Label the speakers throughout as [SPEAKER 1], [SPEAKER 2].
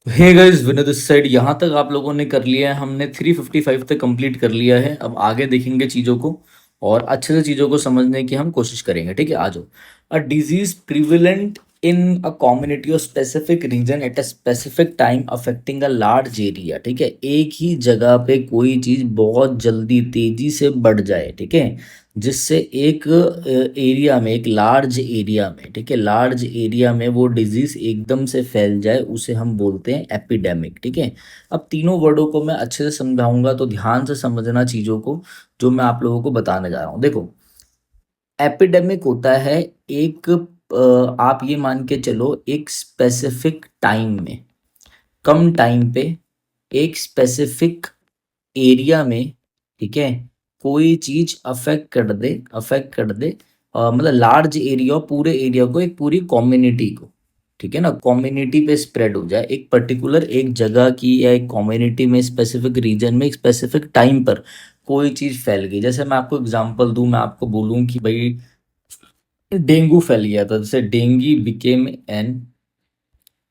[SPEAKER 1] Hey guys, Vinod this side. यहाँ तक आप लोगों ने कर लिया है, हमने 355 तक कंप्लीट कर लिया है। अब आगे देखेंगे चीज़ों को और अच्छे से चीज़ों को समझने की हम कोशिश करेंगे। ठीक है, आ जाओ। A disease prevalent in a community और specific region at a specific time affecting a large area. ठीक है, एक ही जगह पे कोई चीज़ बहुत जल्दी तेजी से बढ़ जाए। ठीक है, जिससे एक एरिया में, एक लार्ज एरिया में, ठीक है, लार्ज एरिया में वो डिजीज एकदम से फैल जाए, उसे हम बोलते हैं एपिडेमिक। ठीक है, अब तीनों वर्डों को मैं अच्छे से समझाऊंगा, तो ध्यान से समझना चीज़ों को जो मैं आप लोगों को बताने जा रहा हूँ। देखो, एपिडेमिक होता है एक आप ये मान के चलो, एक स्पेसिफिक टाइम में, कम टाइम पे, एक स्पेसिफिक एरिया में, ठीक है, कोई चीज अफेक्ट कर दे, मतलब लार्ज एरिया, पूरे एरिया को, एक पूरी कम्युनिटी को, ठीक है ना, कम्युनिटी पे स्प्रेड हो जाए, एक पर्टिकुलर एक जगह की या एक कम्युनिटी में, स्पेसिफिक रीजन में, एक स्पेसिफिक टाइम पर कोई चीज फैल गई। जैसे मैं आपको एग्जांपल दूं, मैं आपको बोलूं कि भाई डेंगू फैल गया था, जैसे dinghy became an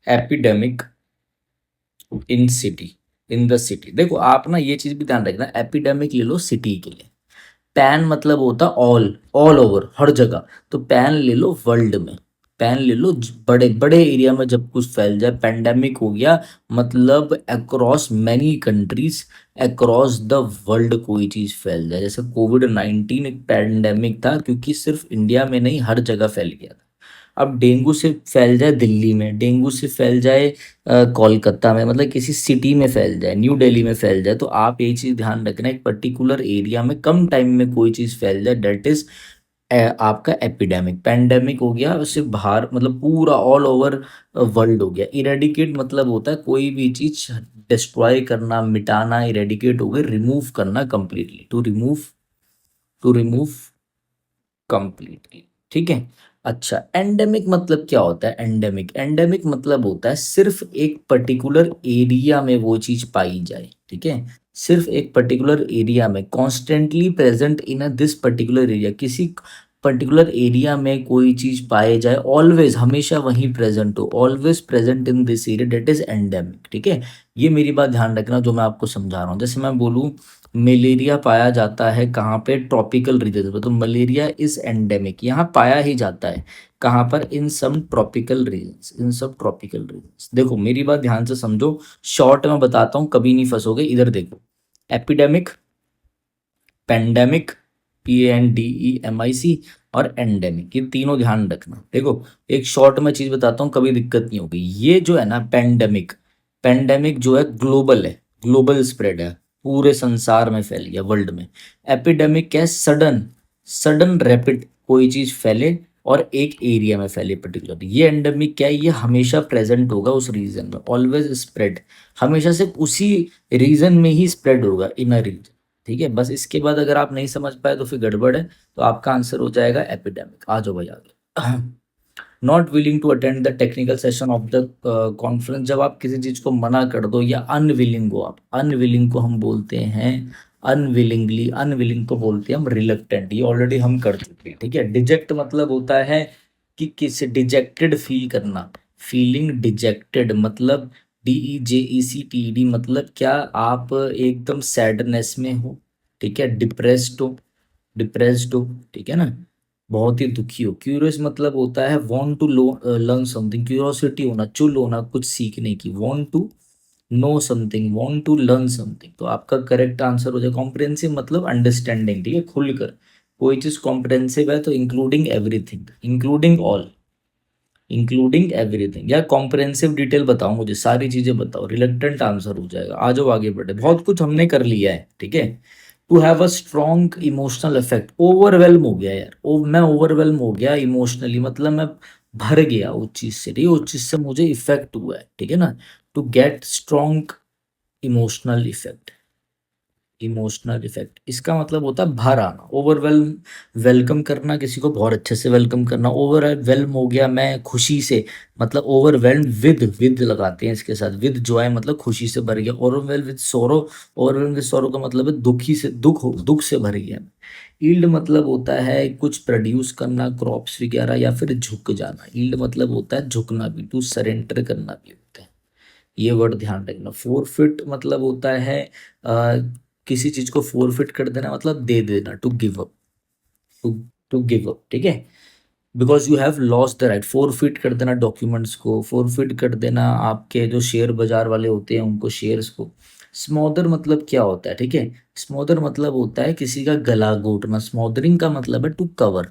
[SPEAKER 1] epidemic in city, in the city. देखो आप ना ये चीज भी ध्यान रखना, एपिडेमिक ले लो सिटी के लिए, पैन मतलब होता ऑल, ऑल ओवर, हर जगह। तो पैन ले लो वर्ल्ड में, पैन ले लो बड़े बड़े एरिया में जब कुछ फैल जाए, पेंडेमिक हो गया, मतलब across many countries, across the world कोई चीज फैल जाए। जैसे कोविड 19 एक पेंडेमिक था, क्योंकि सिर्फ इंडिया में नहीं, हर जगह फैल गया था। अब डेंगू से फैल जाए दिल्ली में, डेंगू से फैल जाए कोलकाता में, मतलब किसी सिटी में फैल जाए, न्यू दिल्ली में फैल जाए, तो आप ये चीज़ ध्यान रखना, एक पर्टिकुलर एरिया में कम टाइम में कोई चीज़ फैल जाए, डेट इज आपका एपिडेमिक। पेंडेमिक हो गया, उससे बाहर मतलब पूरा ऑल ओवर वर्ल्ड हो गया। इरेडिकेट मतलब होता है कोई भी चीज़ डिस्ट्रॉय करना, मिटाना, इरेडिकेट हो गई, रिमूव करना कंप्लीटली, टू रिमूव कंप्लीटली। ठीक है, अच्छा, एंडेमिक मतलब क्या होता है? एंडेमिक, एंडेमिक मतलब होता है सिर्फ एक पर्टिकुलर एरिया में वो चीज पाई जाए। ठीक है, सिर्फ एक पर्टिकुलर एरिया में, constantly present in a this particular area, किसी पर्टिकुलर एरिया में कोई चीज पाए जाए, ऑलवेज, हमेशा वहीं प्रेजेंट हो, always present in this area, that is endemic. ठीक है, ये मेरी बात ध्यान रखना जो मैं आपको समझा रहा हूँ। जैसे मैं बोलूँ मलेरिया पाया जाता है कहाँ पे? ट्रॉपिकल रीजन पे, तो मलेरिया इज एंडेमिक, यहाँ पाया ही जाता है। कहाँ पर? इन सम ट्रॉपिकल रीजन्स, इन सब ट्रॉपिकल रीजन्स। देखो मेरी बात ध्यान से समझो, शॉर्ट में बताता हूँ, कभी नहीं फंसोगे। इधर देखो, एपिडेमिक, पेंडेमिक, PANDEMIC, और एंडेमिक, ये तीनों ध्यान रखना। देखो एक शॉर्ट में चीज बताता हूँ, कभी दिक्कत नहीं होगी। ये जो है ना पेंडेमिक, पेंडेमिक जो है ग्लोबल है, ग्लोबल स्प्रेड है, पूरे संसार में फैल गया, वर्ल्ड में। एपिडेमिक क्या है? सडन, सडन रैपिड कोई चीज फैले और एक एरिया में फैले पर्टिकुलर। ये एंडेमिक क्या है? ये हमेशा प्रेजेंट होगा उस रीजन में, ऑलवेज स्प्रेड, हमेशा सिर्फ उसी रीजन में ही स्प्रेड होगा, इन अ रीजन। ठीक है, बस इसके बाद अगर आप नहीं समझ पाए तो फिर गड़बड़ है, तो आपका आंसर हो जाएगा एपिडेमिक। आ जाओ भाई आगे। Not willing to attend the technical session of the conference, जब आप किसी चीज को मना कर दो या अनविलिंग हो, आप अनविलिंग को हम बोलते हैं अनविलिंगली, अनविलिंग को बोलते हैं हम रिलक्टेंट, ये ऑलरेडी हम कर चुके हैं। ठीक है, डिजेक्ट मतलब होता है कि किस, डिजेक्टेड फील करना, फीलिंग डिजेक्टेड मतलब DEJECTED, मतलब क्या आप एकदम सैडनेस में हो, ठीक है, डिप्रेस्ड हो, डिप्रेस्ड हो, ठीक है ना, बहुत ही दुखी हो। क्यूरियस मतलब होता है want to learn something, curiosity होना, चुल होना कुछ सीखने की, want to know something, want to learn something. तो आपका करेक्ट आंसर हो जाए कॉम्प्रिहेंसिव, मतलब अंडरस्टैंडिंग। ठीक है, खुलकर कोई चीज कॉम्प्रिहेंसिव है तो including everything, including all, including everything, या कॉम्प्रिहेंसिव डिटेल बताओ, मुझे सारी चीजें बताओ, रिलेक्टेंट आंसर हो जाएगा। आ जाओ आगे बढ़े, बहुत कुछ हमने कर लिया है। ठीक है, to have a strong emotional effect, overwhelm हो गया यार, मैं ओवरवेलम हो गया इमोशनली, मतलब मैं भर गया उस चीज से, ठीक है, उस चीज से मुझे इफेक्ट हुआ है। ठीक है ना, to get strong emotional effect, emotional effect, इसका मतलब होता है भर आना, ओवरवेलम, वेलकम करना, किसी को बहुत अच्छे से वेलकम करना। ओवरवेलम हो गया मैं खुशी से, मतलब ओवरवेलम विद लगाते हैं इसके साथ, विद जॉय मतलब खुशी से भर गया। ओवरवेल विद सोरो, ओवरवेलम विद सोरो का मतलब है दुखी से, दुख से भर गया। ईल्ड मतलब होता है कुछ प्रोड्यूस करना, क्रॉप्स वगैरह, या फिर झुक जाना। ईल्ड मतलब होता है झुकना भी, टू सरेंडर करना भी होता है। ये वर्ड ध्यान रखना। फोरफिट मतलब होता है किसी चीज को फोरफिट कर देना, मतलब दे देना, to give up, to to give up, ठीक है। Because you have lost the right, forfeit कर देना डॉक्यूमेंट्स को, फोरफिट कर देना आपके जो शेयर बाजार वाले होते हैं उनको, शेयर्स को। स्मॉदर मतलब क्या होता है, ठीक है, स्मॉदर मतलब होता है किसी का गला घोटना। स्मॉदरिंग का मतलब है टू कवर,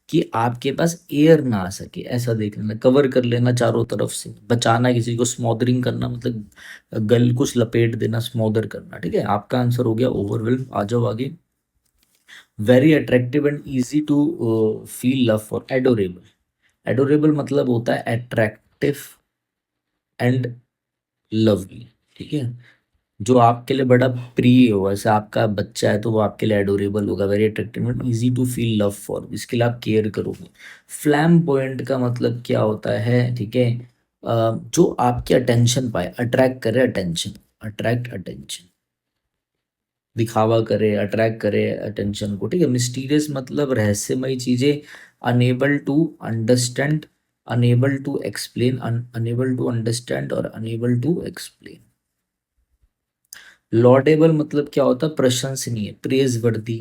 [SPEAKER 1] कि आपके पास एयर ना आ सके, ऐसा देख लेना, कवर कर लेना चारों तरफ से, बचाना किसी को। स्मॉदरिंग करना मतलब गल कुछ लपेट देना, स्मॉदर करना, ठीक है। आपका आंसर हो गया ओवरवेल्म। आ जाओ आगे। Very attractive and easy to feel love for, adorable. Adorable मतलब होता है अट्रैक्टिव एंड लवली, ठीक है। जो आपके लिए बड़ा प्रिय हो, ऐसा आपका बच्चा है तो वो आपके लिए एडोरेबल होगा। Very attractive and easy to feel love for, इसके लिए आप केयर करोगे। फ्लैम पॉइंट का मतलब क्या होता है, ठीक है, जो आपके अटेंशन पाए, अट्रैक्ट करे अटेंशन, अट्रैक्ट अटेंशन, दिखावा करे, अट्रैक्ट करे अटेंशन को, ठीक है। मिस्टीरियस मतलब रहस्यमयी चीजें, unable to understand, unable to explain, unable to understand और अनेबल टू एक्सप्लेन। लॉडेबल मतलब क्या होता है, प्रशंसनीय, प्रेज वर्दी।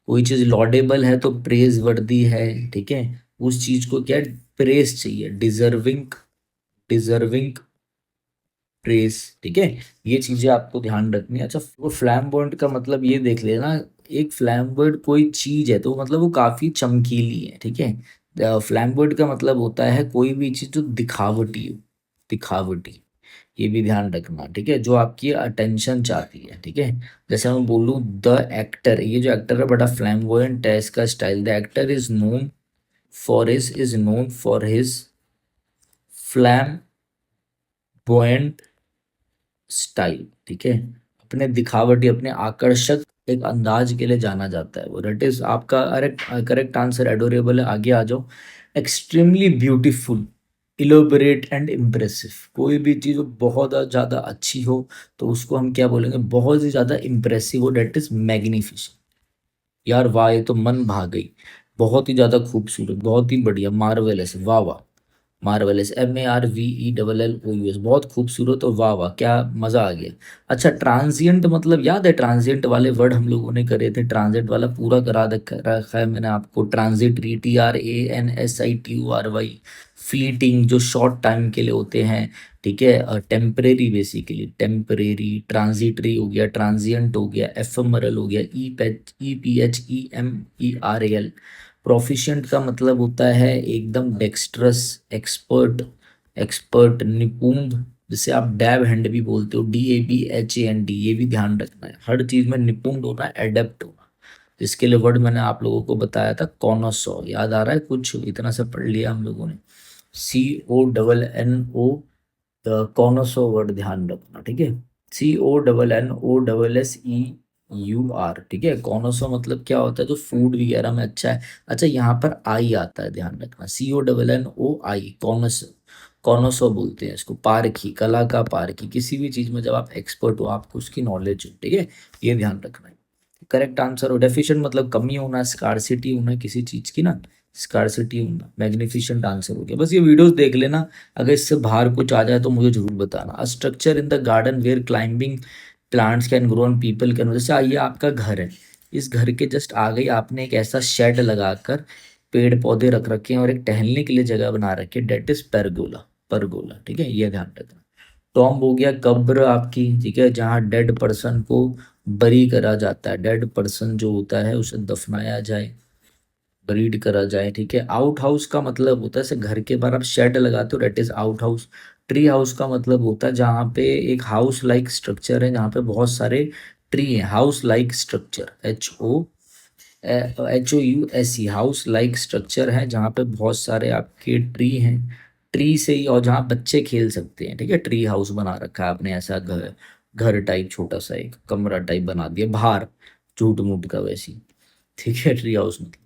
[SPEAKER 1] कोई चीज लॉडेबल है तो प्रेज वर्दी है, ठीक है। उस चीज को क्या प्रेज चाहिए, डिजर्विंग, डिजर्विंग प्रेस, ठीक है। ये चीजें आपको ध्यान रखनी है। अच्छा, वो फ्लैम्बॉयंट का मतलब ये देख लेना, एक फ्लैम्बॉयंट कोई चीज है तो मतलब वो काफी चमकीली है, ठीक है। फ्लैम्बॉयंट का मतलब होता है कोई भी चीज जो दिखावटी हो, दिखावटी। ये भी ध्यान रखना, ठीक है, जो आपकी अटेंशन चाहती है, ठीक है। जैसे मैं बोलूँ द एक्टर, ये जो एक्टर है बड़ा फ्लैम्बॉयंट है इसका style. The actor is known for his flamboyant style, ठीक है। अपने दिखावटी, अपने आकर्षक एक अंदाज के लिए जाना जाता है वो। दैट इज आपका करेक्ट आंसर एडोरेबल है। आगे आ जाओ। Extremely beautiful, elaborate and impressive. कोई भी चीज़ बहुत ज़्यादा अच्छी हो तो उसको हम क्या बोलेंगे, बहुत ही ज़्यादा इम्प्रेसिव हो, दैट इज मैग्निफिसेंट। यार वाह, ये तो मन भा गई, बहुत ही ज़्यादा खूबसूरत, बहुत ही बढ़िया, मार्वेलस, वाह वाह। मार्वेलस, MARVELLOUS, बहुत खूबसूरत और वाह वाह, क्या मजा आ गया। अच्छा, ट्रांजिएंट मतलब याद है, ट्रांजिएंट वाले वर्ड हम लोगों ने करे थे, ट्रांजिएंट वाला पूरा करा रखा है मैंने आपको। Transitory, TRANSITURY। फ्लीटिंग, जो शॉर्ट टाइम के लिए होते हैं, ठीक है। Temporary, basically temporary. ट्रांजिटरी हो गया, ट्रांजिएंट हो गया, एफेमरल हो गया, EPHEMERAL। प्रोफिशिएंट का मतलब होता है एकदम डेक्स्ट्रस, एक्सपर्ट, एक्सपर्ट, निपुण, जिसे आप डैब हैंड भी बोलते हो, DABHAND। ये भी ध्यान रखना है, हर चीज में निपुण होना, एडेप्ट होना। जिसके लिए वर्ड मैंने आप लोगों को बताया था, कॉनोसो, याद आ रहा है कुछ, इतना सा पढ़ लिया हम लोगों ने। CONNO, कॉनोसो वर्ड ध्यान रखना, ठीक है। CONNOSSEUR, ठीक है। कॉनोसो मतलब क्या होता है, जो फूड वगैरह में अच्छा है। अच्छा, यहाँ पर आई आता है, ध्यान रखना, CONNOI, कॉनोसो। कॉनोसो बोलते हैं इसको, पारखी, कला का पारखी। किसी भी चीज में जब आप एक्सपर्ट हो, आपको उसकी नॉलेज हो, ठीक है, ये ध्यान रखना है। करेक्ट आंसर हो। डेफिशिएंट मतलब कमी होना, स्कार्सिटी होना किसी चीज की ना, स्कार्सिटी होना। मैग्निफिसेंट आंसर हो गया। बस ये वीडियोस देख लेना, अगर इससे बाहर कुछ आ जाए तो मुझे जरूर बताना। A structure in the garden where climbing plants can grow on people can, जैसे आइए आपका घर है, इस घर के जस्ट आगे ही आपने एक ऐसा शेड लगाकर पेड़ पौधे रख रखे हैं और एक टहलने के लिए जगह बना रखी है, डेट इज परगोला, परगोला, ठीक है, ये ध्यान रखना। टॉम्ब हो गया कब्र आपकी, ठीक है, जहाँ डेड पर्सन को बरी करा जाता है, डेड पर्सन जो होता है उसे दफनाया जाए, बरीड करा जाए, ठीक है। आउट हाउस का मतलब होता है जैसे घर के बाहर आप शेड लगाते हो, that is out house. Tree house का मतलब होता है जहाँ पे एक हाउस लाइक स्ट्रक्चर है, जहाँ पे बहुत सारे ट्री है, house like structure, HOUSE, house like structure है जहाँ पे बहुत सारे आपके ट्री हैं, ट्री से ही, और जहाँ बच्चे खेल सकते हैं, ठीक है। ट्री हाउस बना रखा है आपने, ऐसा घर, घर टाइप छोटा सा एक कमरा टाइप बना दिया बाहर, झूठ मूठ का वैसी, ठीक है। ट्री हाउस मतलब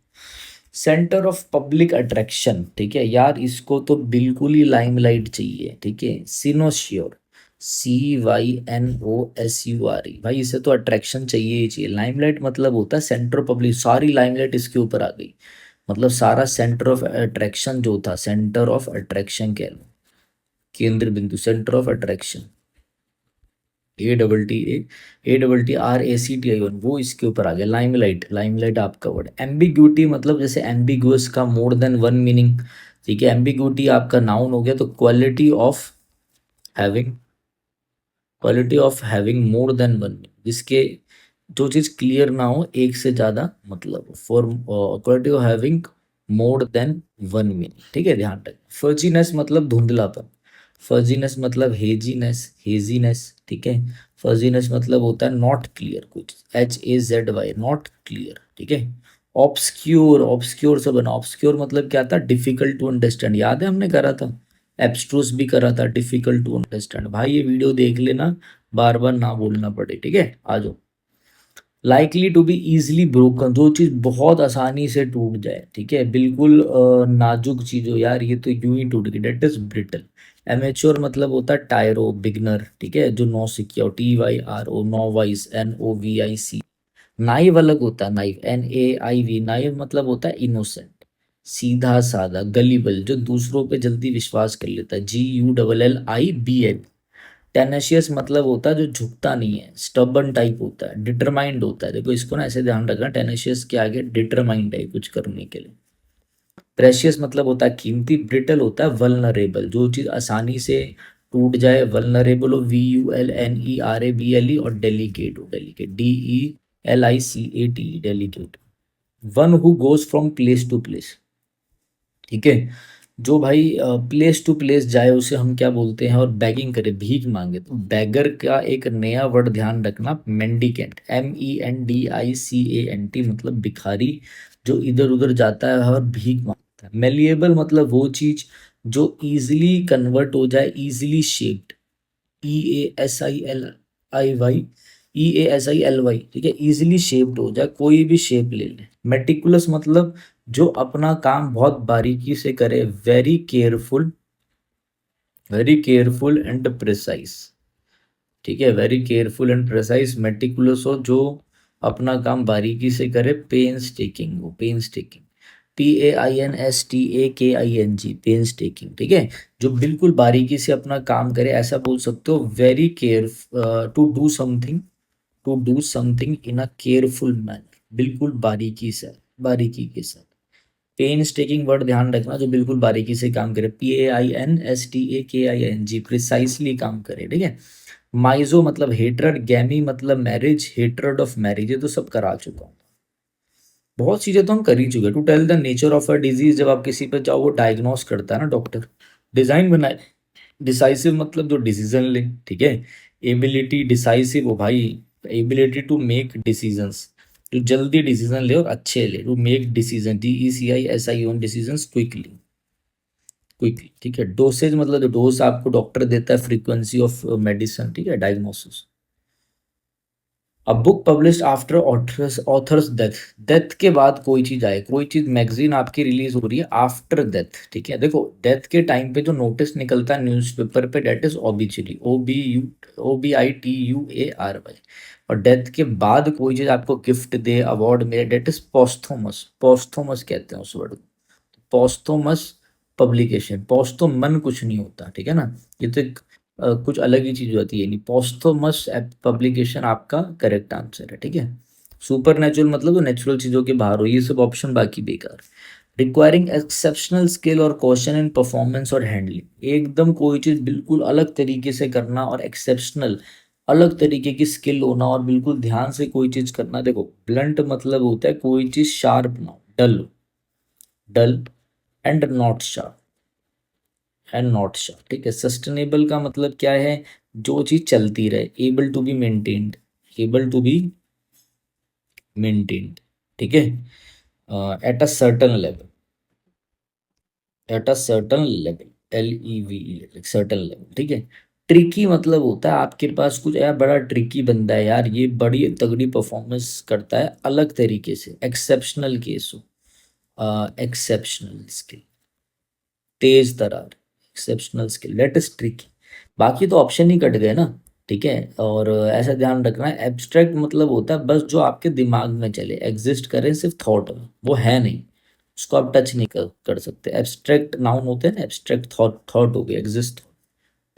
[SPEAKER 1] सेंटर ऑफ पब्लिक अट्रैक्शन, ठीक है। यार इसको तो बिल्कुल ही लाइमलाइट चाहिए, ठीक है। सिनोश्योर, CYNOSURE, भाई इसे तो अट्रैक्शन चाहिए ही चाहिए। लाइमलाइट मतलब होता है सेंटर पब्लिक, सारी लाइमलाइट इसके ऊपर आ गई, मतलब सारा सेंटर ऑफ अट्रैक्शन जो था, सेंटर ऑफ अट्रैक्शन कह लो, केंद्र बिंदु, सेंटर ऑफ अट्रैक्शन, ATTARACTI1, वो इसके ऊपर आ गया। लाइमलाइट, लाइमलाइट आपका वर्ड। एम्बिग्यूटी मतलब जैसे एम्बिगुअस का मोर देन वन मीनिंग, ठीक है। एम्बिग्यूटी आपका नाउन हो गया, तो having quality of having more than one, जिसके जो चीज क्लियर ना हो एक से ज्यादा मतलब, for quality of having more than one meaning, ठीक है, ध्यान रखें। फर्जीनेस मतलब धुंधलापन, फर्जीनेस मतलब हेजीनेस, ठीक है। फर्जीनेस मतलब होता है नॉट क्लियर कुछ, HAZY, नॉट क्लियर, ठीक है। ऑब्सक्योर, ऑब्सक्योर से बना, ऑब्सक्योर मतलब क्या था, डिफिकल्ट टू अंडरस्टैंड, याद है हमने करा था। एब्स्ट्रूस भी करा था, डिफिकल्ट टू अंडरस्टैंड। भाई ये वीडियो देख लेना, बार बार ना बोलना पड़े, ठीक है। आ जाओ। Likely to be easily broken, जो चीज बहुत आसानी से टूट जाए, ठीक है, बिल्कुल नाजुक चीज हो, यार ये तो यूं ही टूट गई, डेट इज ब्रिटल। एमेच्योर मतलब होता है टायरो, बिगनर, ठीक है, जो नौ सीखिया हो, TYRO, नोवाइस, NOVIC। नाइव अलग होता है, नाइव, NAIV, नाइव मतलब होता है इनोसेंट, सीधा साधा, गलीबल, जो दूसरों पे जल्दी विश्वास कर लेता है, GULLIBL। टेनेशियस मतलब होता है जो झुकता नहीं है, स्टबर्न टाइप होता है, डिटरमाइंड होता है। देखो इसको ना ऐसे ध्यान रखना, टेनेशियस के आगे डिटरमाइंड है कुछ करने के लिए। प्रेशियस मतलब होता है कीमती, ब्रिटल होता है वल्नरेबल, जो चीज आसानी से टूट जाए, वल्नरेबल हो, VULNERABLE, और डेलिकेट हो, delicate, DELICATE, delicate. One who goes from place to place, ठीक है, जो भाई प्लेस टू प्लेस जाए उसे हम क्या बोलते हैं, और बैगिंग करे, भीख मांगे, तो बैगर का एक नया वर्ड ध्यान रखना, मेंडिकेंट, MENDICANT, मतलब भिखारी, जो इधर उधर जाता है और भीख मांगता है। मेलिएबल मतलब वो चीज जो इजिली कन्वर्ट हो जाए, इजिली शेप्ड, EASILIY, EASILY, ठीक है, इजिली शेप्ड हो जाए, कोई भी शेप ले ले। मेटिकुलस मतलब जो अपना काम बहुत बारीकी से करे, वेरी केयरफुल एंड प्रिसाइज, ठीक है, very careful and precise, meticulous हो, जो अपना काम बारीकी से करे, पेन्स टेकिंग हो, painstaking, PAINSTAKING, painstaking, ठीक है, जो बिल्कुल बारीकी से अपना काम करे, ऐसा बोल सकते हो, very care, to do something in a careful manner, बिल्कुल बारीकी से, बारीकी के साथ। पेन्स टेकिंग वर्ड ध्यान रखना, जो बिल्कुल बारीकी से काम करे, PAINSTAKING, प्रिसाइसली काम करे, ठीक है। माइजो मतलब हेटरड, गैमी मतलब मैरिज, हेटरड ऑफ मैरिज, ये तो सब करा चुका हूँ, बहुत चीजें तो हम कर ही चुके। To tell the nature of a disease, जब आप किसी पे जाओ वो डायग्नोस करता है ना डॉक्टर। डिजाइन बनाए, डिसाइसिव मतलब जो डिसीजन ले, ठीक है। एबिलिटी, डिसाइसिव हो भाई, एबिलिटी टू मेक डिसीजंस, जो जल्दी डिसीजन ले और अच्छे ले, to make decision, DECISION, decision quickly, quickly, ठीक है। डोसेज मतलब जो डोज आपको डॉक्टर देता है, फ्रीक्वेंसी ऑफ मेडिसिन, ठीक है, diagnosis. A book publish after authors death, death के बाद कोई चीज आए, कोई चीज मैगजीन आपकी रिलीज हो रही है आफ्टर डेथ, ठीक है। देखो डेथ के टाइम पे जो नोटिस निकलता है न्यूज़पेपर पे, डेट इज ऑबिचुरी, OBITUARY। और डेथ के बाद कोई चीज आपको गिफ्ट दे, अवार्ड मिले, डेट इज पोस्थोमस, पोस्थोमस कहते हैं उस वर्ड को, पोस्थोमस पब्लिकेशन। पोस्थोमन कुछ नहीं होता, ठीक है ना, ये तो एक कुछ अलग ही चीज होती है, नहीं, पोस्थोमस पब्लिकेशन आपका करेक्ट आंसर है, ठीक है। सुपर नेचुरल मतलब तो नेचुरल चीजों के बाहर हो, ये सब ऑप्शन बाकी बेकार। रिक्वायरिंग एक्सेप्शनल स्किल और कौशन इन परफॉर्मेंस और हैंडलिंग, एकदम कोई चीज बिल्कुल अलग तरीके से करना, और एक्सेप्शनल, अलग तरीके की स्किल होना, और बिल्कुल ध्यान से कोई चीज करना। देखो ब्लंट मतलब होता है कोई चीज शार्प ना हो, डल, डल एंड नॉट शार्प, ठीक है। सस्टेनेबल का मतलब क्या है, जो चीज चलती रहे, able to be maintained, able to be maintained, ठीक है। At a certain level, at a certain level, LEVE, certain level, ठीक है। ट्रिकी मतलब होता है आपके पास कुछ यार बड़ा ट्रिकी बंदा है यार, ये बड़ी तगड़ी परफॉर्मेंस करता है अलग तरीके से, एक्सेप्शनल केस हो, exceptional skill, Tej Tarar, exceptional skill, that is tricky. बाकी तो ऑप्शन ही कट गए ना, ठीक है। और ऐसा ध्यान रखना है, एब्स्ट्रैक्ट मतलब होता है बस जो आपके दिमाग में चले, एग्जिस्ट करे सिर्फ थॉट में, वो है नहीं, उसको आप टच नहीं कर सकते। एब्स्ट्रैक्ट नाउन होते हैं ना, एब्स्ट्रैक्ट थॉट, थॉट हो गया, एग्जिस्ट,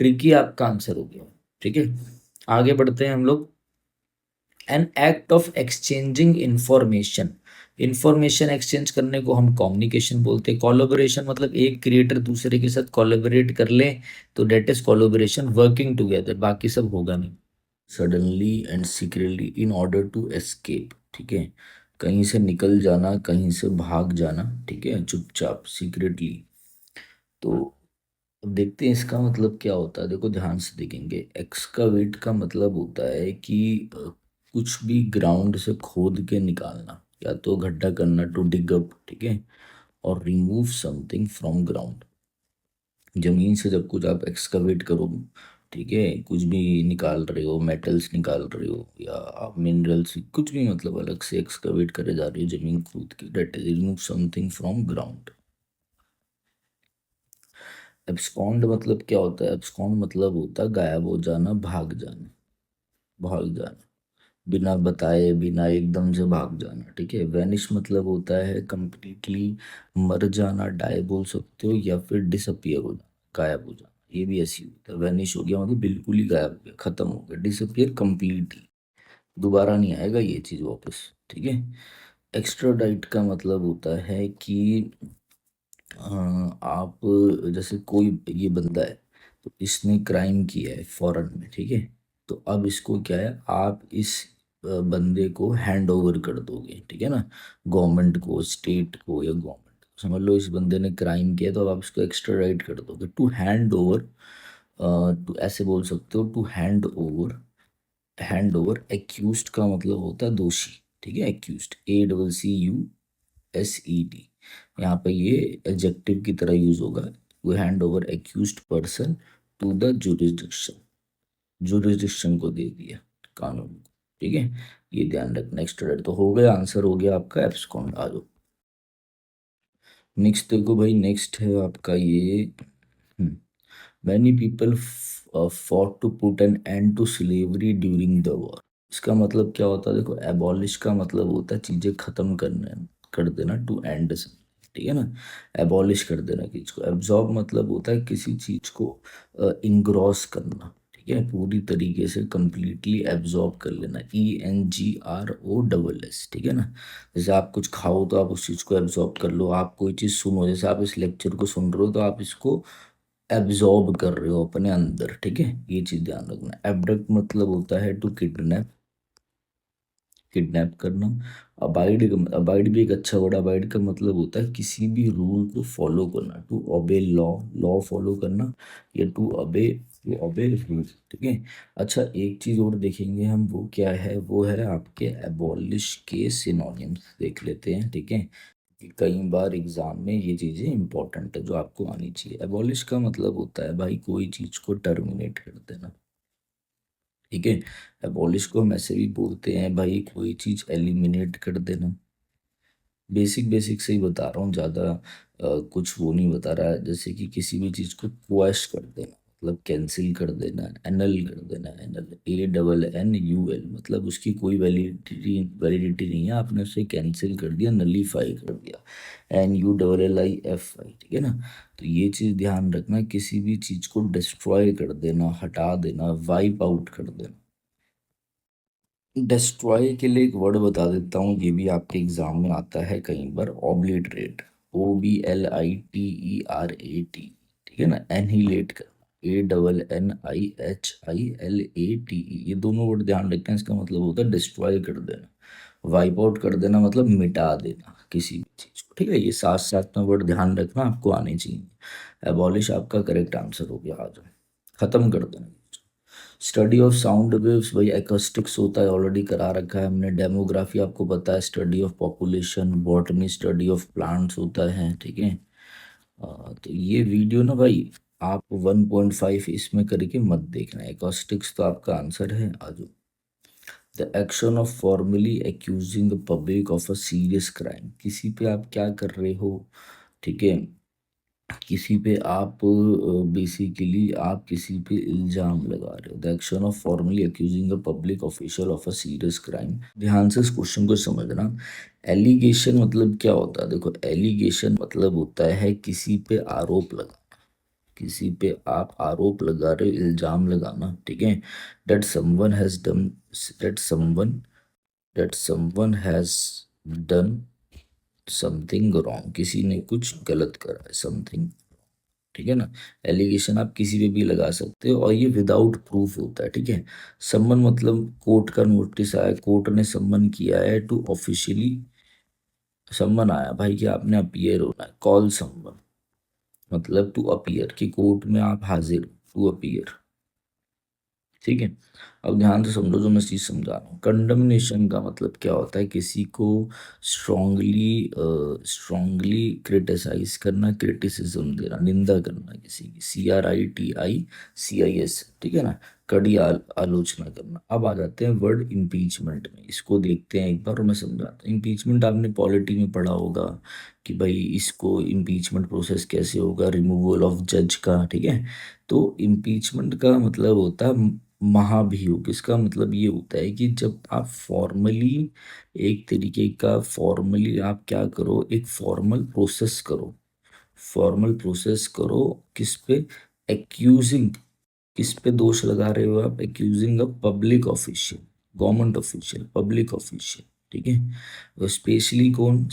[SPEAKER 1] ट्रिकी आपका आंसर हो गया। ठीक है, आगे बढ़ते हैं हम लोग। An act of exchanging information, information exchange करने को हम कम्युनिकेशन बोलते हैं। कोलैबोरेशन मतलब एक क्रिएटर दूसरे के साथ कोलैबोरेट कर ले तो that is collaboration, working together, बाकी सब होगा नहीं। Suddenly and secretly in order to escape, ठीक है, कहीं से निकल जाना, कहीं से भाग जाना, ठीक है, चुपचाप सीक्रेटली। तो अब देखते हैं इसका मतलब क्या होता है। देखो ध्यान से देखेंगे, एक्सकावेट का मतलब होता है कि कुछ भी ग्राउंड से खोद के निकालना, या तो गड्ढा करना, टू डिग अप, ठीक है, और रिमूव समथिंग फ्रॉम ग्राउंड। जमीन से जब कुछ आप एक्सकवेट करो, ठीक है, कुछ भी निकाल रहे हो, मेटल्स निकाल रहे हो या आप मिनरल्स, कुछ भी मतलब अलग से एक्सकवेट करे जा रही हो जमीन खोद के, that is remove something from ground. Abscond मतलब क्या होता है? एब्सकॉन्ड मतलब होता है गायब हो जाना, भाग जाना, भाग जाना, बिना बताए, बिना एकदम से भाग जाना, ठीक है। वैनिश मतलब होता है कंप्लीटली मर जाना, डाई बोल सकते हो, या फिर डिसअपियर हो जाना, गायब हो जाना, ये भी ऐसी होता है। वैनिश हो गया मतलब बिल्कुल ही गायब हो गया, खत्म हो गया। डिसअपियर कंप्लीटली, दोबारा नहीं आएगा ये चीज वापस, ठीक है। एक्स्ट्राडाइट का मतलब होता है कि आप, जैसे कोई ये बंदा है तो इसने क्राइम किया है फॉरेन में, ठीक है, तो अब इसको क्या है, आप इस बंदे को हैंड ओवर कर दोगे, ठीक है ना, गवर्नमेंट को, स्टेट को या गवर्नमेंट को। समझ लो इस बंदे ने क्राइम किया तो अब आप इसको एक्स्ट्राडाइट कर दोगे, टू हैंड ओवर। तो ऐसे बोल सकते हो, to hand over. Hand over accused का मतलब होता है दोषी, ठीक है, एक्यूज्ड, ACCUSED। यहाँ पे ये एडजेक्टिव की तरह यूज होगा। वो hand over accused person to the jurisdiction, jurisdiction को दे दिया, कानून को, ठीक है। ये ध्यान रखना। नेक्स्ट तो हो गया, आंसर हो गया आपका एब्सकॉन्ड। आ जाओ नेक्स्ट। देखो भाई, नेक्स्ट है आपका ये, many people fought to put an end to slavery during the war। इसका मतलब क्या होता है? देखो, एबॉलिश का मतलब होता है चीजें खत्म करने, कर देना, टू एंड, ठीक है ना, एबॉलिश कर देना चीज को। एब्जॉर्ब मतलब होता है किसी चीज को इंग्रॉस करना, ठीक है, पूरी तरीके से कंप्लीटली एब्जॉर्ब कर लेना, ENGROSS, ठीक है ना। जैसे आप कुछ खाओ तो आप उस चीज को एब्जॉर्ब कर लो, आप कोई चीज सुनो, जैसे आप इस लेक्चर को सुन रहे हो तो आप इसको एब्जॉर्ब कर रहे हो अपने अंदर, ठीक है, ये चीज ध्यान रखना। एब्डक्ट मतलब होता है टू किडनैप, किडनैप करना। अबाइड, अबाइड भी एक अच्छा वर्ड। अबाइड का मतलब होता है किसी भी रूल को फॉलो करना, to obey law, law follow करना, या टू ओबे रूल, ठीक है। अच्छा, एक चीज और देखेंगे हम, वो क्या है? वो है आपके एबॉलिश के सिनोनिम्स देख लेते हैं, ठीक है, कि कई बार एग्जाम में ये चीजें इंपॉर्टेंट है जो आपको आनी चाहिए। एबॉलिश का मतलब होता है भाई कोई चीज को टर्मिनेट कर देना, ठीक है। एबॉलिश को हम ऐसे भी बोलते हैं भाई कोई चीज एलिमिनेट कर देना। बेसिक बेसिक से ही बता रहा हूँ, ज़्यादा कुछ वो नहीं बता रहा है। जैसे कि किसी भी चीज़ को क्वैश कर देना, मतलब कैंसिल कर देना, एनल कर देना, एनल, ANNUL, मतलब उसकी कोई वैलिडिटी वैलिडिटी नहीं है, आपने उसे कैंसिल कर दिया, नलीफाई कर दिया, NULLIFI, ठीक है ना। तो ये चीज़ ध्यान रखना, किसी भी चीज़ को डिस्ट्रॉय कर देना, हटा देना, वाइप आउट कर देना। डिस्ट्रॉय के लिए एक वर्ड बता देता हूँ, ये भी आपके एग्जाम में आता है कई बार, ऑब्लिटरेट, OBLITERAT, ठीक है ना। एनहिलेट करना, ANNIHILATE, ये दोनों वर्ड ध्यान रखना, इसका मतलब होता है डिस्ट्रॉय कर देना, वाइप आउट कर देना, मतलब मिटा देना किसी भी चीज को, ठीक है। ये साथ साथ में वर्ड ध्यान रखना, आपको आने चाहिए। एबॉलिश आपका करेक्ट आंसर हो गया। आ जाओ, खत्म कर देना। स्टडी ऑफ साउंड वेव्स, भाई एकॉस्टिक्स होता है, ऑलरेडी करा रखा है हमने। डेमोग्राफी आपको पता है, study of population. Botany study of plants होता है, ठीक है। तो ये वीडियो ना भाई, आप 1.5 इसमें करके मत देखना। एकॉस्टिक्स तो आपका आंसर है। आज the action of formally accusing public of a serious crime, किसी पे आप क्या कर रहे हो, ठीक है, किसी पे आप बेसिकली आप किसी पे इल्जाम लगा रहे हो। The action of formally accusing a public official of a serious crime. ध्यान से इस क्वेश्चन को समझना। एलिगेशन मतलब क्या होता है? देखो, एलिगेशन मतलब होता है किसी पे आरोप लगा, किसी पे आप आरोप लगा रहे हो, इल्जाम लगाना, ठीक है। That someone has done, that someone that someone has done something wrong, किसी ने कुछ गलत करा है, समथिंग, ठीक है ना। एलिगेशन आप किसी पे भी लगा सकते हो और ये विदाउट प्रूफ होता है, ठीक है। सम्मन मतलब कोर्ट का नोटिस आया, कोर्ट ने सम्मन किया है टू ऑफिशियली, सम्मन आया भाई कि आपने अपीयर होना है, कॉल सम्मन मतलब टू अपीयर, कि कोर्ट में आप हाजिर, टू अपीयर, ठीक है। अब ध्यान से समझो जो मैं चीज समझा रहा हूँ। कंडमनेशन का मतलब क्या होता है, किसी को स्ट्रांगली क्रिटिसाइज करना, क्रिटिसिज्म देना, निंदा करना किसी की, CRITICIS, ठीक है ना, कड़ी आलोचना करना। अब आ जाते हैं वर्ड इम्पीचमेंट में, इसको देखते हैं एक बार और मैं समझाता हूँ। इम्पीचमेंट आपने पॉलिटी में पढ़ा होगा कि भाई इसको इम्पीचमेंट प्रोसेस कैसे होगा, रिमूवल ऑफ जज का, ठीक है। तो इम्पीचमेंट का मतलब होता है महाभियोग। इसका मतलब ये होता है कि जब आप फॉर्मली, एक तरीके का फॉर्मली आप क्या करो, एक फॉर्मल प्रोसेस करो, फॉर्मल प्रोसेस करो, किस पे, एक्यूजिंग, किस पे दोष लगा रहे हो आप, accusing a public official, government official, public official, ठीक है। वो स्पेशली कौन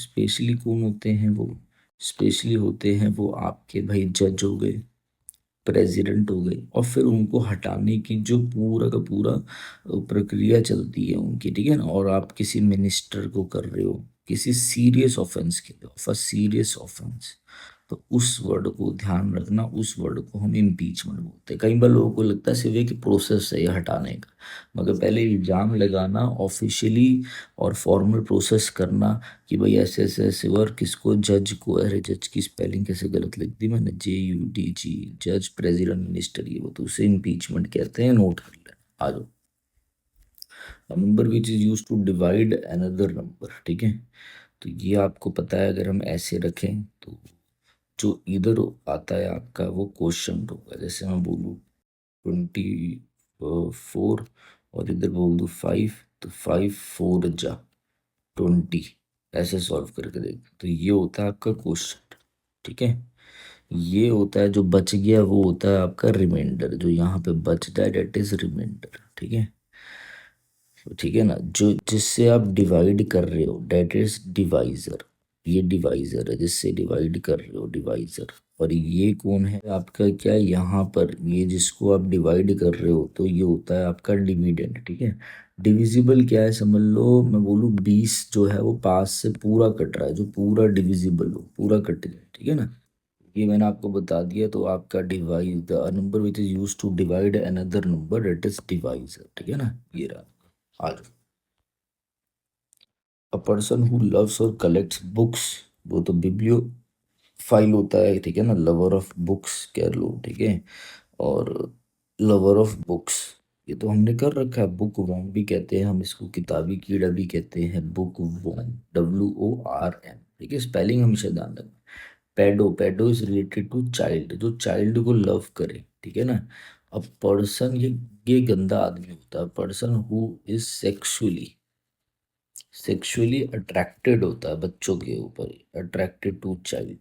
[SPEAKER 1] होते हैं वो, स्पेशली होते हैं वो आपके भाई जज हो गए, प्रेसिडेंट हो गए, और फिर उनको हटाने की जो पूरा का पूरा प्रक्रिया चलती है उनकी, ठीक है ना। और आप किसी मिनिस्टर को कर रहे हो किसी सीरियस ऑफेंस के लिए, ऑफ अ सीरियस ऑफेंस, तो उस वर्ड को ध्यान रखना, उस वर्ड को हम इम्पीचमेंट बोलते हैं। कई बार लोगों को लगता है सिर्फ एक प्रोसेस है ये हटाने का, मगर पहले इल्जाम लगाना ऑफिशियली और फॉर्मल प्रोसेस करना कि भाई ऐसे ऐसे ऐसे, और किसको, जज को, अरे जज की स्पेलिंग कैसे गलत लिख दी मैंने, JUDG, जज, प्रेसिडेंट, मिनिस्टर, ये वो, तो उसे इम्पीचमेंट कहते हैं, नोट कर लेना। आ जाओ। Number which is use to divide another number, ठीक है। तो ये आपको पता है, अगर हम ऐसे रखें तो जो इधर आता है आपका वो क्वेश्चन होगा। जैसे मैं बोलूँ 24 और इधर बोल दूँ 5, तो 5 4 जा 20, ऐसे सॉल्व करके देख, तो ये होता है आपका क्वेश्चन, ठीक है। ये होता है जो बच गया, वो होता है आपका रिमाइंडर, जो यहाँ पे बचता है डेट इज रिमाइंडर, ठीक है। ठीक है ना, जो जिससे आप डिवाइड कर रहे हो डेट इज डिवाइजर, ये डिवाइजर है जिससे डिवाइड कर रहे हो, डिवाइजर। और ये कौन है आपका, क्या यहाँ पर ये जिसको आप डिवाइड कर रहे हो, तो ये होता है आपका डिविडेंड, ठीक है। डिविजिबल क्या है समझ लो, मैं बोलूँ 20 जो है वो 5 से पूरा कट रहा है, जो पूरा डिविजिबल हो, पूरा कट जाए, ठीक है ना। ये मैंने आपको बता दिया, तो आपका divide, the number which is use to divide another number that is divisor, ठीक है ना, ये रहा। आज अ पर्सन हु लव्स और कलेक्ट्स बुक्स, वो तो बिब्लियो फाइल होता है, ठीक है ना, लवर ऑफ बुक्स कह लो, ठीक है। और लवर ऑफ बुक्स, ये तो हमने कर रखा है, बुक वॉर्म भी कहते हैं हम इसको, किताबी कीड़ा भी कहते हैं, बुक वॉर्म, WORM, ठीक है। स्पेलिंग हमेशा ध्यान रखना। पेडो, पेडो इज रिलेटेड टू चाइल्ड, जो चाइल्ड को लव करे, ठीक है ना। अब पर्सन, ये गंदा आदमी होता है, person who is sexually attracted होता है बच्चों के ऊपर, अट्रैक्टेड टू चाइल्ड,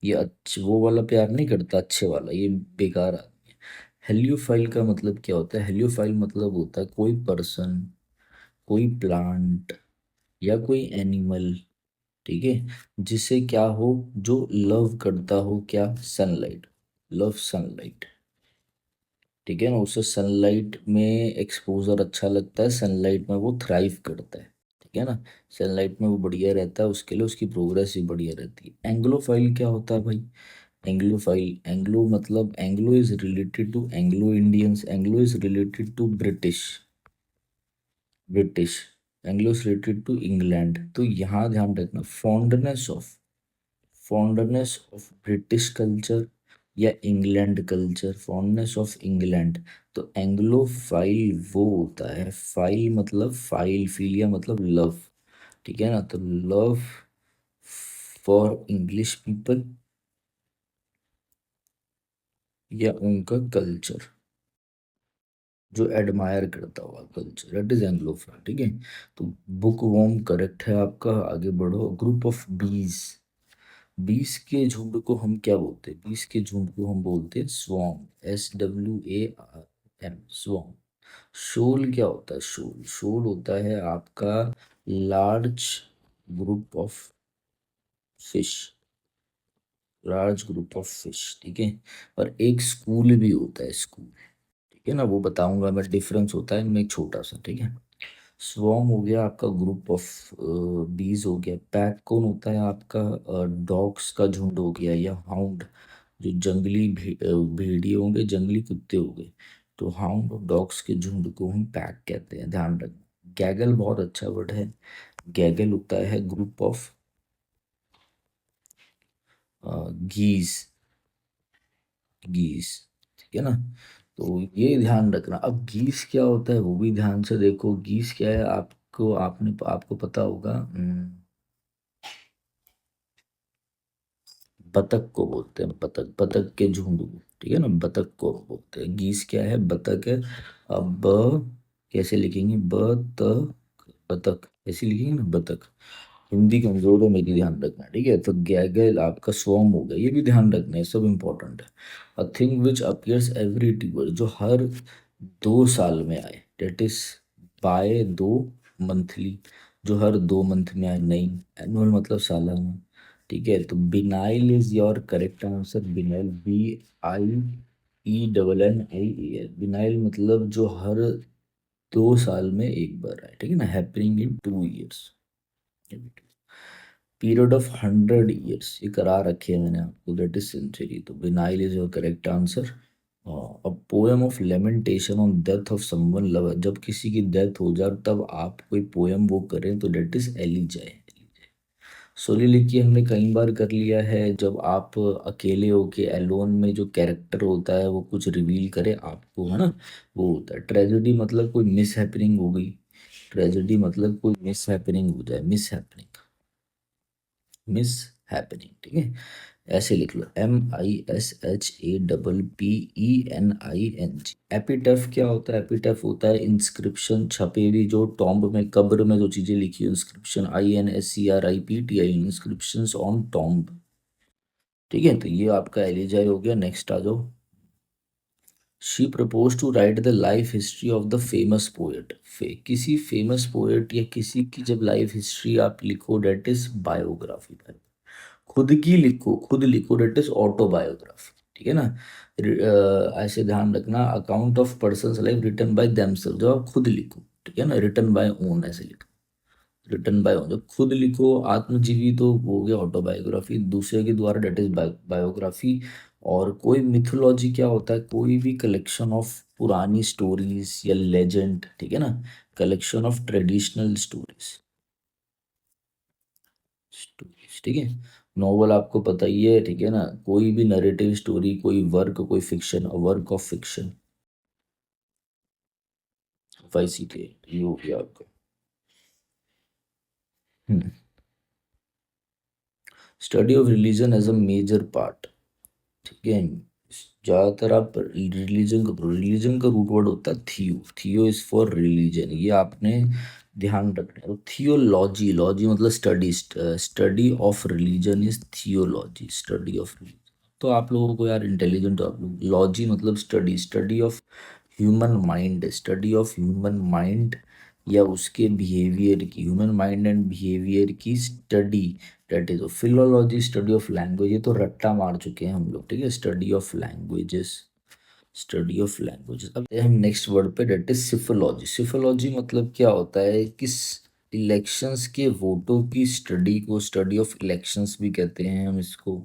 [SPEAKER 1] ये अच्छे वो वाला प्यार नहीं करता, अच्छे वाला, ये बेकार आदमी है। हेलियोफाइल का मतलब क्या होता है, हेलियोफाइल मतलब होता है कोई पर्सन, कोई प्लांट या कोई एनिमल, ठीक है, जिसे क्या हो, जो लव करता हो क्या, सनलाइट, लव सनलाइट, ठीक है ना। उसे सनलाइट में एक्सपोजर अच्छा लगता है, सनलाइट में वो थ्राइव करता है, ठीक है ना। सनलाइट में वो बढ़िया रहता है, उसके लिए उसकी प्रोग्रेस भी बढ़िया रहती है। एंग्लोफाइल क्या होता है भाई, एंग्लोफाइल, एंग्लो मतलब Anglo is related to Anglo Indians, Anglo is related to British, British, Anglo is related to England. तो यहाँ ध्यान रखना, फॉन्डनेस ऑफ ब्रिटिश कल्चर या England culture, fondness of England. तो एंग्लोफाइल वो होता है, फाइल मतलब फाइल, फीलिया मतलब लव, ठीक है ना। तो लव फॉर इंग्लिश पीपल या उनका कल्चर, जो एडमायर करता हुआ कल्चर, दैट इज एंग्लोफाइल, ठीक है। तो बुक वॉर्म करेक्ट है आपका, आगे बढ़ो। ग्रुप ऑफ बीज, बीस के झुंड को हम क्या बोलते हैं? बीस के झुंड को हम बोलते हैं स्वॉर्म, SWARM, स्वॉर्म। शोल क्या होता है? शोल शोल होता है आपका large group of fish, large group of fish, ठीक है। और एक स्कूल भी होता है, स्कूल, ठीक है ना, वो बताऊंगा मैं, डिफरेंस होता है इनमें एक छोटा सा, ठीक है। स्वॉर्म हो गया आपका ग्रुप ऑफ बीज हो गया। पैक कौन होता है आपका? डॉग्स का झुंड हो गया, या हाउंड, जो जंगली भेड़िए होंगे, जंगली कुत्ते हो गए। तो हाउंड और डॉग्स के झुंड को हम पैक कहते हैं, ध्यान रखना। गैगल बहुत अच्छा वर्ड है। गैगल होता है ग्रुप ऑफ गीज, गीज, ठीक है ना। तो ये ध्यान रखना। अब गीस क्या होता है वो भी ध्यान से देखो। गीस क्या है आपको, आपको पता होगा। बतख को बोलते हैं, बतख, बतख के झुंड को, ठीक है ना, बतख को बोलते हैं। गीस क्या है? बतख है। अब कैसे लिखेंगे? बतख ऐसे लिखेंगे ना, बतख। हिंदी कमजोर है मेरी, ध्यान रखना, ठीक है। तो गैगल आपका स्वॉर्म हो गया, ये भी ध्यान रखना है, सब इंपॉर्टेंट है। A thing which appears every 2 year, जो हर 2 साल में आए, डेट इज बाय 2 मंथली, जो हर 2 मंथ में आए, नहीं। एनुअल मतलब सालाना, ठीक है। तो vinyl is your correct answer. Vinyl, BIENNIAL, vinyl मतलब जो हर 2 साल में एक बार आए, ठीक है ना, happening in 2 years. Period of 100 years, ये करा रखे है मैंने आपको, दैट इज सेंचुरी। तो vinyl is your correct answer. A poem of lamentation on death of someone love, जब किसी की डेथ हो जाए तब आप कोई पोएम वो करें तो डेट इज एलिजाए। सोलिलिकी हमने कई बार कर लिया है, जब आप अकेले होके एलोन में जो कैरेक्टर होता है वो कुछ रिवील करे आपको, है ना, वो होता है। ट्रेजेडी मतलब कोई मिस हैपनिंग हो गई, ट्रेजेडी मतलब कोई मिस हैपनिंग हो जाए, मिस हैपनिंग, मिस हैपनिंग, ठीक है। ऐसे लिख लो, MISSHAPPENING। एपिटैफ क्या होता है? एपिटैफ होता है इंस्क्रिप्शन, छपे हुई, जो टॉम्ब में, कब्र में जो चीजें लिखी हो, inscription, INSCRIPTI, inscriptions on tomb, ठीक है। तो ये आपका एलिजाई हो गया। नेक्स्ट आ जाओ। She propose to write the life history of the famous poet. किसी फेमस पोएट या किसी की जब लाइफ हिस्ट्री आप लिखो, डेट इज बायोग्राफी। खुद की लिखो, खुद लिखो, डेट इज ऑटोबायोग्राफी, ठीक है ना। ऐसे ध्यान रखना, account of person's life written by themselves, जब आप खुद लिखो, ठीक है ना, रिटन बाय ओन ऐसे लिखो, रिटन बाय ओन। जब खुद लिखो आत्मजीवी तो वो हो गया ऑटोबायोग्राफी, दूसरे के द्वारा, डेट इज बायोग्राफी। और कोई मिथोलॉजी क्या होता है? कोई भी कलेक्शन ऑफ पुरानी स्टोरीज या लेजेंड, ठीक है ना, collection of traditional stories, stories, ठीक है। नॉवल आपको पता ही है, ठीक है ना, कोई भी नरेटिव स्टोरी, कोई वर्क, कोई fiction, work of fiction, YCT, ये हो गया आपका। Study of religion as a major part, ठीक है। ज्यादातर आप रिलीजन का रूट वर्ड होता है थियो, थियो इज फॉर रिलीजन, ये आपने ध्यान रखना है। थियोलॉजी, लॉजी मतलब study, study of religion is theology, study of religion. तो आप लोगों को यार इंटेलिजेंट हो आप लोग। लॉजी मतलब study, study of human mind, study of human mind या उसके बिहेवियर की, ह्यूमन माइंड एंड बिहेवियर की study, that is philology. Study of language, ये तो रट्टा मार चुके हैं हम लोग, ठीक है, study of languages, study of languages. अब हम नेक्स्ट वर्ड पे, डेट इज सिफोलॉजी। सिफोलॉजी मतलब क्या होता है? किस इलेक्शंस के वोटों की स्टडी को स्टडी ऑफ इलेक्शंस भी कहते हैं हम इसको,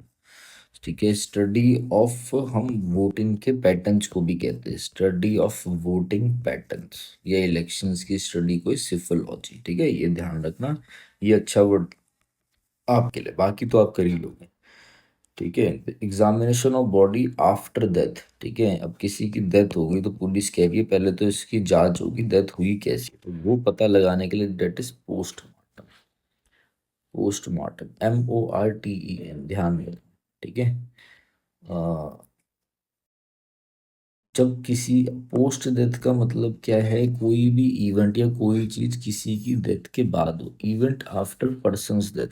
[SPEAKER 1] ठीक है। स्टडी ऑफ, हम वोटिंग के पैटर्न्स को भी कहते हैं, स्टडी ऑफ वोटिंग पैटर्न्स या इलेक्शंस की स्टडी को सिफोलॉजी, ठीक है, ये ध्यान रखना। ये अच्छा वर्ड आपके लिए, बाकी तो आप कर ही लोगे, ठीक है। Examination of body after death, ठीक है। अब किसी की डेथ हो गई तो पुलिस कह रही है पहले तो इसकी जांच होगी, डेथ हुई कैसे, तो वो पता लगाने के लिए that is postmortem, postmortem, MORTEM, ध्यान में, ठीक है। अ, जब किसी, पोस्ट डेथ का मतलब क्या है? कोई भी इवेंट या कोई चीज किसी की डेथ के बाद हो, इवेंट आफ्टर पर्सन्स डेथ,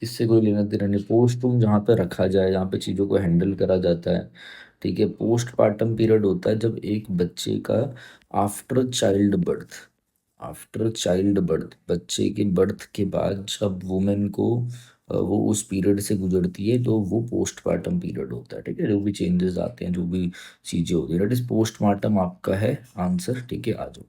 [SPEAKER 1] इससे कोई लेना देना नहीं। पोस्टूम जहाँ पे रखा जाए, जहाँ पे चीज़ों को हैंडल करा जाता है, ठीक है। पोस्टपार्टम पीरियड होता है जब एक बच्चे का after child birth, after child birth, बच्चे के बर्थ के बाद जब वुमेन को वो उस पीरियड से गुजरती है तो वो पोस्टपार्टम पीरियड होता है, ठीक है। जो भी चेंजेस आते हैं, जो भी चीज़ें होती है, दैट इज पोस्टमार्टम आपका है आंसर, ठीक है। आ जाओ।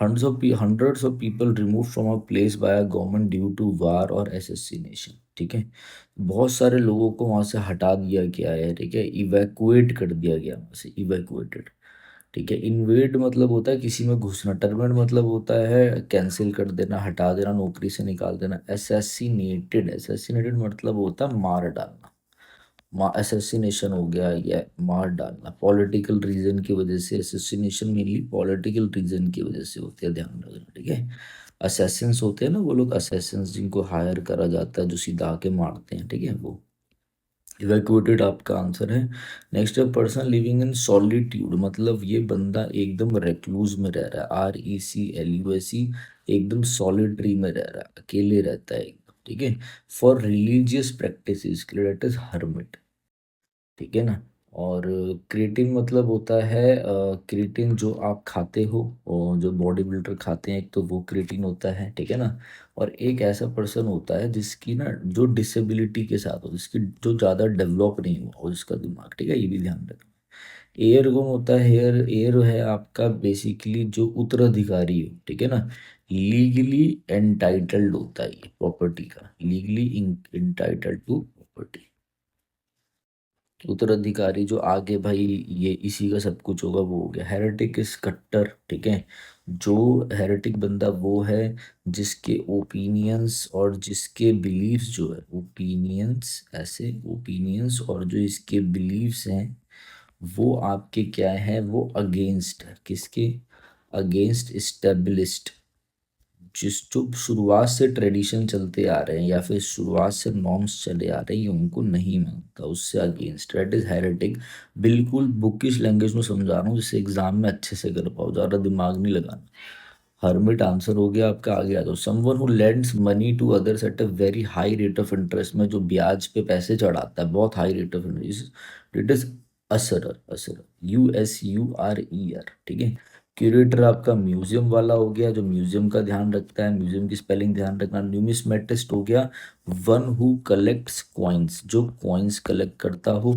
[SPEAKER 1] Hundreds of people remove from a place by a government due to war और एसेसिनेशन, ठीक है। बहुत सारे लोगों को वहां से हटा दिया गया है, ठीक है, इवैक्यूएट कर दिया गया वहां से, इवैक्यूएटेड, ठीक है। इन्वेड मतलब होता है किसी में घुसना, टर्मिनेट मतलब होता है कैंसिल कर देना, हटा देना, नौकरी से निकाल देना। एसेसिनेटेड, एसेसिनेटेड मतलब होता है मार डालना, एसेसिनेशन हो गया या मार डालना पॉलिटिकल रीजन की वजह से। एसेसिनेशन मेनली पॉलिटिकल रीजन की वजह से होती है, ध्यान रखना, ठीक है। असैसिन्स होते हैं ना वो लोग, असैसिन्स जिनको हायर करा जाता है, जो सीधा आके मारते हैं, ठीक है, वो। इवैक्यूएटेड आपका आंसर है। नेक्स्ट है पर्सन लिविंग इन सॉलिट्यूड, मतलब ये बंदा एकदम रेक्लूज में रह रहा है, RECLUSE, एकदम सॉलिटरी में रह रहा है, अकेले रहता है एकदम, ठीक है। फॉर रिलीजियस प्रैक्टिसेस के लिए, दैट इज हर्मिट, ठीक है ना। और क्रिएटिन मतलब होता है क्रिएटिन जो आप खाते हो, और जो बॉडी बिल्डर खाते हैं, एक तो वो क्रिएटिन होता है, ठीक है ना। और एक ऐसा पर्सन होता है जिसकी ना जो डिसेबिलिटी के साथ हो, जिसकी जो ज़्यादा डेवलप नहीं हुआ हो जिसका दिमाग, ठीक है, ये भी ध्यान रखना। एयर कौन होता है? हेयर एयर है आपका बेसिकली जो उत्तराधिकारी हो, ठीक है ना। लीगली एंटाइटल्ड होता है ये प्रॉपर्टी का, लीगली इंटाइटल्ड टू प्रॉपर्टी, उत्तराधिकारी जो आगे भाई ये इसी का सब कुछ होगा वो हो गया। हेरेटिक इज कट्टर, ठीक है। जो हेरेटिक बंदा वो है जिसके ओपिनियंस और जिसके बिलीव्स जो है, ओपिनियंस ऐसे, ओपिनियंस और जो इसके बिलीव्स हैं वो आपके क्या है, वो अगेंस्ट है, किसके? अगेंस्ट इस्टेब्लिश्ड, जिस जो शुरुआत से ट्रेडिशन चलते आ रहे हैं या फिर शुरुआत से नॉर्म्स चले आ रहे हैं, ये उनको नहीं मानता, उससे अगेंस्ट, दैट इज हेरेटिक। बिल्कुल बुकिश लैंग्वेज में समझा रहा हूँ जिससे एग्जाम में अच्छे से कर पाओ, ज़्यादा दिमाग नहीं लगाना। हर्मिट आंसर हो गया आपका। आगे आ जाओ। Someone who lends money to others at a very high rate of interest, में जो ब्याज पे पैसे चढ़ाता है बहुत high rate of interest, it is usurer, usurer, USURER, ठीक है। क्यूरेटर आपका म्यूजियम वाला हो गया, जो म्यूजियम का ध्यान रखता है, म्यूजियम की स्पेलिंग ध्यान रखना। न्यूमिस्मेटिस्ट हो गया वन हु कलेक्ट्स कॉइन्स, जो कॉइन्स कलेक्ट करता हो।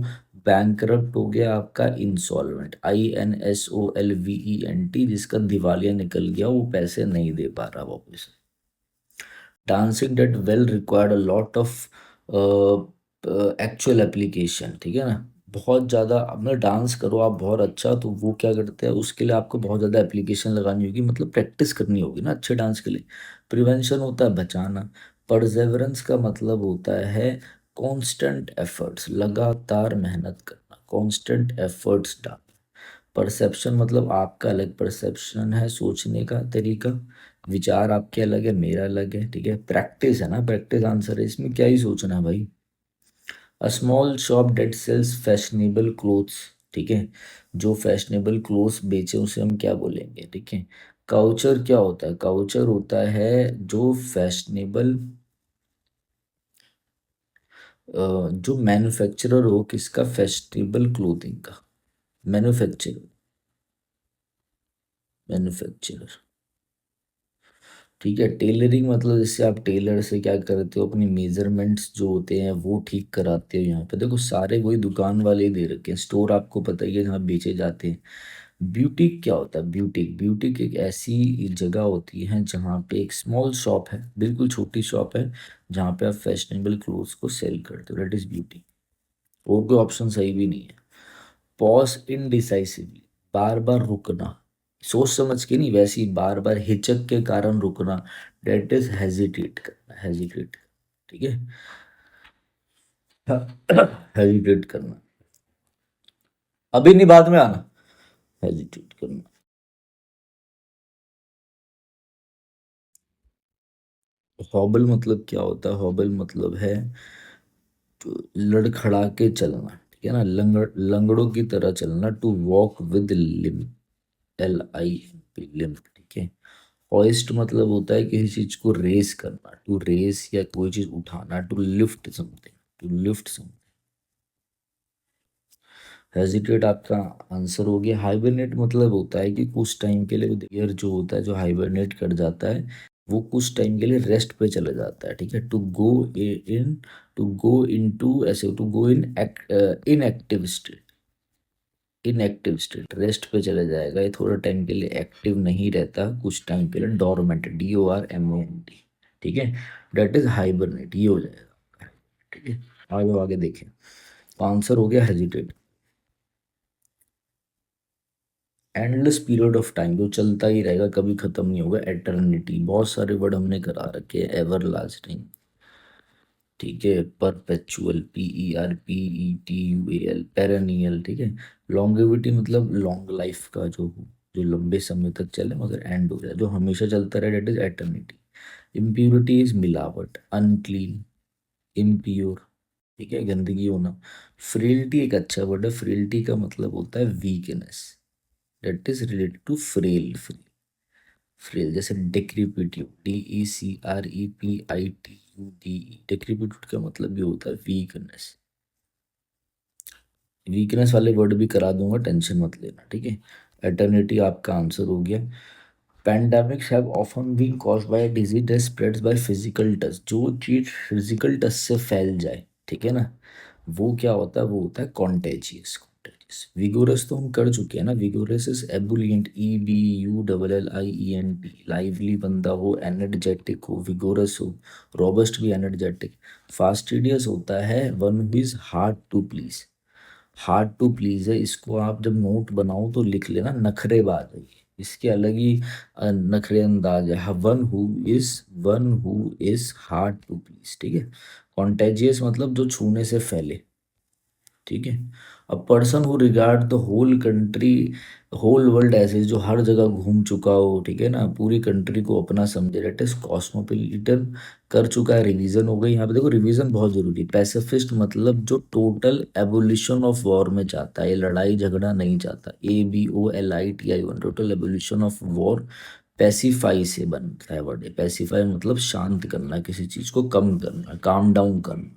[SPEAKER 1] बैंकरप्ट हो गया आपका इंसॉल्वेंट, INSOLVENT, जिसका दिवालिया निकल गया, वो पैसे नहीं दे पा रहा वापस। Dancing that well required a lot of actual application, ठीक है ना। बहुत ज़्यादा अपना डांस करो आप बहुत अच्छा, तो वो क्या करते हैं, उसके लिए आपको बहुत ज़्यादा एप्लीकेशन लगानी होगी, मतलब प्रैक्टिस करनी होगी ना अच्छे डांस के लिए। प्रिवेंशन होता है बचाना। परसेवरेंस का मतलब होता है कांस्टेंट एफर्ट्स, लगातार मेहनत करना, कांस्टेंट एफर्ट्स डाल। परसेप्शन मतलब आपका अलग परसेप्शन है सोचने का तरीका, विचार आपके अलग है, मेरा अलग है, ठीक है। प्रैक्टिस है ना, प्रैक्टिस आंसर है, इसमें क्या ही सोचना है भाई। A small shop that sells fashionable clothes, ठीक है। जो फैशनेबल क्लोथ्स बेचे उसे हम क्या बोलेंगे, ठीक है। काउचर क्या होता है? काउचर होता है जो फैशनेबल, जो मैन्युफैक्चरर हो किसका, फैशनेबल क्लोथिंग का, मैन्युफैक्चरर, मैन्युफैक्चरर, ठीक है। टेलरिंग मतलब जैसे आप टेलर से क्या करते हो, अपनी मेजरमेंट्स जो होते हैं वो ठीक कराते हो। यहाँ पे देखो सारे वही दुकान वाले ही दे रखे हैं, स्टोर आपको पता ही है जहाँ बेचे जाते हैं। ब्यूटिक क्या होता है? ब्यूटिक, ब्यूटिक एक ऐसी जगह होती है जहाँ पे एक स्मॉल शॉप है, बिल्कुल छोटी शॉप है, जहाँ पे आप फैशनेबल क्लोथ्स को सेल करते हो, दैट इज ब्यूटी। और कोई ऑप्शन सही भी नहीं है। पॉज इनडिसाइसिवली, बार बार रुकना, सोच समझ के नहीं, वैसे ही बार बार हिचक के कारण रुकना, डेट इज हेजिटेट करना, हेजिटेट, ठीक है। हेजिटेट करना, अभी नहीं बाद में आना, हेजिटेट करना। हॉबल मतलब क्या होता है? हॉबल मतलब है लड़खड़ा के चलना, ठीक है ना, लंगड़ों की तरह चलना, to walk with limp, LIMP, limp, ठीक है। होइस्ट मतलब होता है किसी चीज को रेस करना, टू रेस या कोई चीज उठाना, to lift something, to lift something. Hesitate आपका आंसर हो गया। हाइबरनेट मतलब होता है कि कुछ टाइम के लिए डियर जो होता है, जो हाइबरनेट कर जाता है, वो कुछ टाइम के लिए रेस्ट पे चले जाता है, ठीक है। To go in, to go in to, ऐसे to go in inactive state, inactive state rest पे चले जाएगा, ये थोड़ा टाइम के लिए एक्टिव नहीं रहता, कुछ टाइम के लिए डोरमेंट, DORMENT, ठीक है। डेट इज हाइबरनेट, ये हो जाएगा, ठीक है। आगे आगे देखें, तो आंसर हो गया hesitate. Endless period of time, जो चलता ही रहेगा, कभी खत्म नहीं होगा, एटर्निटी, बहुत सारे वर्ड हमने करा रखे हैं, एवर लास्टिंग, ठीक है। परपेचुअल, PERPETUAL, पेरेनियल, ठीक है। लॉन्गेविटी मतलब लॉन्ग लाइफ का, जो लंबे समय तक चले मगर एंड हो जाए, जो हमेशा चलता रहे, that is eternity. Impurity is मिलावट, अनक्लीन, इम्प्योर, ठीक है, गंदगी होना। फ्रेलिटी एक अच्छा वर्ड है, फ्रेलिटी का मतलब होता है weakness, that is related to frail, frail, जैसे डेक्रीपिट्यूड, DECREPITUDE, डेक्रीपिट्यूड का मतलब भी होता है वीकनेस। वीकनेस वाले वर्ड भी करा दूंगा, टेंशन मत लेना, ठीक है। एटर्निटी आपका आंसर हो गया। Pandemics have often been caused by disease that spreads by physical touch, जो चीज फिजिकल टच से फैल जाए, ठीक है ना, वो क्या होता है, वो होता है कॉन्टेजियस, कॉन्टेजियस। विगोरस तो हम कर चुके हैं ना, vigorous is ebullient, EBULLIENT, lively बंदा हो, एनर्जेटिक हो, विगोरस हो। रोबस्ट भी एनर्जेटिक। फास्टिडियस होता है one who is hard to please, hard to please है, इसको आप जब नोट बनाओ तो लिख लेना, नखरेबाज है ये, इसके अलग ही नखरे अंदाज है। One who is hard to please, ठीक है। कॉन्टेजियस मतलब जो छूने से फैले, ठीक है। A person who regard the whole country, whole world, ऐसे जो हर जगह घूम चुका हो, ठीक है ना, पूरी कंट्री को अपना समझे, दैट इज कॉस्मोपॉलिटन। कर चुका है, रिवीजन हो गई, यहाँ पे देखो रिवीजन बहुत जरूरी। पैसिफिस्ट मतलब जो टोटल एबोलिशन ऑफ वॉर में चाहता है, ये लड़ाई झगड़ा नहीं चाहता, ABOLITI, total abolition of war. Pacify से बनता है वर्ड, पैसिफाई मतलब शांत करना, किसी चीज को कम करना, काम डाउन करना,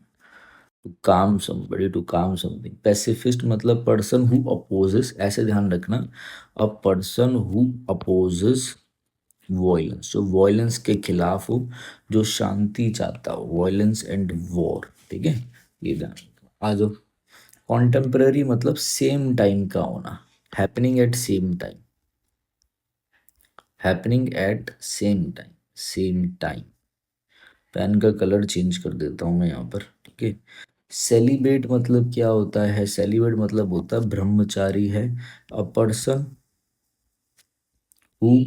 [SPEAKER 1] टू काम समबडी, टू काम समथिंग। पैसिफिस्ट मतलब पर्सन हु अपोजेस, ऐसे ध्यान रखना, अ पर्सन हु अपोजेस वॉयलेंस, जो वॉयलेंस के खिलाफ हो, जो शांति चाहता हो, वॉयलेंस एंड वॉर, ठीक है, ये ध्यान रखना। आ जाओ। कॉन्टेम्पररी मतलब सेम टाइम का होना, happening at same time, happening at same time, same time. Pen का कलर चेंज कर देता हूँ मैं यहाँ पर, ठीक है। सेलिब्रेट मतलब क्या होता है, सेलिब्रेट मतलब होता है ब्रह्मचारी है, a person who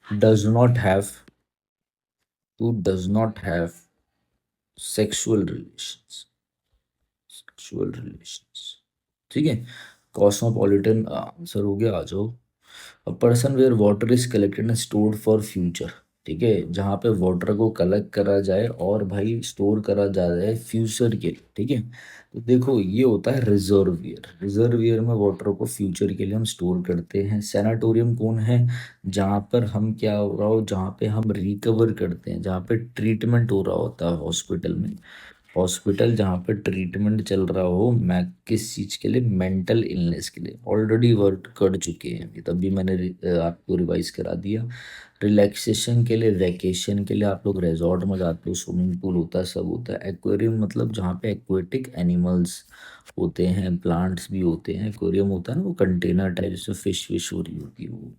[SPEAKER 1] does not have, who does not have sexual relations, sexual relations, ठीक है। कॉस्मोपॉलिटन आंसर हो गया, आ जाओ। A person where water is collected and stored for future, ठीक है, जहाँ पे वाटर को कलेक्ट करा जाए और भाई स्टोर करा जाए फ्यूचर के लिए, ठीक है। तो देखो ये होता है रिजर्वियर, रिजर्वियर में वाटर को फ्यूचर के लिए हम स्टोर करते हैं। सैनाटोरियम कौन है, जहाँ पर हम क्या हो रहा हो, जहाँ पे हम रिकवर करते हैं, जहाँ पे ट्रीटमेंट हो रहा होता है हॉस्पिटल में, हॉस्पिटल जहाँ पे ट्रीटमेंट चल रहा हो, मैं किस चीज़ के लिए, मेंटल इलनेस के लिए, ऑलरेडी वर्क कर चुके हैं अभी, तभी मैंने आपको रिवाइज करा दिया। रिलैक्सेशन के लिए, वैकेशन के लिए आप लोग रिजॉर्ट में जाते हो, स्विमिंग पूल होता है, सब होता है। एक्वेरियम मतलब जहाँ पे एक्वेटिक एनिमल्स होते हैं, प्लांट्स भी होते हैं, एक्वेरियम होता है ना वो कंटेनर टाइप, जिसमें फिश विश हो रही होती है वो।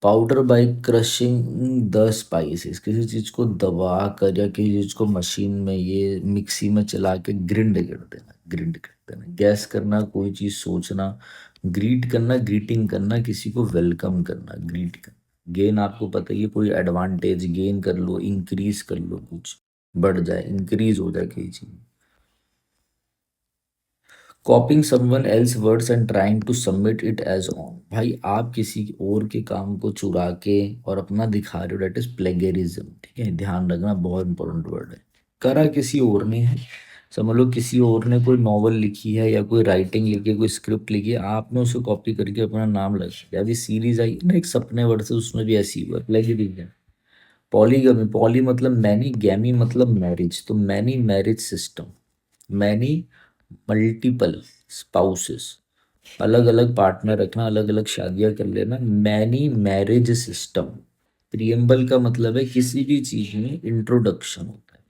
[SPEAKER 1] Powder by crushing the spices, किसी चीज को दबा कर या किसी चीज को मशीन में, ये मिक्सी में चला के ग्रिंड कर देना, ग्रिंड कर देना। गैस करना, कोई चीज सोचना। ग्रीट करना, ग्रीटिंग करना, किसी को वेलकम करना, ग्रीट करना। गेन आपको पता ही है, कोई एडवांटेज गेन कर लो, इंक्रीज कर लो, कुछ बढ़ जाए, इंक्रीज हो जाए किसी चीज। Copying someone else words and trying to submit it as on, भाई आप किसी और के काम को चुरा के और अपना दिखा रहे हो, डेट इज प्लेगरिज्म, ठीक है, ध्यान रखना, बहुत इंपॉर्टेंट वर्ड है। करा किसी और ने है, समझ लो किसी और ने कोई नॉवल लिखी है या कोई राइटिंग लिखी है, कोई स्क्रिप्ट लिखी है, आपने उसे कॉपी करके अपना नाम लगा दिया। अभी सीरीज आई ना एक सपने वर्ड से, उसमें भी ऐसी हुआ प्लेगियरिज्म। पॉलीगमी, पॉली मतलब मैनी, गैमी मतलब मैरिज, तो many marriage system, many multiple spouses, अलग अलग पार्टनर रखना, अलग अलग शादियां कर लेना, मैनी मैरिज सिस्टम। प्रियम्बल का मतलब है किसी भी चीज में इंट्रोडक्शन होता है,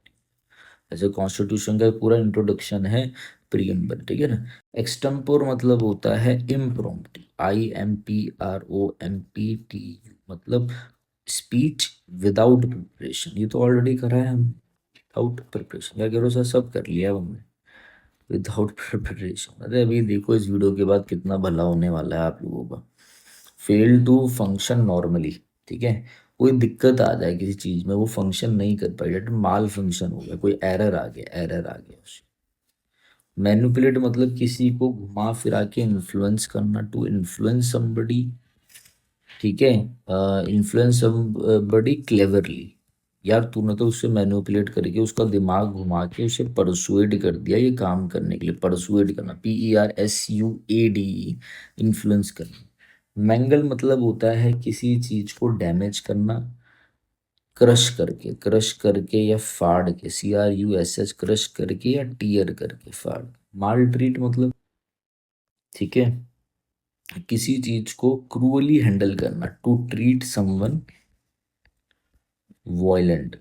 [SPEAKER 1] जैसे कॉन्स्टिट्यूशन का पूरा इंट्रोडक्शन है प्रियम्बल, ठीक है ना। एक्सटेम्पोर मतलब होता है इम्प्रॉम्प्टी, IMPROMPTU, मतलब स्पीच विदाउट प्रिपरेशन। ये तो ऑलरेडी करा है हम, विदाउट प्रिपरेशन क्या करो सर, सब कर लिया हमने विदाउट प्रिपरेशन। अरे अभी देखो इस वीडियो के बाद कितना भला होने वाला है आप लोगों का। फेल टू फंक्शन नॉर्मली, ठीक है, कोई दिक्कत आ जाए किसी चीज में, वो फंक्शन नहीं कर पाई, डेट माल फंक्शन हो गया, कोई एरर आ गया, एरर आ गया उसमें। मैनिपुलेट मतलब किसी को घुमा फिरा के इन्फ्लुएंस करना, टू इन्फ्लुएंस समबडी, ठीक है, इन्फ्लुएंस समबडी क्लेवरली। यार तूने तो उससे मैनिपुलेट करके उसका दिमाग घुमा के उसे परसुएड कर दिया ये काम करने के लिए, परसुएड करना, PERSUADE, इन्फ्लुएंस करना। मैंगल मतलब होता है किसी चीज को डैमेज करना, क्रश करके, क्रश करके या फाड़ के, CRUSH, क्रश करके या टीयर करके, फाड़। माल ट्रीट मतलब, ठीक है, किसी चीज को क्रूअली हैंडल करना, to treat someone violent,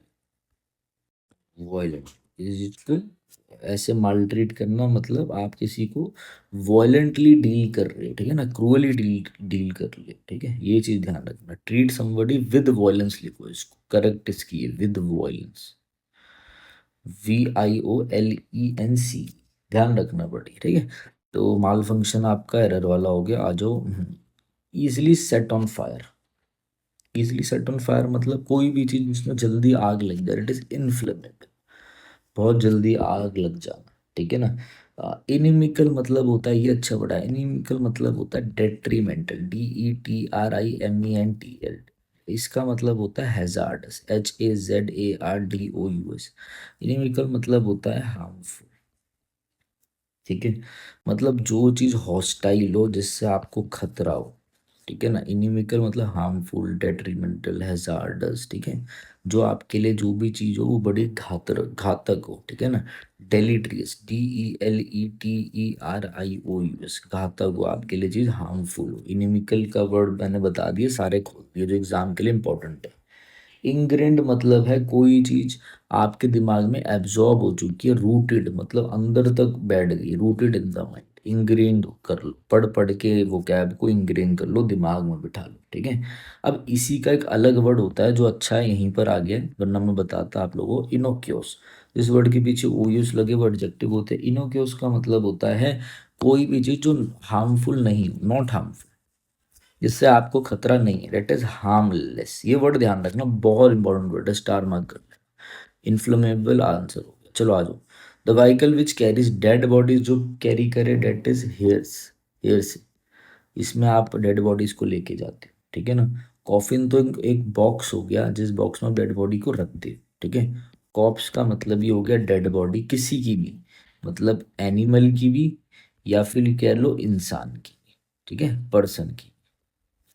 [SPEAKER 1] violent, किसी चीज को ऐसे माल ट्रीट करना मतलब आप किसी को वॉयलेंटली डील कर रहे हो, ठीक है ना, क्रूअली डील डील कर रहे हो, ठीक है, ये चीज ध्यान रखना। ट्रीट समबडी विद वॉयलेंस लिखो इसको, करेक्ट इसकी है विद वॉयलेंस, VIOLENC, ध्यान रखना पड़ेगा, ठीक है। तो माल फंक्शन आपका एरर वाला हो गया। आ जाओ। Easily set on fire, easily set on fire मतलब कोई भी चीज जिसमें जल्दी आग लग जाए, इट इज इनफ्लेमेबल, बहुत जल्दी आग लग जाना, ठीक है ना। इनिमिकल मतलब होता है, ये अच्छा बड़ा है, इनिमिकल मतलब होता है डेट्रीमेंटल, DETRIMENTL। इसका मतलब होता है हैजार्डस, HAZARDOUS। इनिमिकल मतलब होता है हार्मफुल, ठीक है, मतलब जो चीज हॉस्टाइल हो, जिससे आपको खतरा हो, ठीक है ना। इनिमिकल मतलब हार्मफुल, डेट्रीमेंटल, हैजार्डस, ठीक है, जो आपके लिए जो भी चीज हो वो बड़ी घातक हो, ठीक है ना। डेलीट्रियस, DELETERIOUS, घातक हो आपके लिए चीज, हार्मफुल हो। इनिमिकल का वर्ड मैंने बता दिए, सारे खोल दिए जो एग्जाम के लिए इंपॉर्टेंट है। इंग्रेंड मतलब है कोई चीज आपके दिमाग में एब्जॉर्ब हो चुकी है, रूटेड मतलब अंदर तक बैठ गई, रूटेड इन द माइंड, इंग्रेन कर लो, पढ़ पढ़ के वो कैब को इंग्रेन कर लो, दिमाग में बिठा लो, ठीक है। अब इसी का एक अलग वर्ड होता है जो अच्छा है यहीं पर आ गया है, वरना मैं बताता आप लोगों को, इनोक्योस। इस वर्ड के पीछे ओयूस लगे वो एडजेक्टिव होते हैं। इनोक्योस का मतलब होता है कोई भी चीज जो हार्मफुल नहीं, नॉट हार्मफुल, जिससे आपको खतरा नहीं है, डेट इज हार्मलेस। ये वर्ड ध्यान रखना, बहुत इंपॉर्टेंट वर्ड है, स्टार मार्क कर लेना। इन्फ्लेमेबल आंसर हो गया। चलो आ जाओ। The vehicle which carries dead bodies, जो कैरी करे, डेट इज हेयर्स, हेयर्स। इसमें आप डेड बॉडीज को लेके जाते हो, ठीक है ना। कॉफिन तो एक बॉक्स हो गया जिस बॉक्स में आप डेड बॉडी को रखते हो, ठीक है। कॉप्स का मतलब ये हो गया डेड बॉडी किसी की भी, मतलब एनिमल की भी, या फिर कह लो इंसान की, ठीक है, पर्सन की।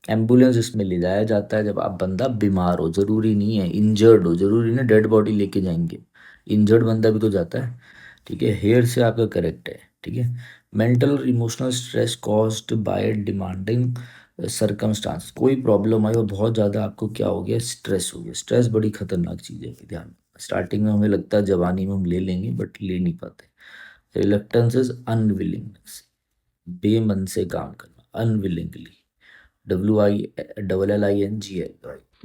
[SPEAKER 1] एम्बुलेंस इसमें ले जाया जाता है जब आप बंदा बीमार हो, जरूरी नहीं है इंजर्ड हो, जरूरी नहीं डेड बॉडी लेके जाएंगे, इंजर्ड बंदा भी तो जाता है, ठीक है। हेयर से आपका करेक्ट है, ठीक है। मेंटल और emotional stress caused by demanding circumstance, कोई प्रॉब्लम आई और बहुत ज़्यादा आपको क्या हो गया, स्ट्रेस हो गया। स्ट्रेस बड़ी खतरनाक चीज़ है, ध्यान। स्टार्टिंग में हमें लगता है जवानी में हम ले लेंगे, बट ले नहीं पाते। रिलक्टेंस इज अनविलिंगनेस, बेमन से काम करना, अनविलिंगली, WILLING,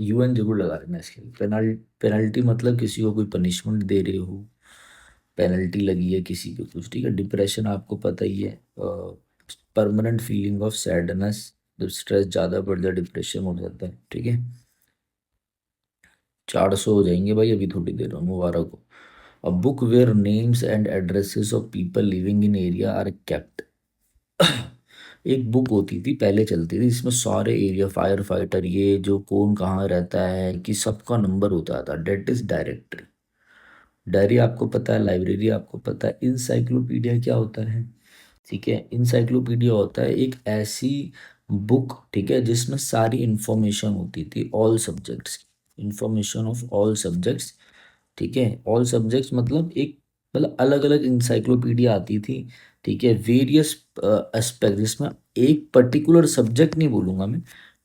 [SPEAKER 1] UN जरूर लगा देना इसके लिए। पेनल्टी मतलब किसी को कोई पनिशमेंट दे रहे हो, पेनल्टी लगी है किसी को कुछ, ठीक है। डिप्रेशन आपको पता ही है, परमानेंट फीलिंग ऑफ सैडनेस, जब स्ट्रेस ज़्यादा बढ़ जाए डिप्रेशन हो जाता है, ठीक है। 400 हो जाएंगे भाई अभी थोड़ी देर में, मुबारक हो। A book where names and addresses of people living in area are kept. एक बुक होती थी पहले, चलती थी, इसमें सारे एरिया, फायर फाइटर, ये जो कौन कहाँ रहता है कि सबका नंबर होता था, डेट इज डायरेक्टरी। डायरी आपको पता है, लाइब्रेरी आपको पता है, इंसाइक्लोपीडिया क्या होता है? ठीक है, इंसाइक्लोपीडिया होता है एक ऐसी बुक, ठीक है, जिसमें सारी इंफॉर्मेशन होती थी ऑल सब्जेक्ट्स की, इंफॉर्मेशन ऑफ ऑल सब्जेक्ट्स। ठीक है, ऑल सब्जेक्ट्स मतलब एक, मतलब अलग अलग इंसाइक्लोपीडिया आती थी। ठीक है, वेरियस एस्पेक्ट, जिसमें एक पर्टिकुलर सब्जेक्ट नहीं बोलूँगा मैं,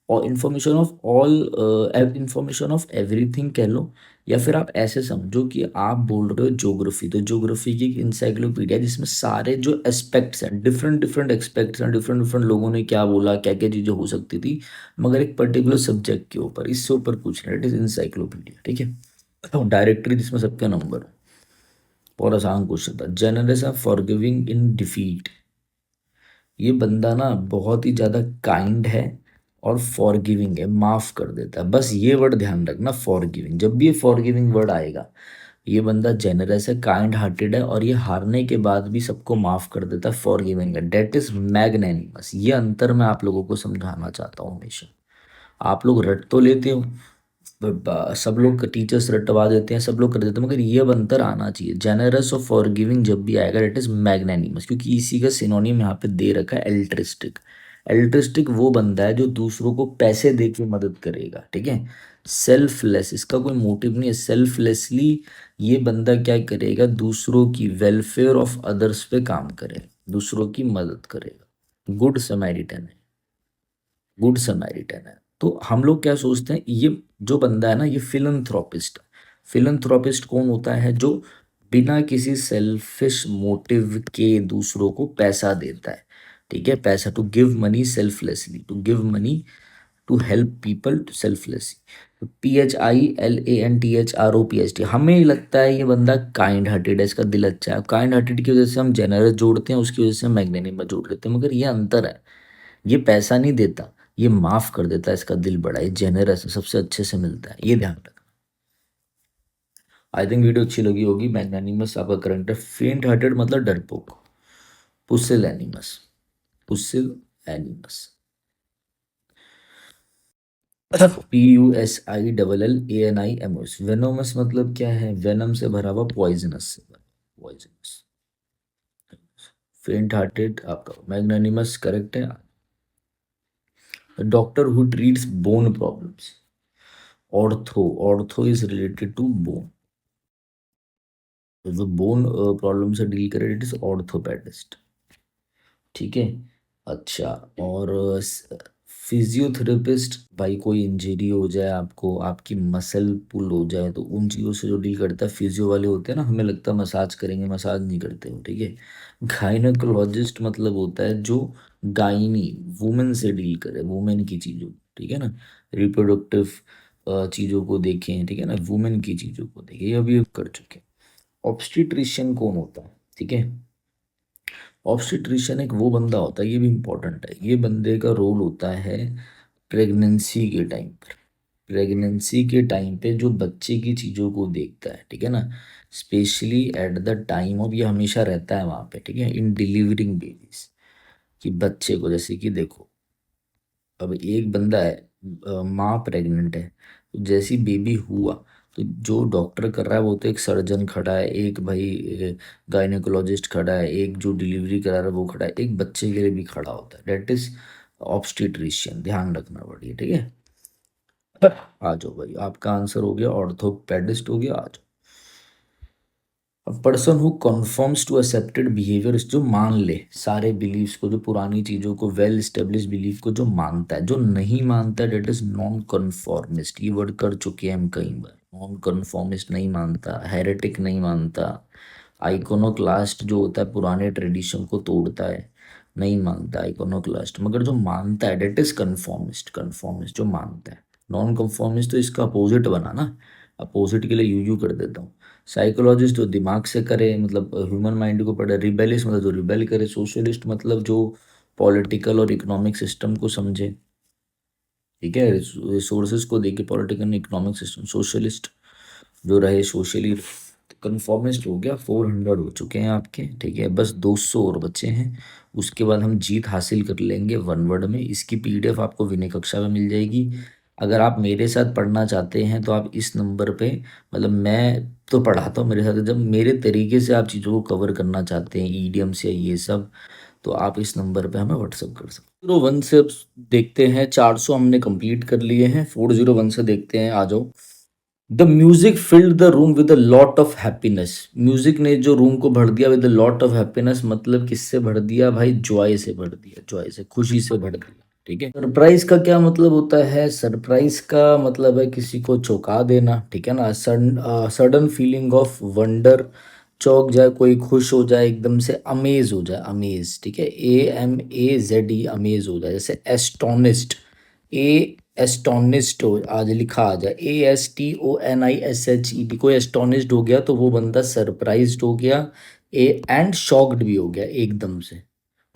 [SPEAKER 1] और information of all, information of everything कह लो। या फिर आप ऐसे समझो कि आप बोल रहे हो ज्योग्राफी, तो ज्योग्राफी की एक इंसाइक्लोपीडिया जिसमें सारे जो एस्पेक्ट्स हैं, डिफरेंट डिफरेंट एस्पेक्ट्स हैं, डिफरेंट डिफरेंट लोगों ने क्या बोला, क्या क्या चीज़ें हो सकती थी, मगर एक पर्टिकुलर सब्जेक्ट के ऊपर, इससे ऊपर कुछ नहीं, इट इज इंसाइक्लोपीडिया। ठीक है, तो डायरेक्टरी जिसमें सबके नंबर हो। और आसान क्वेश्चन था, generous of forgiving in defeat. ये बंदा ना बहुत ही ज्यादा काइंड है और फॉरगिविंग है, माफ कर देता है। बस ये वर्ड ध्यान रखना, फॉरगिविंग, जब भी ये फॉरगिविंग वर्ड आएगा, ये बंदा जेनरस है, काइंड हार्टेड है, और ये हारने के बाद भी सबको माफ कर देता है, फॉरगिविंग है, डेट इज मैग्नेनिमस। ये अंतर मैं आप लोगों को समझाना चाहता हूँ हमेशा। आप लोग रट तो लेते हो, सब लोग टीचर्स रटवा देते हैं, सब लोग कर देते हैं, मगर ये अब अंतर आना चाहिए। जेनरस और फॉरगिविंग जब भी आएगा, इट इज मैग्नेनिमस, क्योंकि इसी का सिनोनिम यहाँ पे दे रखा है एल्ट्रिस्टिक। एल्ट्रिस्टिक वो बंदा है जो दूसरों को पैसे दे के मदद करेगा। ठीक है, सेल्फलेस, इसका कोई मोटिव नहीं है, सेल्फलेसली ये बंदा क्या करेगा, दूसरों की वेलफेयर ऑफ अदर्स पे काम करेगा, दूसरों की मदद करेगा, गुड समैरिटन है, गुड समैरिटन है। तो हम लोग क्या सोचते हैं, ये जो बंदा है ना, ये फिलंथ्रोपिस्ट। फिलंथ्रोपिस्ट कौन होता है? जो बिना किसी सेल्फिश मोटिव के दूसरों को पैसा देता है। ठीक है, पैसा, to give money selflessly, to give money to help people selflessly. PHILANTHROPST, हमें लगता है ये बंदा काइंड हार्टेड है, इसका दिल अच्छा है, काइंड हार्टेड की वजह से हम जेनरस जोड़ते हैं, उसकी वजह से हम मैग्नेनिमस जोड़ लेते हैं, मगर ये अंतर है। ये पैसा नहीं देता, ये माफ कर देता है, इसका दिल बड़ा है, जेनरस है, सबसे अच्छे से मिलता है, ये ध्यान रखना। आई थिंक वीडियो अच्छी लगी होगी। मैग्नानिमस आपका करंट है, फेंट हार्टेड मतलब डरपोक, पुसिल एनिमस, पुसिल एनिमस, PUSILLANIMOS। वेनोमस मतलब क्या है? वेनम से भरा हुआ, पॉइजनस से भरा, पॉइजनस। फेंट हार्टेड आपका मैग्नानिमस करेक्ट है। Doctor who treats bone problems, ortho, ortho is related to bone, जो बोन प्रॉब्लम से डील करे, इट इज ऑर्थोपेडिस्ट। ठीक है, अच्छा, और फिजियोथेरेपिस्ट, भाई कोई इंजरी हो जाए आपको, आपकी मसल पुल हो जाए, तो उन चीज़ों से जो डील करता है, फिजियो वाले होते हैं ना, हमें लगता है मसाज करेंगे, मसाज नहीं करते हो। ठीक है, गायनोकोलॉजिस्ट मतलब होता है जो गायनी, वुमेन से डील करे, वुमेन की चीज़ों। ठीक है ना, रिप्रोडक्टिव चीज़ों को देखें, ठीक है ना, वुमेन की चीज़ों को देखें, ये अभी कर चुके हैं। ऑब्स्टिट्रिशियन कौन होता है? ठीक है, ऑब्स्टिट्रिशियन एक वो बंदा होता है, ये भी इंपॉर्टेंट है, ये बंदे का रोल होता है प्रेगनेंसी के टाइम पर, प्रेगनेंसी के टाइम पे जो बच्चे की चीज़ों को देखता है। ठीक है ना, specially eight the time of, ये हमेशा रहता है वहाँ पे। ठीक है, इन डिलीवरिंग बेबीज, कि बच्चे को, जैसे कि देखो, अब एक बंदा है, माँ प्रेग्नेंट है, तो जैसी बेबी हुआ, तो जो डॉक्टर कर रहा है वो तो एक सर्जन खड़ा है, एक भाई गायनेकोलॉजिस्ट खड़ा है, एक जो डिलीवरी करा रहा है वो खड़ा है, एक बच्चे के लिए भी खड़ा होता है, डेट इज ऑब्स्टिट्रिशियन, ध्यान रखना पड़ेगा। ठीक है, आ जाओ भाई, आपका आंसर हो गया, ऑर्थोपेडिस्ट हो गया, आ जाओ। Person who confirms to accepted behaviour, जो मान ले सारे बिलीव्स को, जो पुरानी चीजों को, वेल स्टेब्लिश बिलीफ को जो मानता है, जो नहीं मानता है, डेट इज नॉन कन्फॉर्मिस्ट। ये वर्ड कर चुके हैं हम कई बार, नॉन कन्फॉर्मिस्ट नहीं मानता, हेरेटिक नहीं मानता, आइकोनोक्लास्ट जो होता है पुराने ट्रेडिशन को तोड़ता है, नहीं मानता आइकोनोक्लास्ट, मगर जो मानता है, डेट इज कन्फॉर्मिस्ट, कन्फॉर्मिस्ट जो मानता है। नॉन कन्फॉर्मिस्ट तो इसका अपोजिट बना ना, अपोजिट के लिए यू कर देता हूँ। साइकोलॉजिस्ट जो दिमाग से करे, मतलब ह्यूमन माइंड को पढ़े, रिबेलिस्ट मतलब जो रिबेल करे, सोशलिस्ट मतलब जो पॉलिटिकल और इकोनॉमिक सिस्टम को समझे। ठीक है, रिसोर्सेज को देखे, पॉलिटिकल इकोनॉमिक सिस्टम, सोशलिस्ट जो रहे सोशली। कन्फॉर्मिस्ट हो गया, 400 हो चुके हैं आपके। ठीक है, बस 200 और बचे हैं, उसके बाद हम जीत हासिल कर लेंगे वन वर्ड में। इसकी PDF आपको विनय कक्षा में मिल जाएगी, अगर आप मेरे साथ पढ़ना चाहते हैं तो आप इस नंबर पे, मतलब मैं तो पढ़ाता हूँ मेरे साथ, जब मेरे तरीके से आप चीज़ों को कवर करना चाहते हैं ईडियम्स या ये सब, तो आप इस नंबर पे हमें व्हाट्सअप कर सकते हैं। 401 से अब देखते हैं, 400 हमने कंप्लीट कर लिए हैं, 401 से देखते हैं, आ जाओ। The music filled the room with a lot of happiness. Music ने जो रूम को भर दिया with a lot of happiness, मतलब किससे भर दिया भाई? जॉय से भर दिया, जॉय से, खुशी से भर दिया। ठीक है। सरप्राइज का क्या मतलब होता है? सरप्राइज का मतलब है किसी को चौंका देना, ठीक है ना। सडन फीलिंग ऑफ वंडर, चौंक जाए कोई, खुश हो जाए एकदम से, अमेज हो जाए, अमेज, ठीक है, AMAZE, अमेज हो जाए। जैसे एस्टोनिस्ड, ए एस्टोनिस्ड हो आज लिखा आ जाए, ASTONISHED, कोई एस्टोनिस्ड हो गया तो वो बंदा सरप्राइज्ड हो गया, ए एंड शॉक्ड भी हो गया एकदम से,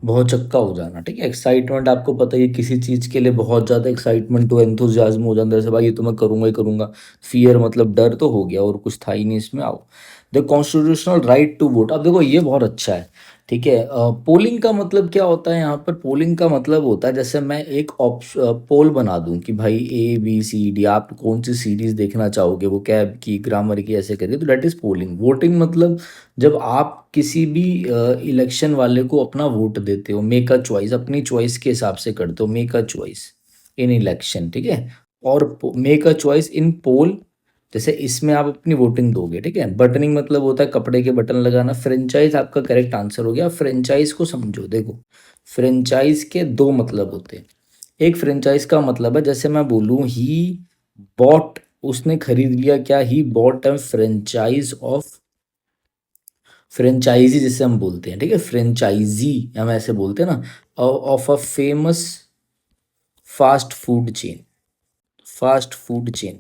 [SPEAKER 1] बहुत चक्का हो जाना। ठीक है। एक्साइटमेंट, आपको पता ही है किसी चीज के लिए बहुत ज्यादा एक्साइटमेंट हो, एंथुजियाज्म हो जाता है, जैसे भाई ये तो मैं करूंगा ही करूंगा। फियर मतलब डर तो हो गया, और कुछ था ही नहीं इसमें। आओ, the constitutional right to vote. अब देखो ये बहुत अच्छा है। ठीक है। पोलिंग का मतलब क्या होता है यहाँ पर? पोलिंग का मतलब होता है, जैसे मैं एक पोल बना दूं कि भाई ABCD, आप कौन सी सीरीज देखना चाहोगे, वो कैब की, ग्रामर की, ऐसे करके, तो दैट इज पोलिंग। वोटिंग मतलब जब आप किसी भी इलेक्शन वाले को अपना वोट देते हो, मेक अ चॉइस, अपनी चॉइस के हिसाब से करते हो, make a choice in election. ठीक है। और मेक अ चॉइस इन पोल, जैसे इसमें आप अपनी वोटिंग दोगे। ठीक है। बटनिंग मतलब होता है कपड़े के बटन लगाना। फ्रेंचाइज आपका करेक्ट आंसर हो गया। फ्रेंचाइज को समझो, देखो फ्रेंचाइज के दो मतलब होते हैं। एक फ्रेंचाइज का मतलब है, जैसे मैं बोलूं ही बॉट, उसने खरीद लिया, क्या? He bought a franchise of, franchisee जिसे हम बोलते हैं, ठीक है, फ्रेंचाइजी हम ऐसे बोलते हैं ना, of a famous fast food chain, fast food chain.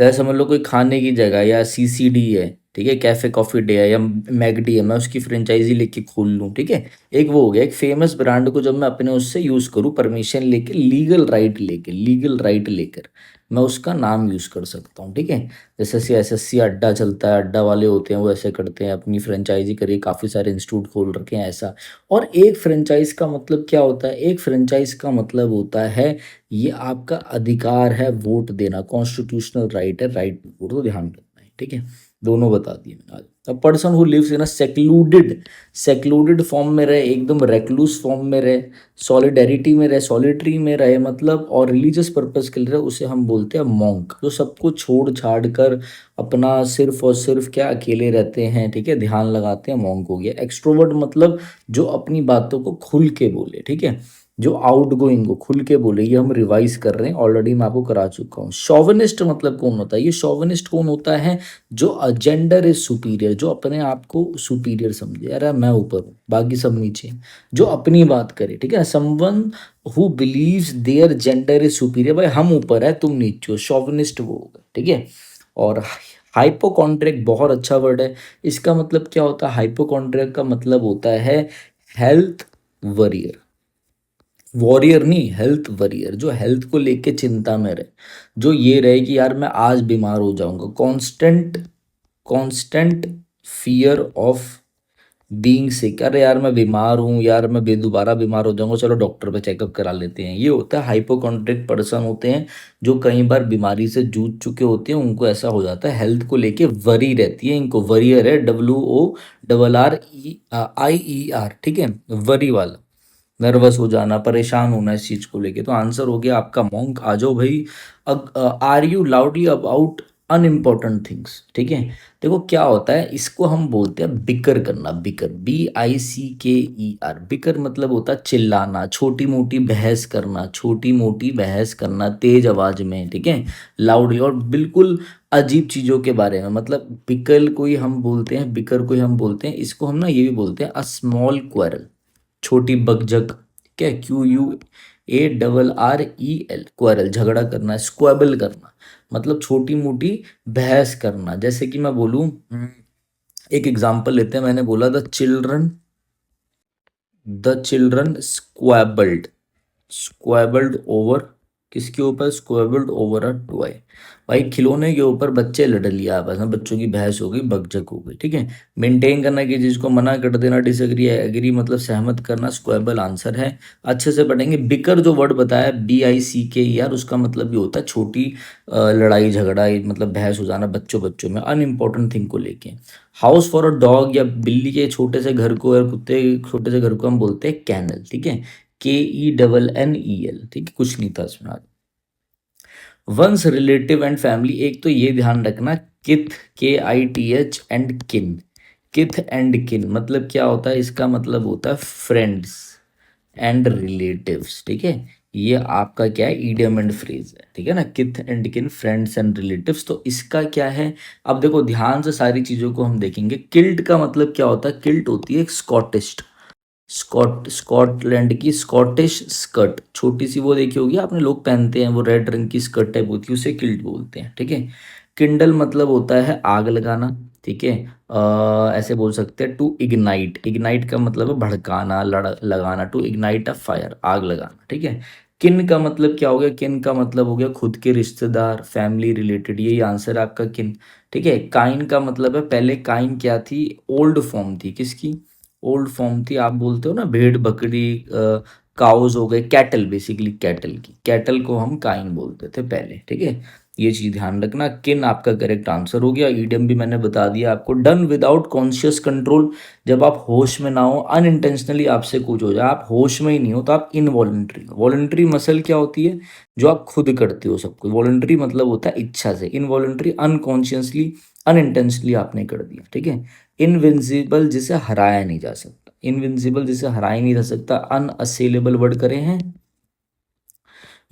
[SPEAKER 1] जैसे समझ लो कोई खाने की जगह या CCD है, ठीक है, कैफे कॉफी डे है, या मैगडी है, मैं उसकी फ्रेंचाइजी लेके खोल लूँ। ठीक है। एक वो हो गया, एक फेमस ब्रांड को जब मैं अपने उससे यूज़ करूँ, परमिशन लेके, लीगल राइट लेके, लीगल राइट लेकर मैं उसका नाम यूज़ कर सकता हूँ। ठीक है। जैसे CSSC अड्डा चलता है, अड्डा वाले होते हैं वो ऐसे करते हैं, अपनी फ्रेंचाइजी करिए, काफ़ी सारे इंस्टीट्यूट खोल रखे हैं ऐसा। और एक फ्रेंचाइज का मतलब क्या होता है? एक फ्रेंचाइज का मतलब होता है, ये आपका अधिकार है वोट देना, कॉन्स्टिट्यूशनल राइट है, राइट टू वोट, तो ध्यान रखना है। ठीक है। दोनों बता दिए मैंने आज। A person who lives in a secluded, secluded form में रहे, एकदम रेक्लूस फॉर्म में रहे, सॉलिडेरिटी में रहे, सॉलिटरी में रहे मतलब, और रिलीजियस पर्पस के लिए रहे, उसे हम बोलते हैं मॉन्क। जो सबको छोड़ छाड़ कर अपना सिर्फ और सिर्फ क्या, अकेले रहते हैं, ठीक है, ध्यान लगाते हैं, मॉन्क हो गया। एक्सट्रोवर्ट मतलब जो अपनी बातों को खुल के बोले। ठीक है। जो आउट गोइंग को खुल के बोले, ये हम रिवाइज कर रहे हैं, ऑलरेडी मैं आपको करा चुका हूँ। शोविनिस्ट मतलब कौन होता है? ये शोविनिस्ट कौन होता है? जो जेंडर इज सुपीरियर, जो अपने आप को सुपीरियर समझे, अरे मैं ऊपर हूँ बाकी सब नीचे हैं, जो अपनी बात करे। ठीक है। Someone who believes their gender is superior, भाई हम ऊपर है तुम नीचे हो, शोविनिस्ट वो होगा। ठीक है। और हाइपोकॉन्ड्रिक बहुत अच्छा वर्ड है। इसका मतलब क्या होता है? हाइपोकॉन्ड्रिक का मतलब होता है हेल्थ वरियर, वॉरियर नहीं, हेल्थ वरियर, जो हेल्थ को लेके चिंता में रहे, जो ये रहे कि यार मैं आज बीमार हो जाऊंगा, constant, constant fear of being sick, अरे यार मैं बीमार हूँ यार, मैं दोबारा बीमार हो जाऊंगा, चलो डॉक्टर पे चेकअप करा लेते हैं। ये होता है हाइपोकॉन्ड्रिक पर्सन होते हैं, जो कई बार बीमारी से जूझ चुके होते हैं, उनको ऐसा हो जाता है, हेल्थ को लेके वरी रहती है इनको। वरियर है, WORRIER, ठीक है, वरी वाला, नर्वस हो जाना, परेशान होना इस चीज को लेके। तो आंसर हो गया आपका मॉन्क। आ जाओ भाई। Are you loudly about unimportant things? ठीक है। देखो क्या होता है, इसको हम बोलते हैं बिकर करना, बिकर, BICKER। बिकर मतलब होता है चिल्लाना, छोटी मोटी बहस करना, छोटी मोटी बहस करना तेज आवाज में। ठीक है। लाउडली, और बिल्कुल अजीब चीजों के बारे में, मतलब बिकल को ही हम बोलते हैं, बिकर को ही हम बोलते हैं, इसको हम ना ये भी बोलते हैं अ स्मॉल क्वेरल, छोटी बकझक। क्या? QUARREL, क्वेरल, झगड़ा करना, स्क्वेबल करना मतलब छोटी मोटी बहस करना। जैसे कि मैं बोलूं, एक एग्जांपल लेते हैं, मैंने बोला द चिल्ड्रन स्क्वेबल्ड, स्क्वेबल्ड ओवर किसके ऊपर? स्क्वेबल्ड ओवर अ टॉय। भाई खिलौने के ऊपर बच्चे लड़ लिया आपस में, बच्चों की बहस हो गई, बकझक हो गई, ठीक है। मेंटेन करना की चीज को मना कर देना, डिसएग्री है, एग्री मतलब सहमत करना, स्क्वेबल आंसर है। अच्छे से पढ़ेंगे। बिकर जो वर्ड बताया BICK यार, उसका मतलब ये होता है छोटी लड़ाई झगड़ा, मतलब बहस हो जाना बच्चों बच्चों में, अनइम्पोर्टेंट थिंग को लेके। हाउस फॉर अ डॉग या बिल्ली के छोटे से घर को, और कुत्ते के छोटे से घर को हम बोलते हैं कैनल, ठीक है। KENNEL, ठीक है, कुछ नहीं था इसमें। वंस रिलेटिव एंड फैमिली, एक तो ये ध्यान रखना, किथ, KITH एंड किन। किथ एंड किन मतलब क्या होता है? इसका मतलब होता है फ्रेंड्स एंड रिलेटिव्स, ठीक है। ये आपका क्या है? ईडियम एंड फ्रेज है, ठीक है ना। किथ एंड किन, फ्रेंड्स एंड रिलेटिव्स। तो इसका क्या है? अब देखो ध्यान से सारी चीजों को हम देखेंगे। किल्ट का मतलब क्या होता है? किल्ट होती है एक स्कॉटिश, स्कॉटलैंड की स्कॉटिश स्कर्ट, छोटी सी वो देखी होगी आपने, लोग पहनते हैं वो, रेड रंग की स्कर्ट टाइप होती है, उसे किल्ट बोलते हैं, ठीक है। किंडल मतलब होता है आग लगाना, ठीक है। ऐसे बोल सकते हैं टू इग्नाइट, इग्नाइट का मतलब है भड़काना, लगाना, टू इग्नाइट अ फायर, आग लगाना, ठीक है। किन का मतलब क्या हो गया? किन का मतलब हो गया खुद के रिश्तेदार, फैमिली रिलेटेड, यही आंसर है आपका किन, ठीक है। काइन का मतलब है, पहले काइन क्या थी? ओल्ड फॉर्म थी किसकी? ओल्ड फॉर्म थी, आप बोलते हो ना भेड़ बकरी, काउज हो गए, कैटल, बेसिकली कैटल की, कैटल को हम काइन बोलते थे पहले, ठीक है। ये चीज ध्यान रखना। किन आपका करेक्ट आंसर हो गया। ईडियम भी मैंने बता दिया आपको। डन विदाउट कॉन्शियस कंट्रोल, जब आप होश में ना हो, अनइंटेंशनली आपसे कुछ हो जाए, आप होश में ही नहीं हो, तो आप इनवॉलेंट्री। वॉलेंट्री मसल क्या होती है? जो आप खुद करते हो सब कुछ। वॉलेंट्री मतलब होता है इच्छा से, इनवॉलेंट्री अनकॉन्शियसली, अनइंटेंशनली आपने कर दिया, ठीक है। इनविंसिबल जिसे हराया नहीं जा सकता, इनविंसिबल जिसे हराया नहीं जा सकता। अनअसेलेबल वर्ड करे हैं,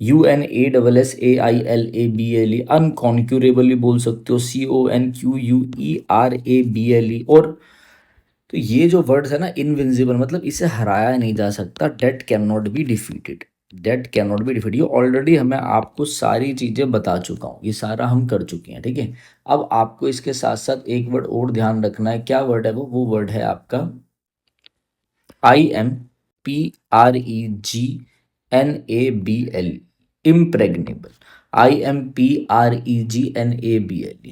[SPEAKER 1] UNASSAILABLE, अनकॉन्क्यूरेबली बोल सकते हो, CONQUERABLE। और तो ये जो वर्ड्स है ना, इनविंसिबल मतलब इसे हराया नहीं जा सकता। Date can not be defeated, date can not be defeated. ये ऑलरेडी हमें आपको सारी चीजें बता चुका हूँ, ये सारा हम कर चुके हैं, ठीक है। अब आपको इसके साथ साथ एक वर्ड और ध्यान रखना है। क्या वर्ड है वो वर्ड है आपका IMPREGNABL, इम्प्रेग्नेबल। IMPREGNABL,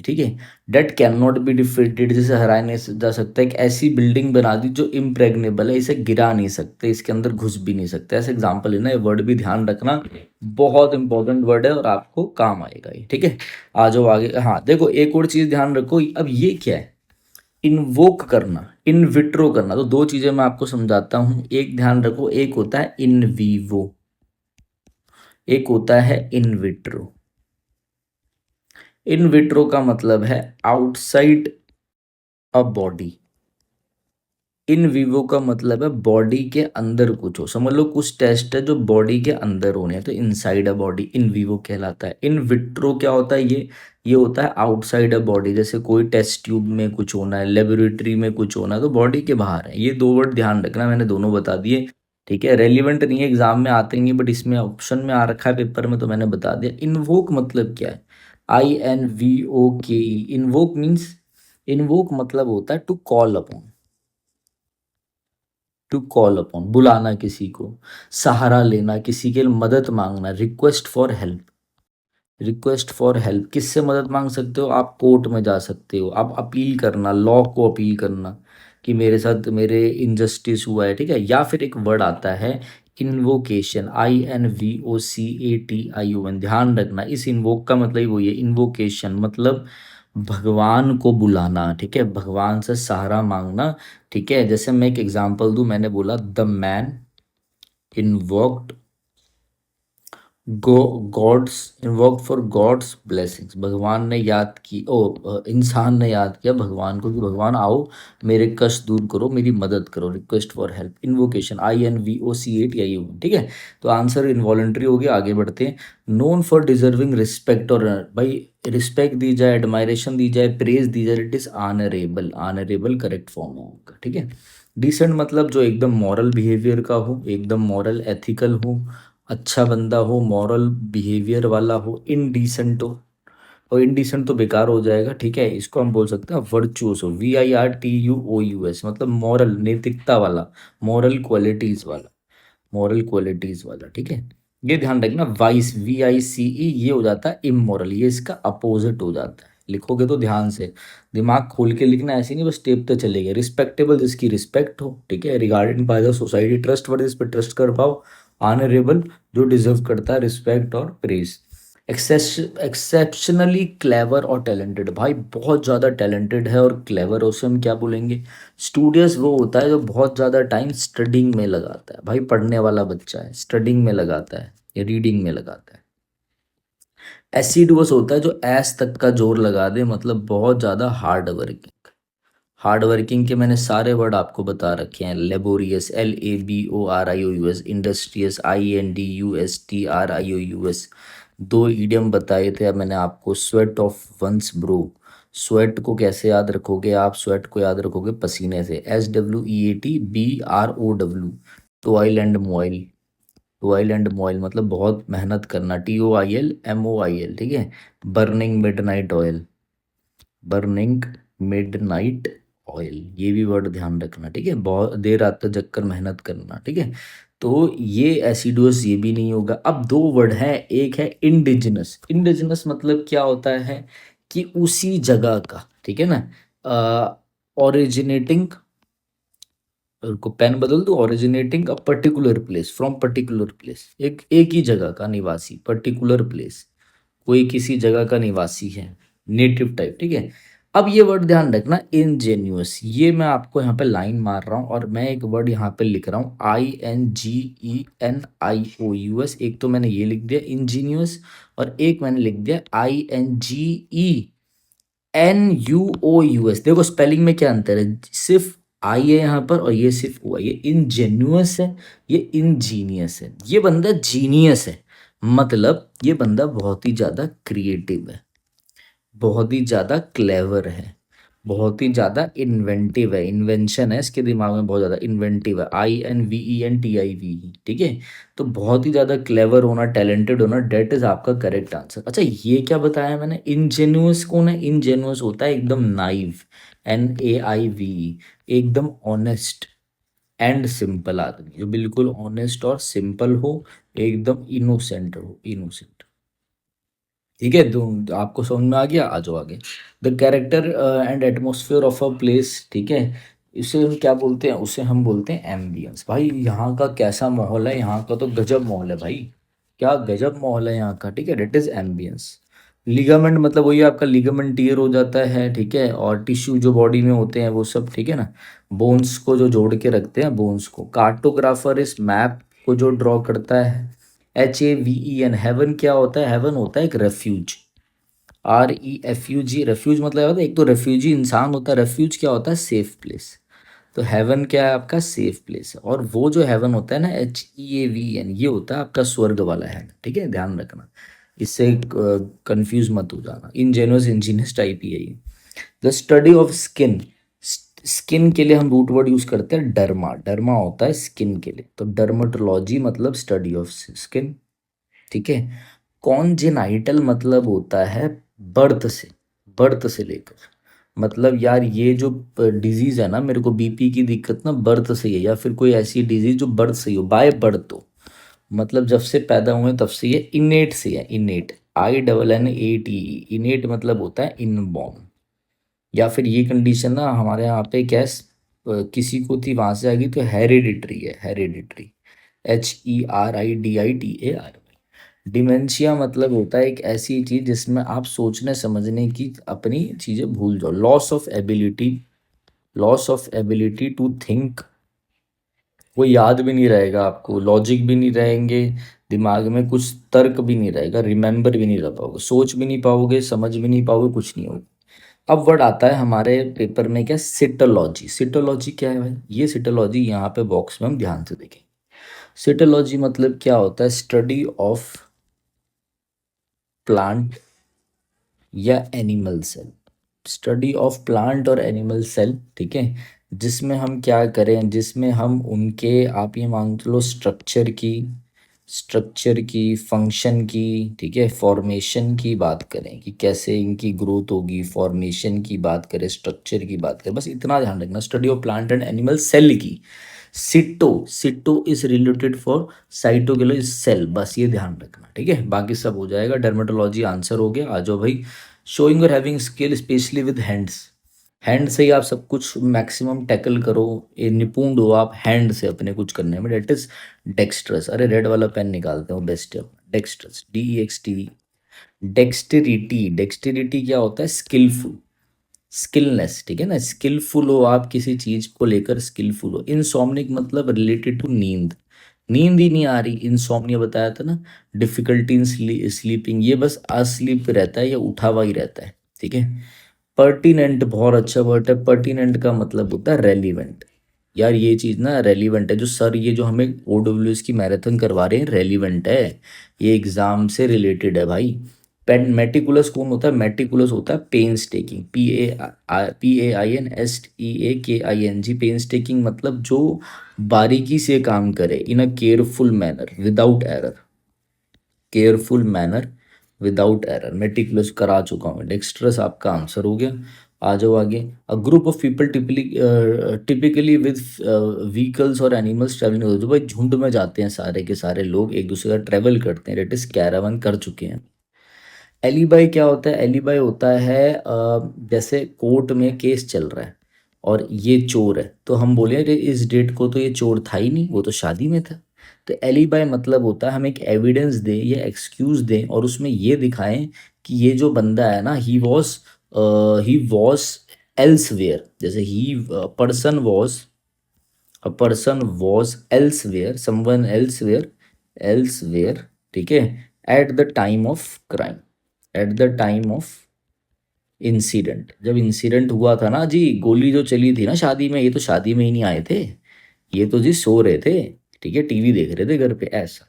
[SPEAKER 1] ठीक है। Date can not be defeated, जिसे हराया नहीं जा सकता। एक ऐसी बिल्डिंग बना दी जो इम्प्रेग्नेबल है, इसे गिरा नहीं सकते, इसके अंदर घुस भी नहीं सकते, ऐसे एग्जाम्पल है ना। ये वर्ड भी ध्यान रखना, बहुत इंपॉर्टेंट वर्ड है और आपको काम आएगा ये, ठीक है। आ जाओ आगे। हाँ देखो, एक और चीज ध्यान रखो। अब ये क्या है? इन्वोक करना, इन विट्रो करना। तो दो चीजें मैं आपको समझाता हूं, एक ध्यान रखो, एक होता है इन वीवो, एक होता है इन विट्रो। इन विट्रो का मतलब है outside a body, in vivo का मतलब है बॉडी के अंदर कुछ हो। समझ लो कुछ टेस्ट है जो बॉडी के अंदर होने हैं, तो inside a body in vivo कहलाता है। इन विट्रो क्या होता है? ये होता है आउटसाइड अ बॉडी, जैसे कोई टेस्ट ट्यूब में कुछ होना है, लेबोरेटरी में कुछ होना है, तो बॉडी के बाहर है। ये दो वर्ड ध्यान रखना, मैंने दोनों बता दिए, ठीक है। रेलिवेंट नहीं है, एग्जाम में आते नहीं, बट इसमें ऑप्शन में आ रखा है पेपर में, तो मैंने बता दिया। इन्वोक मतलब क्या है? INVOKE, इन्वोक मीन्स, इन्वोक मतलब होता है to call upon, to call upon, बुलाना किसी को, सहारा लेना, किसी के लिए मदद मांगना, request for help. Request for help किससे मदद मांग सकते हो? आप कोर्ट में जा सकते हो, आप अपील करना, लॉ को अपील करना कि मेरे साथ मेरे इनजस्टिस हुआ है, ठीक है। या फिर एक वर्ड आता है इन्वोकेशन, INVOCATION, ध्यान रखना। इस इन्वोक का मतलब ही वही है, इन्वोकेशन मतलब भगवान को बुलाना, ठीक है, भगवान से सहारा मांगना, ठीक है। जैसे मैं एक एग्जांपल दूं, मैंने बोला the man invoked go gods, invoked for gods blessings, भगवान ने याद की, इंसान ने याद किया भगवान को कि भगवान आओ मेरे कष्ट दूर करो, मेरी मदद करो, request for help, invocation, INVOCATION, ठीक है। तो आंसर इनवॉलेंट्री हो गया। आगे बढ़ते हैं। नोन फॉर डिजर्विंग रिस्पेक्ट, और भाई रिस्पेक्ट दी जाए, एडमायरेशन दी जाए, प्रेज दी जाए, it is honourable, honourable correct form है उनका, ठीक है। डिसेंट मतलब जो एकदम मॉरल बिहेवियर का हो, एकदम मॉरल एथिकल हो, अच्छा बंदा हो, मॉरल बिहेवियर वाला हो। इनडिसेंट हो, और इनडिसेंट तो बेकार हो जाएगा, ठीक है। इसको हम बोल सकते हैं वर्चुअस हो, VIRTUOUS, मतलब मॉरल, नैतिकता वाला, मॉरल क्वालिटीज वाला, मॉरल क्वालिटीज वाला, ठीक है। ये ध्यान रखना, वाइस VICE ये हो जाता है इमोरल, ये इसका अपोजिट हो जाता है। लिखोगे तो ध्यान से, दिमाग खोल के लिखना, ऐसे नहीं बस टेप पे चले गए। रिस्पेक्टेबल जिसकी रिस्पेक्ट हो, ठीक है, regarded by the society, trust वर्दी जिस पे ट्रस्ट कर पाओ, ऑनरेबल जो डिजर्व करता है रिस्पेक्ट और प्रेज, एक्सेप्शनली क्लेवर और टैलेंटेड, भाई बहुत ज़्यादा टैलेंटेड है और क्लेवर है, उसे हम क्या बोलेंगे? स्टूडियस वो होता है जो बहुत ज़्यादा टाइम स्टडिंग में लगाता है, भाई पढ़ने वाला बच्चा है, स्टडिंग में लगाता है या रीडिंग में लगाता है। एसिडुअस होता है जो एस तक का जोर लगा दे, मतलब बहुत ज़्यादा हार्ड वर्किंग। हार्ड वर्किंग के मैंने सारे वर्ड आपको बता रखे हैं, लेबोरियस LABORIOUS, इंडस्ट्रियस INDUSTRIOUS। दो ईडियम बताए थे अब मैंने आपको, sweat off one's brow, sweat को कैसे याद रखोगे आप? स्वेट को याद रखोगे पसीने से, SWEAT BROW, toil and moil, toil and moil मतलब बहुत मेहनत करना, TOIL MOIL, ठीक है। Burning midnight oil, burning midnight oil, ये भी वर्ड ध्यान रखना, ठीक है, बहुत देर रात तक जग कर मेहनत करना, ठीक है। तो ये एसिडोस ये भी नहीं होगा। अब दो वर्ड हैं, एक है इंडिजिनस, इंडिजिनस मतलब क्या होता है कि उसी जगह का, ठीक है ना, ओरिजिनेटिंग, को पेन बदल दो, originating a particular place, from particular place, एक एक ही जगह का निवासी, पर्टिकुलर प्लेस, कोई किसी जगह का निवासी है, नेटिव टाइप, ठीक है। अब ये वर्ड ध्यान रखना, इनजेन्यूअस, ये मैं आपको यहाँ पे लाइन मार रहा हूँ और मैं एक वर्ड यहाँ पे लिख रहा हूँ INGENIOUS, एक तो मैंने ये लिख दिया इंजीनियस और एक मैंने लिख दिया INGENUOUS। देखो स्पेलिंग में क्या अंतर है, सिर्फ आई है यहाँ पर और ये सिर्फ ओ है, ये इनजेन्युअस है, ये इंजीनियस है, ये बंदा जीनियस है, मतलब ये बंदा बहुत ही ज़्यादा क्रिएटिव है, बहुत ही ज़्यादा क्लेवर है, बहुत ही ज़्यादा इन्वेंटिव है, इन्वेंशन है इसके दिमाग में, बहुत ज़्यादा इन्वेंटिव है, INVENTIVE, ठीक है। तो बहुत ही ज़्यादा क्लेवर होना, टैलेंटेड होना, डेट इज़ आपका करेक्ट आंसर। अच्छा ये क्या बताया मैंने, इनजेन्युअस कौन है? इनजेन्युअस होता है एकदम नाइव, NAIVE, एकदम ऑनेस्ट एंड सिंपल आदमी, जो बिल्कुल ऑनेस्ट और सिंपल हो, एकदम इनोसेंट हो, इनोसेंट, ठीक है। तो आपको समझ में आ गया, आ जाओ आगे। The character and atmosphere of a place, ठीक है, इसे हम क्या बोलते हैं? उसे हम बोलते हैं एम्बियंस। भाई यहाँ का कैसा माहौल है, यहाँ का तो गजब माहौल है भाई, क्या गजब माहौल है यहाँ का, ठीक है, डेट इज एम्बियंस। लिगामेंट मतलब वही आपका लिगामेंट टीयर हो जाता है, ठीक है, और टिश्यू जो बॉडी में होते हैं वो सब, ठीक है ना, बोन्स को जो जोड़ के रखते हैं, बोन्स को। कार्टोग्राफर इस मैप को जो ड्रॉ करता है, HAVEN, हेवन क्या होता है? हेवन होता है एक रेफ्यूज, REFUG, रेफ्यूज मतलब होता है, एक तो रेफ्यूजी इंसान होता है, रेफ्यूज क्या होता है? Safe place. तो हेवन क्या है आपका? सेफ प्लेस है। और वो जो हेवन होता है ना, HEAVEN, ये होता है आपका स्वर्ग वाला है, ठीक है, ध्यान रखना, इससे कंफ्यूज मत हो जाना, इंजेनियस इंजीनियस टाइप ही है ये। The study of skin, skin के लिए हम रूट वर्ड यूज करते हैं डर्मा, डर्मा होता है स्किन के लिए, तो डर्मेटोलॉजी मतलब स्टडी ऑफ स्किन, ठीक है। कॉन्जेनाइटल मतलब होता है बर्थ से, बर्थ से लेकर, मतलब यार ये जो डिजीज है ना, मेरे को BP की दिक्कत ना बर्थ से ही है, या फिर कोई ऐसी डिजीज जो बर्थ से ही हो, बाय बर्थ हो, मतलब जब से पैदा हुए तब से, ये इनेट से है, इनेट, INNATE, इनेट मतलब होता है इनबॉर्न। या फिर ये कंडीशन ना हमारे यहाँ पे किसी को थी, वहां से आ गई, तो हेरिडिटरी है, हेरिडिटरी, HERIDITAR। डिमेंशिया मतलब होता है एक ऐसी चीज जिसमें आप सोचने समझने की अपनी चीजें भूल जाओ, loss of ability, loss of ability to think, वो याद भी नहीं रहेगा आपको, लॉजिक भी नहीं रहेंगे, दिमाग में कुछ तर्क भी नहीं रहेगा, रिमेंबर भी नहीं रह पाओगे, सोच भी नहीं पाओगे, समझ भी नहीं पाओगे, कुछ नहीं होगा। अब वर्ड आता है हमारे पेपर में क्या? सिटोलॉजी। सिटोलॉजी क्या है भाई? ये सिटोलॉजी यहाँ पे बॉक्स में हम ध्यान से देखें। सिटोलॉजी मतलब क्या होता है? स्टडी ऑफ प्लांट या animal cell, study of plant और एनिमल सेल, ठीक है, जिसमें हम क्या करें, जिसमें हम उनके, आप ये मान लो, स्ट्रक्चर की, फंक्शन की, ठीक है, फॉर्मेशन की बात करें कि कैसे इनकी ग्रोथ होगी, फॉर्मेशन की बात करें, स्ट्रक्चर की बात करें, बस इतना ध्यान रखना, study of plant and animal cell की, cyto, cyto is related for साइटोकेलो इज सेल, बस ये ध्यान रखना, ठीक है। बाकी सब हो जाएगा। डर्मेटोलॉजी आंसर हो गया, आ जाओ भाई। शोइंग और having skill specially with hands, hand से ही आप सब कुछ मैक्सिमम टैकल करो, ये निपुण हो आप हैंड से अपने कुछ करने में, डेट इज डेक्स्ट्रस। अरे रेड वाला पेन निकालते हो, बेस्ट है। डेक्स्ट्रस, DEXT, डेक्सटेरिटी, डेक्सटेरिटी क्या होता है? स्किलफुल, स्किलनेस, ठीक है ना। स्किलफुल हो आप किसी चीज को लेकर, स्किलफुल हो। इनसोम्निक मतलब रिलेटेड टू नींद, नींद ही नहीं आ रही, इंसोम्निया बताया था ना। डिफिकल्टी इन स्लीपिंग, ये बस अस्लीप रहता है या उठा हुआ ही रहता है, ठीक है। पर्टिनेंट बहुत अच्छा वर्ड है। पर्टिनेंट का मतलब होता है रेलिवेंट। यार ये चीज़ ना रेलिवेंट है, जो सर ये जो हमें OWS की मैराथन करवा रहे हैं रेलिवेंट है, ये एग्जाम से रिलेटेड है भाई। पेन मेटिकुलस कौन होता है? मेटिकुलस होता है painstaking, PAINSTEAKING, painstaking मतलब जो बारीकी से काम करे, in a careful manner without error, careful manner without error, meticulous करा चुका हूँ। डेक्स्ट्रस आपका आंसर हो गया। आ जाओ आगे। A group of people typically with vehicles और एनिमल्स ट्रेवलिंग, जो भाई झुंड में जाते हैं सारे के सारे लोग, एक दूसरे का ट्रेवल करते हैं, डेट इज कैरावन कर चुके हैं। एलिबाई क्या होता है? एलिबाई होता है जैसे कोर्ट में केस चल रहा है और ये चोर है, तो हम बोले अरे इस डेट को तो ये चोर था ही नहीं, वो तो शादी में था। तो एलिबाई मतलब होता है हम एक एविडेंस दें या एक्सक्यूज दें और उसमें ये दिखाएं कि ये जो बंदा है ना, ही वॉज एल्सवेयर, जैसे ही person was elsewhere, someone elsewhere, elsewhere, ठीक है, at the time of crime, at the time of incident, जब इंसिडेंट हुआ था ना जी, गोली जो चली थी ना शादी में, ये तो शादी में ही नहीं आए थे, ये तो जी सो रहे थे, ठीक है, टीवी देख रहे थे घर पे, ऐसा।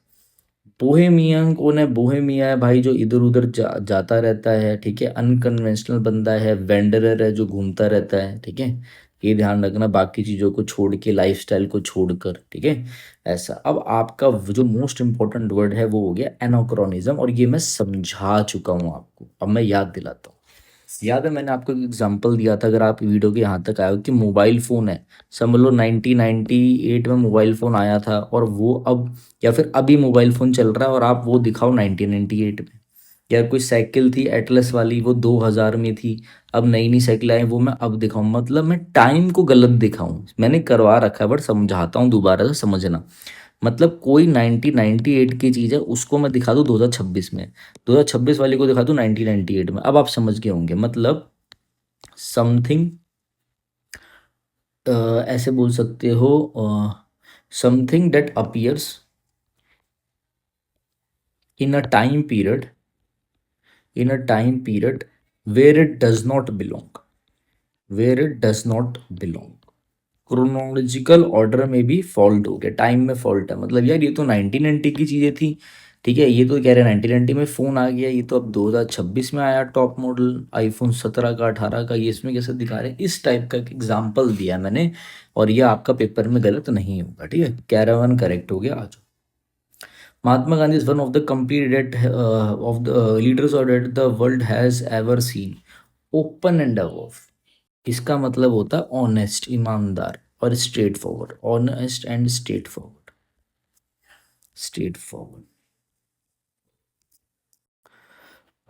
[SPEAKER 1] बोहेमियन कौन है? बोहेमिया है भाई जो इधर उधर जाता रहता है, ठीक है। अनकन्वेंशनल बंदा है, वेंडरर है जो घूमता रहता है, ठीक है। ये ध्यान रखना, बाकी चीज़ों को छोड़ के, लाइफस्टाइल को छोड़कर, ठीक है। ऐसा। अब आपका जो मोस्ट इंपॉर्टेंट वर्ड है वो हो गया एनाक्रोनिज्म, और ये मैं समझा चुका हूँ आपको, अब मैं याद दिलाता हूँ। याद है मैंने आपको एक एग्जांपल दिया था, अगर आप वीडियो के यहाँ तक आए हो, कि मोबाइल फ़ोन है, समझ लो 1998 में मोबाइल फ़ोन आया था, और वो अब, या फिर अभी मोबाइल फ़ोन चल रहा है और आप वो दिखाओ 1998 में। या कोई साइकिल थी एटलस वाली, वो 2000 में थी, अब नई नई साइकिल आई, वो मैं अब दिखाऊं, मतलब मैं टाइम को गलत दिखाऊं, मैंने करवा रखा है, बट समझाता हूँ दोबारा से समझना। मतलब कोई 1998 की चीज़ है, उसको मैं दिखा दूँ 2026 में, 2026 वाली को दिखा दूँ 1998 में, अब आप समझ गए होंगे। मतलब समथिंग, ऐसे बोल सकते हो, something that appears in a time period, in a time period where it does not belong, where it does not belong. Chronological order में भी फॉल्ट हो गया, टाइम में फॉल्ट है, मतलब यार ये तो 1990 की चीज़ें थी, ठीक है, ये तो कह रहे हैं 1990 में फ़ोन आ गया, ये तो अब 2026 में आया टॉप मॉडल आईफोन 17 का 18 का, ये इसमें कैसे दिखा रहे हैं, इस टाइप का एग्जाम्पल दिया मैंने, और ये आपका पेपर में गलत नहीं होगा, ठीक है। कैरावन करेक्ट हो गया आज। Mahatma Gandhi is one of the complete of the leaders और that the world has ever seen, open and above, इसका मतलब होता है ऑनेस्ट, ईमानदार, और straightforward, honest and straightforward, straightforward.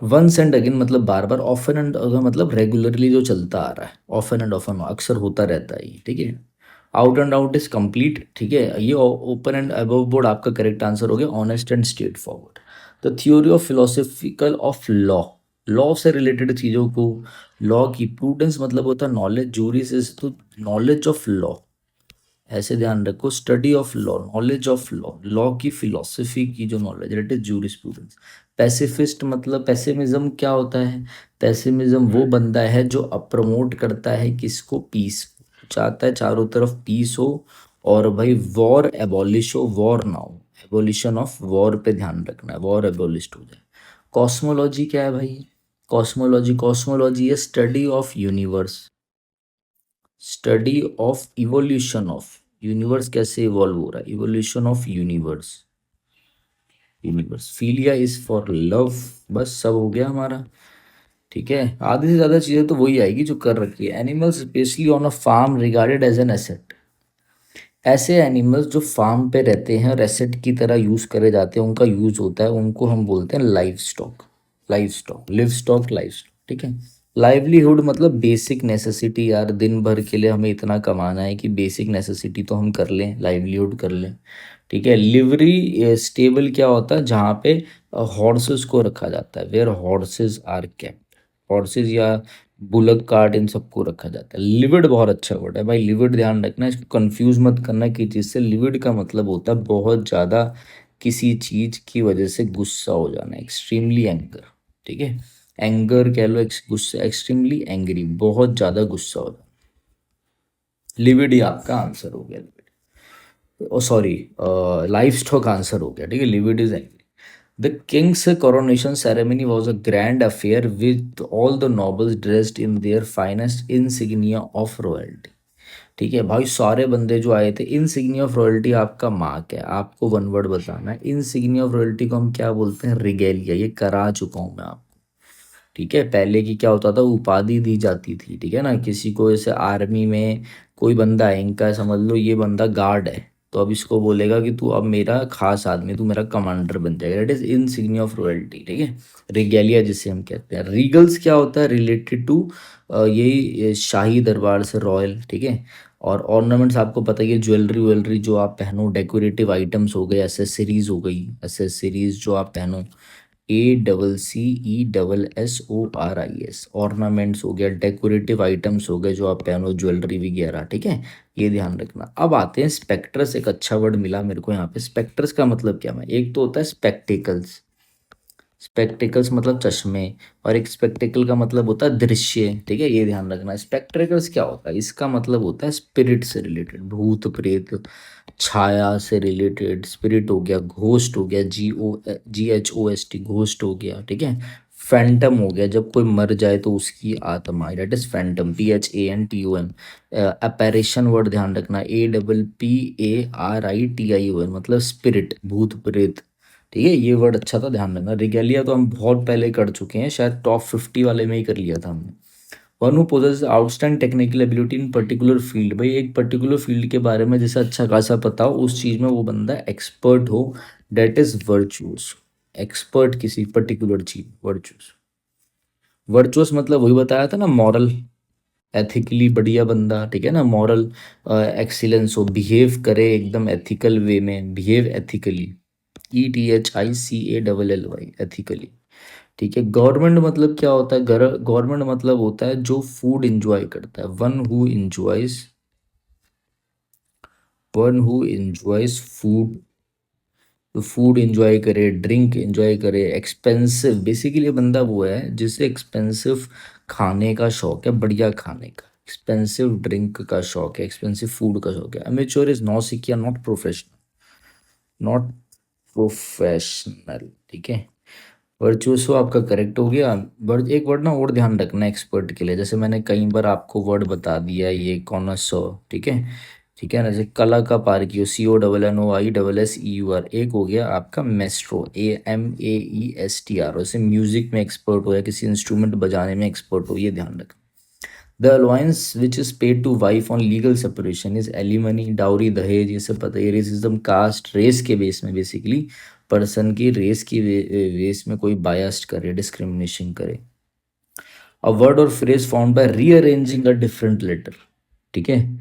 [SPEAKER 1] Once and again मतलब बार बार, ऑफन एंड अगर मतलब रेगुलरली जो चलता आ रहा है, ऑफन एंड ऑफन अक्सर होता रहता है ये, ठीक है। Out and out is complete, ठीक है, ये ओपन एंड अबव बोर्ड आपका करेक्ट आंसर हो गया, honest and straight forward. The theory of philosophical of law, law से रिलेटेड चीज़ों को, लॉ की प्रूडेंस मतलब होता है नॉलेज, जूरिस इज तो नॉलेज ऑफ लॉ, ऐसे ध्यान रखो, study of law, knowledge of law, law की फिलॉसफी की जो knowledge, that is jurisprudence. Pacifist मतलब, पैसिमिज्म क्या होता है? पैसिमिज्म वो बंदा है जो प्रमोट करता है किसको? पीस, चाहता है चारों तरफ पीस हो, और भाई वॉर एबॉलिश हो, वॉर ना हो, एबोलिशन ऑफ वॉर पे ध्यान रखना है, वॉर एबोलिश हो जाए। कॉस्मोलॉजी क्या है भाई? कॉस्मोलॉजी, कॉस्मोलॉजी है study of universe, study of evolution of universe, कैसे इवॉल्व हो रहा है, evolution of universe, universe. Philia is for love, बस सब हो गया हमारा, ठीक है। आधे से ज़्यादा चीज़ें तो वही आएगी जो कर रखी है। Animals specially on a farm regarded as an asset, ऐसे एनिमल्स जो फार्म पे रहते हैं और एसेट की तरह यूज करे जाते हैं, उनका यूज होता है, उनको हम बोलते हैं live stock. Live stock, live stock, live stock, ठीक है। लाइवलीहुड मतलब बेसिक नेसेसिटी, यार दिन भर के लिए हमें इतना कमाना है कि बेसिक नेसेसिटी तो हम कर लें, लाइवलीहुड कर लें, ठीक है। लिवरी स्टेबल क्या होता है, जहाँ पे हॉर्सेस को रखा जाता है, where horses are kept, horses या बुलक कार्ट, इन सबको रखा जाता है। लिविड बहुत अच्छा वर्ड है भाई, लिविड ध्यान रखना, इसको कंफ्यूज मत करना कि चीज़ से। लिविड का मतलब होता है बहुत ज़्यादा किसी चीज़ की वजह से गुस्सा हो जाना, एक्सट्रीमली एंगर, ठीक है। एंगर कह लो, गुस्सा, एक्सट्रीमली एंग्री, बहुत ज़्यादा गुस्सा हो जाना। लिविड ही आपका आंसर हो गया। ओ सॉरी, लाइफ स्टॉक आंसर हो गया, ठीक है। Levied is angry. The Kings coronation ceremony was a grand affair with all the nobles dressed in their finest insignia of royalty। ठीक है भाई, सारे बंदे जो आए थे, इंसिग्निया ऑफ रॉयल्टी आपका मार्क है, आपको वन वर्ड बताना है। इंसिग्निया ऑफ रॉयल्टी को हम क्या बोलते हैं, रिगेलिया। ये करा चुका हूँ मैं आपको, ठीक है। पहले की क्या होता था, उपाधि दी जाती थी, ठीक है ना। किसी को जैसे आर्मी में कोई बंदा है, इनका समझ लो ये बंदा गार्ड है, तो अब इसको बोलेगा कि तू अब मेरा खास आदमी, तू मेरा कमांडर बन जाएगा। That is insignia of royalty, ठीक है। रिगेलिया जिसे हम कहते हैं। रीगल्स क्या होता है, रिलेटेड टू यही शाही दरबार से, रॉयल, ठीक है। और ऑर्नामेंट्स आपको पता ही है, ज्वेलरी वेलरी जो आप पहनो, डेकोरेटिव आइटम्स हो गए, एसेसरीज हो गई, एसेसरीज जो आप पहनो, ACCESSORIS, ऑर्नामेंट्स हो गया, डेकोरेटिव आइटम्स हो गए जो आप पहनो, ज्वेलरी वगैरह, ठीक है। ये ध्यान रखना। अब आते हैं स्पेक्ट्रस, एक अच्छा वर्ड मिला मेरे को यहाँ पे। स्पेक्ट्रस का मतलब क्या है, एक तो होता है स्पेक्टिकल्स, स्पेक्टिकल्स मतलब चश्मे, और एक स्पेक्टिकल का मतलब होता है दृश्य, ठीक है। ये ध्यान रखना। स्पेक्टिकल्स क्या होता है, इसका मतलब होता है स्पिरिट से रिलेटेड, भूत प्रेत, छाया से रिलेटेड। स्पिरिट हो गया, घोस्ट हो गया, GHOST, घोस्ट हो गया, ठीक है। फैंटम हो गया, जब कोई मर जाए तो उसकी आत्मा, that is phantom, PHANTOM। Apparition word ध्यान रखना, APPARITION, मतलब स्पिरिट, भूत प्रेत, ठीक है। ये वर्ड अच्छा था, ध्यान रखना। रिगेलिया तो हम बहुत पहले कर चुके हैं, शायद टॉप 50 वाले में ही कर लिया था हमने। One who possesses outstanding technical ability in particular field, भाई एक पर्टिकुलर फील्ड के बारे में जैसे अच्छा खासा पता हो, उस चीज़ में वो बंदा एक्सपर्ट हो, डेट इज वर्चुअस। एक्सपर्ट किसी पर्टिकुलर चीज, वर्चुअस। वर्चुअस मतलब वही बताया था ना, मॉरल, एथिकली बढ़िया बंदा, ठीक है ना। मॉरल एक्सीलेंस हो, बिहेव करे एकदम एथिकल वे में, बिहेव एथिकली, ETHICALLY, एथिकली, ठीक है। गवर्नमेंट मतलब क्या होता है, गवर्नमेंट मतलब होता है जो फूड इंजॉय करता है, वन हु इंजॉयज फूड, तो फूड इंजॉय करे, ड्रिंक इंजॉय करे, एक्सपेंसिव, बेसिकली बंदा वो है जिसे एक्सपेंसिव खाने का शौक है, बढ़िया खाने का, एक्सपेंसिव ड्रिंक का शौक है, एक्सपेंसिव फूड का शौक है। अमेच्योर इज नौसिखिया, नॉट प्रोफेशनल, नॉट प्रोफेशनल, ठीक है। वर्चुअसो आपका करेक्ट हो गया। वर्ड, एक वर्ड ना और ध्यान रखना एक्सपर्ट के लिए, जैसे मैंने कई बार आपको वर्ड बता दिया, ये कॉनसो, ठीक है, ठीक है ना। जैसे कला का पारकियो, CONNOISSEUR। एक हो गया आपका मेस्ट्रो, AMAESTR, जैसे म्यूजिक में एक्सपर्ट हो या किसी इंस्ट्रूमेंट बजाने में एक्सपर्ट हो, ये ध्यान रखना। The allowance which is paid to wife on legal separation is alimony, dowry, दहेज, ये सब पता है। रेसिज्म कास्ट, रेस के बेस में, बेसिकली पर्सन की रेस की बेस में कोई बायस्ड करे, डिस्क्रिमिनेशन करे। अ वर्ड और phrase found by rearranging a different letter, ठीक है।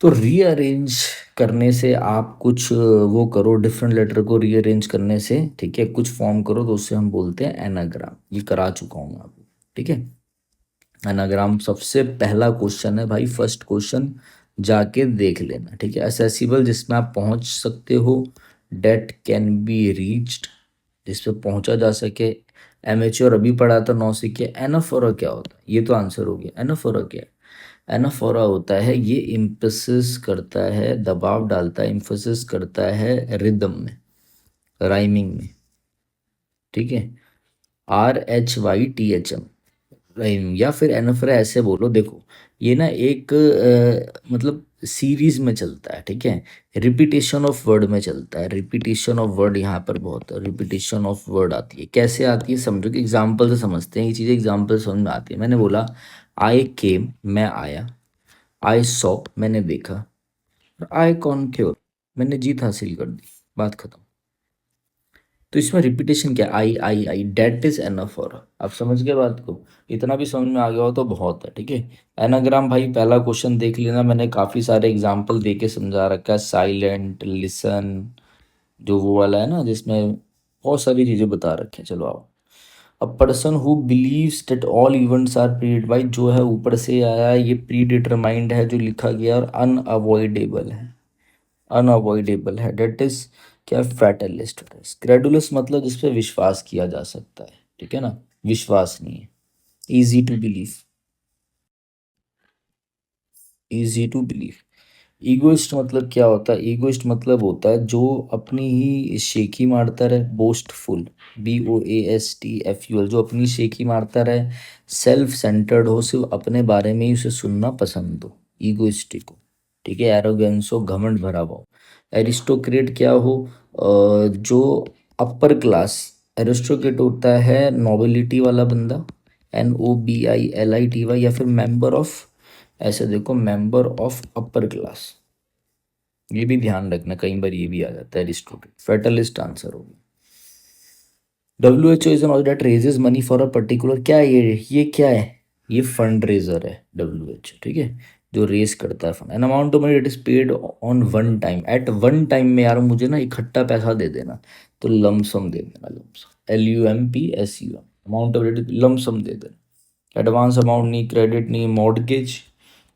[SPEAKER 1] तो रीअरेंज करने से आप कुछ वो करो, डिफरेंट लेटर को रीअरेंज करने से, ठीक है, कुछ फॉर्म करो, तो उससे हम बोलते हैं एनाग्राम। ये करा चुका हूँ मैं आपको, ठीक है। एनाग्राम सबसे पहला क्वेश्चन है भाई, फर्स्ट क्वेश्चन जाके देख लेना, ठीक है। असेसिबल, जिसमें आप पहुंच सकते हो। डेट कैन बी रीच्ड, जिस पे पहुंचा जा सके। एमेच्योर अभी पढ़ा था, नौसिखिया। एनाफोरा क्या होता है, ये तो आंसर हो गया। एनाफोरा क्या है, एनाफोरा होता है, ये इम्फेसिस करता है, दबाव डालता है, इम्फेसिस करता है रिदम में, राइमिंग में, ठीक है। RHYTHM, राइम, या फिर एनाफोरा ऐसे बोलो, देखो ये ना एक मतलब सीरीज में चलता है, ठीक है। रिपीटेशन ऑफ वर्ड में चलता है, रिपीटेशन ऑफ वर्ड यहाँ पर बहुत रिपीटेशन ऑफ वर्ड आती है। कैसे आती है समझो, कि एग्जाम्पल से समझते हैं, ये चीज़ें एग्जाम्पल समझ में आती है। मैंने बोला आई केम, मैं आया। आई सॉ, मैंने देखा। और आई कॉन्क्योर, मैंने जीत हासिल कर दी, बात खत्म। तो इसमें रिपीटेशन क्या, आई डेट इज एनफ फॉर। आप समझ गए बात को, इतना भी समझ में आ गया हो तो बहुत है, ठीक है। एनाग्राम भाई पहला क्वेश्चन देख लेना, मैंने काफ़ी सारे एग्जाम्पल दे के समझा रखा है, साइलेंट, लिसन, जो वो वाला है ना जिसमें बहुत सारी चीज़ें बता रखी हैं। चलो आओ। A person who believes that all events are pre, भाई जो है ऊपर से आया है, ये प्री डिटरमाइंड है जो लिखा गया, और अनअवॉइडेबल है, अनअवॉइडेबल है, डेट इज क्या, फैटलिस्ट है। क्रेडुलस मतलब जिस पे विश्वास किया जा सकता है, ठीक है ना, विश्वास नहीं है। Easy to believe, easy to believe. Egoist मतलब क्या होता है, ईगोइस्ट मतलब होता है जो अपनी ही शेखी मारता रहे, बोस्टफुल, BOASTFUL, जो अपनी शेखी मारता रहे, सेल्फ सेंटर्ड हो, सिर्फ अपने बारे में ही उसे सुनना पसंद हो, ईगोइस्टिक हो, ठीक है। एरोगेंस हो, घमंड भरा हुआ हो। एरिस्टोक्रेट क्या हो, जो अपर क्लास, एरिस्टोक्रेट होता है नोबिलिटी वाला बंदा, NOBILITY, या फिर मेंबर ऑफ, ऐसे देखो, मेंबर ऑफ अपर क्लास, ये भी ध्यान रखना, कई बार ये भी आ जाता है एरिस्टोटल। फेटलिस्ट आंसर होगी। WHO is an organization that raises money for a particular, क्या है ये क्या है, ये फंड रेजर है WHO, ठीक है, जो रेस करता है fund. An amount of money it is paid on one time, at one time में, यार मुझे ना इकट्ठा पैसा दे देना, तो लमसम दे देना, lump sum, LUMPSUM, amount of it lump sum दे देना। एडवांस अमाउंट नहीं, क्रेडिट नहीं, मॉर्गेज,